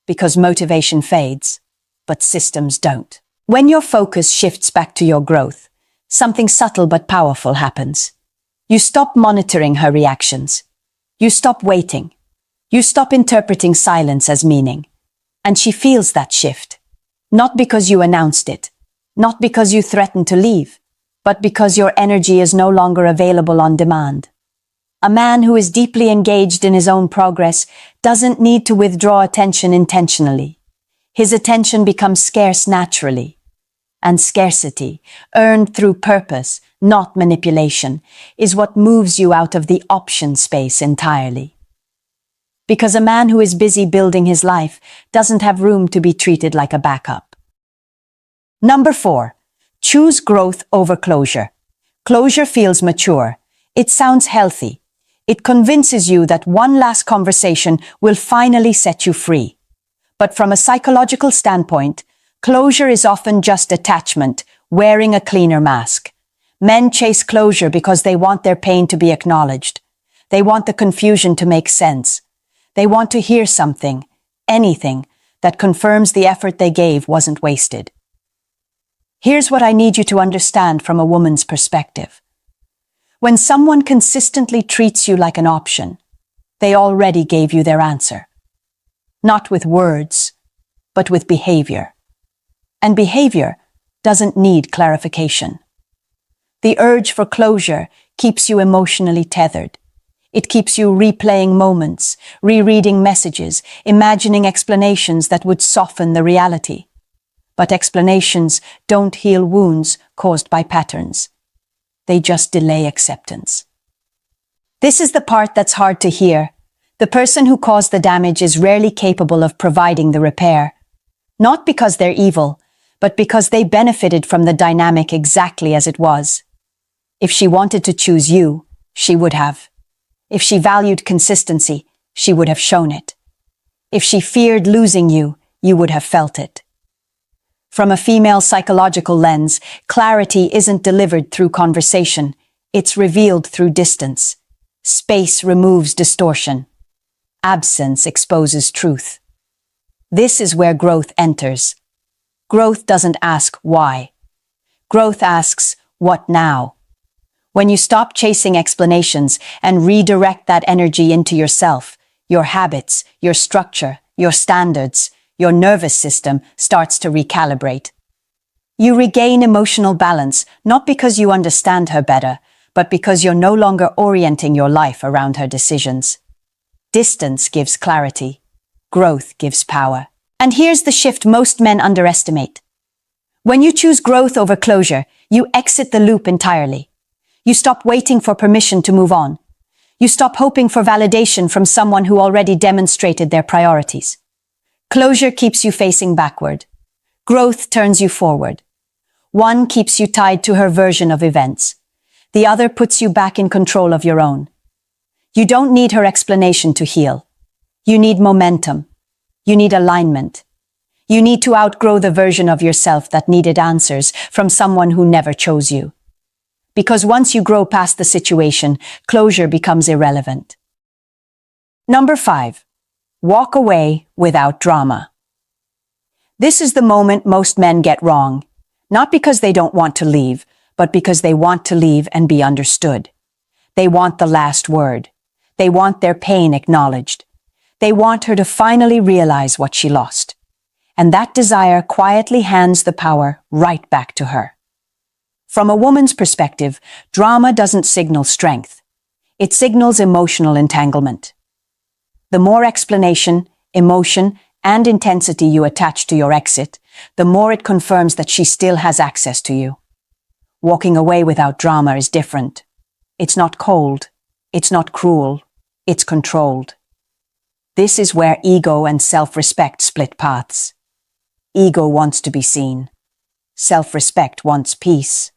Because motivation fades, but systems don't. When your focus shifts back to your growth, something subtle but powerful happens. You stop monitoring her reactions. You stop waiting. You stop interpreting silence as meaning. And she feels that shift. Not because you announced it. Not because you threatened to leave. but because your energy is no longer available on demand. A man who is deeply engaged in his own progress doesn't need to withdraw attention intentionally. His attention becomes scarce naturally. And scarcity, earned through purpose, not manipulation, is what moves you out of the option space entirely. Because a man who is busy building his life doesn't have room to be treated like a backup. Number 4. Choose growth over closure. Closure feels mature. It sounds healthy. It convinces you that one last conversation will finally set you free. But from a psychological standpoint, closure is often just attachment, wearing a cleaner mask. Men chase closure because they want their pain to be acknowledged. They want the confusion to make sense. They want to hear something, anything, that confirms the effort they gave wasn't wasted. Here's what I need you to understand from a woman's perspective. When someone consistently treats you like an option, they already gave you their answer. Not with words, but with behavior. And behavior doesn't need clarification. The urge for closure keeps you emotionally tethered. It keeps you replaying moments, rereading messages, imagining explanations that would soften the reality. But explanations don't heal wounds caused by patterns. They just delay acceptance. This is the part that's hard to hear. The person who caused the damage is rarely capable of providing the repair. Not because they're evil, but because they benefited from the dynamic exactly as it was. If she wanted to choose you, she would have. If she valued consistency, she would have shown it. If she feared losing you, you would have felt it. From a female psychological lens, clarity isn't delivered through conversation. It's revealed through distance. Space removes distortion. Absence exposes truth. This is where growth enters. Growth doesn't ask why. Growth asks, what now? When you stop chasing explanations and redirect that energy into yourself, your habits, your structure, your standards, your nervous system starts to recalibrate. You regain emotional balance, not because you understand her better, but because you're no longer orienting your life around her decisions. Distance gives clarity. Growth gives power. And here's the shift most men underestimate. When you choose growth over closure, you exit the loop entirely. You stop waiting for permission to move on. You stop hoping for validation from someone who already demonstrated their priorities. Closure keeps you facing backward. Growth turns you forward. One keeps you tied to her version of events. The other puts you back in control of your own. You don't need her explanation to heal. You need momentum. You need alignment. You need to outgrow the version of yourself that needed answers from someone who never chose you. Because once you grow past the situation, closure becomes irrelevant. Number 5. Walk away without drama. This is the moment most men get wrong, not because they don't want to leave, but because they want to leave and be understood. They want the last word. They want their pain acknowledged. They want her to finally realize what she lost. And that desire quietly hands the power right back to her. From a woman's perspective, drama doesn't signal strength. It signals emotional entanglement. The more explanation, emotion, and intensity you attach to your exit, the more it confirms that she still has access to you. Walking away without drama is different. It's not cold. It's not cruel. It's controlled. This is where ego and self-respect split paths. Ego wants to be seen. Self-respect wants peace.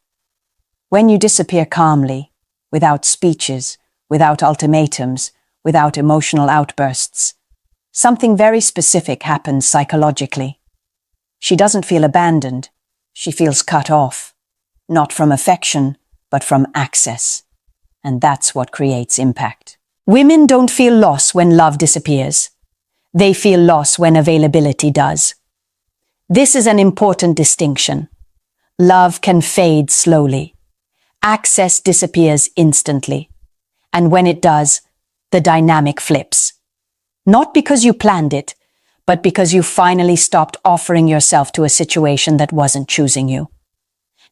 When you disappear calmly, without speeches, without ultimatums, without emotional outbursts, something very specific happens psychologically. She doesn't feel abandoned. She feels cut off. Not from affection, but from access. And that's what creates impact. Women don't feel loss when love disappears. They feel loss when availability does. This is an important distinction. Love can fade slowly. Access disappears instantly. And when it does, the dynamic flips. Not because you planned it, but because you finally stopped offering yourself to a situation that wasn't choosing you.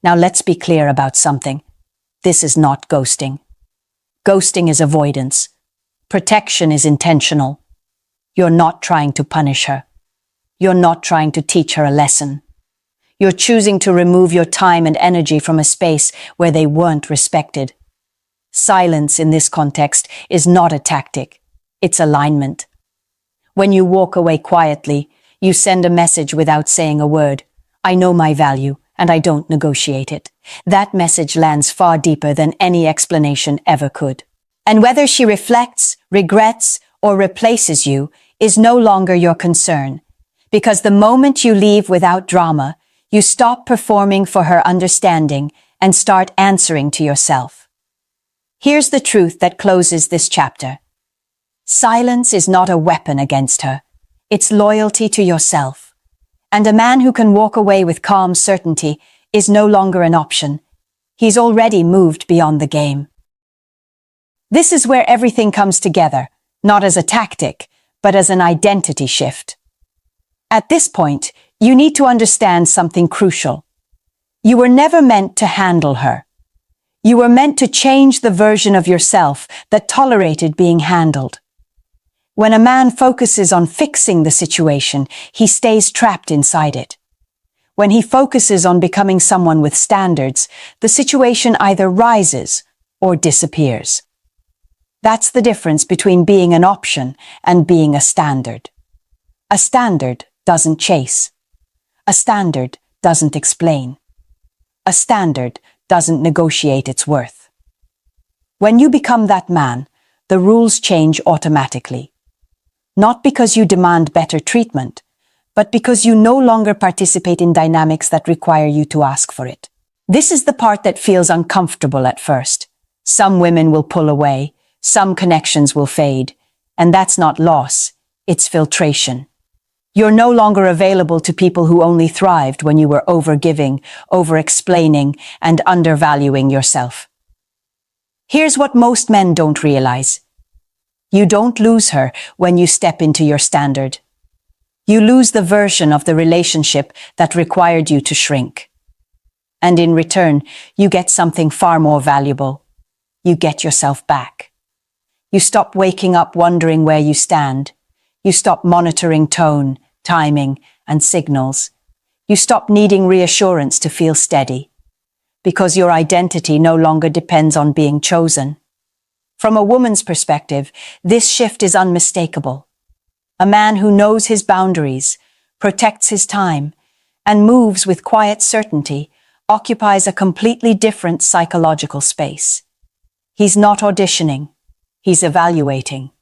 Now let's be clear about something. This is not ghosting. Ghosting is avoidance. Protection is intentional. You're not trying to punish her. You're not trying to teach her a lesson. You're choosing to remove your time and energy from a space where they weren't respected. Silence in this context is not a tactic. It's alignment. When you walk away quietly, you send a message without saying a word. I know my value, and I don't negotiate it. That message lands far deeper than any explanation ever could. And whether she reflects, regrets, or replaces you is no longer your concern. Because the moment you leave without drama, you stop performing for her understanding and start answering to yourself. Here's the truth that closes this chapter. Silence is not a weapon against her. It's loyalty to yourself. And a man who can walk away with calm certainty is no longer an option. He's already moved beyond the game. This is where everything comes together, not as a tactic, but as an identity shift. At this point, you need to understand something crucial. You were never meant to handle her. You were meant to change the version of yourself that tolerated being handled. When a man focuses on fixing the situation, he stays trapped inside it. When he focuses on becoming someone with standards, the situation either rises or disappears. That's the difference between being an option and being a standard. A standard doesn't chase. A standard doesn't explain. A standard doesn't negotiate its worth. When you become that man, the rules change automatically. Not because you demand better treatment, but because you no longer participate in dynamics that require you to ask for it. This is the part that feels uncomfortable at first. Some women will pull away, some connections will fade, and that's not loss, it's filtration. You're no longer available to people who only thrived when you were overgiving, over-explaining, and undervaluing yourself. Here's what most men don't realize. You don't lose her when you step into your standard. You lose the version of the relationship that required you to shrink. And in return, you get something far more valuable. You get yourself back. You stop waking up wondering where you stand. You stop monitoring tone, timing, and signals. You stop needing reassurance to feel steady. Because your identity no longer depends on being chosen. From a woman's perspective, this shift is unmistakable. A man who knows his boundaries, protects his time, and moves with quiet certainty occupies a completely different psychological space. He's not auditioning, he's evaluating.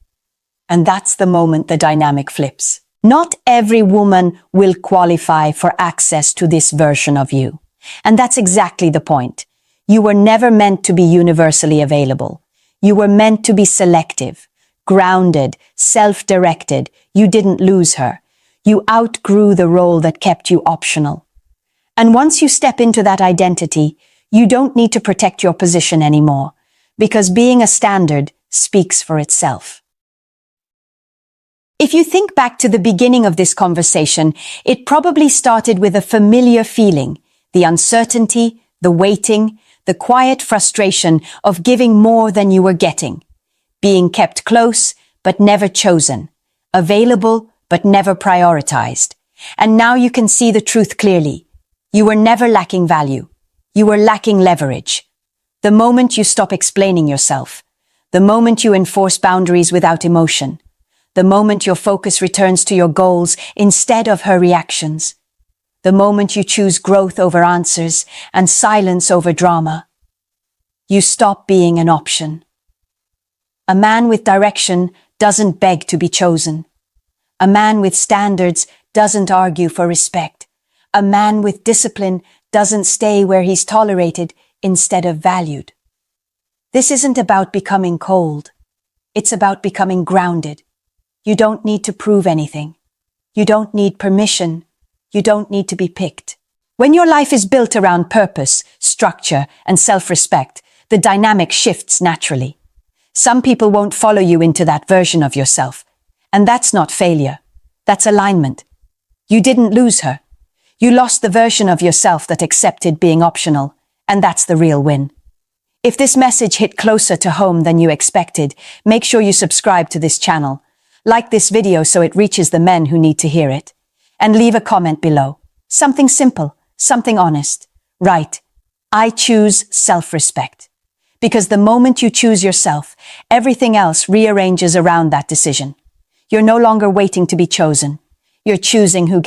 And that's the moment the dynamic flips. Not every woman will qualify for access to this version of you. And that's exactly the point. You were never meant to be universally available. You were meant to be selective, grounded, self-directed. You didn't lose her. You outgrew the role that kept you optional. And once you step into that identity, you don't need to protect your position anymore, because being a standard speaks for itself. If you think back to the beginning of this conversation, it probably started with a familiar feeling, the uncertainty, the waiting, the quiet frustration of giving more than you were getting, being kept close but never chosen, available but never prioritized. And now you can see the truth clearly. You were never lacking value. You were lacking leverage. The moment you stop explaining yourself, the moment you enforce boundaries without emotion, the moment your focus returns to your goals instead of her reactions, the moment you choose growth over answers and silence over drama, you stop being an option. A man with direction doesn't beg to be chosen. A man with standards doesn't argue for respect. A man with discipline doesn't stay where he's tolerated instead of valued. This isn't about becoming cold. It's about becoming grounded. You don't need to prove anything. You don't need permission. You don't need to be picked. When your life is built around purpose, structure, and self-respect, the dynamic shifts naturally. Some people won't follow you into that version of yourself. And that's not failure. That's alignment. You didn't lose her. You lost the version of yourself that accepted being optional, and that's the real win. If this message hit closer to home than you expected, make sure you subscribe to this channel. Like this video so it reaches the men who need to hear it. And leave a comment below. Something simple, something honest. Right. I choose self-respect. Because the moment you choose yourself, everything else rearranges around that decision. You're no longer waiting to be chosen. You're choosing who gets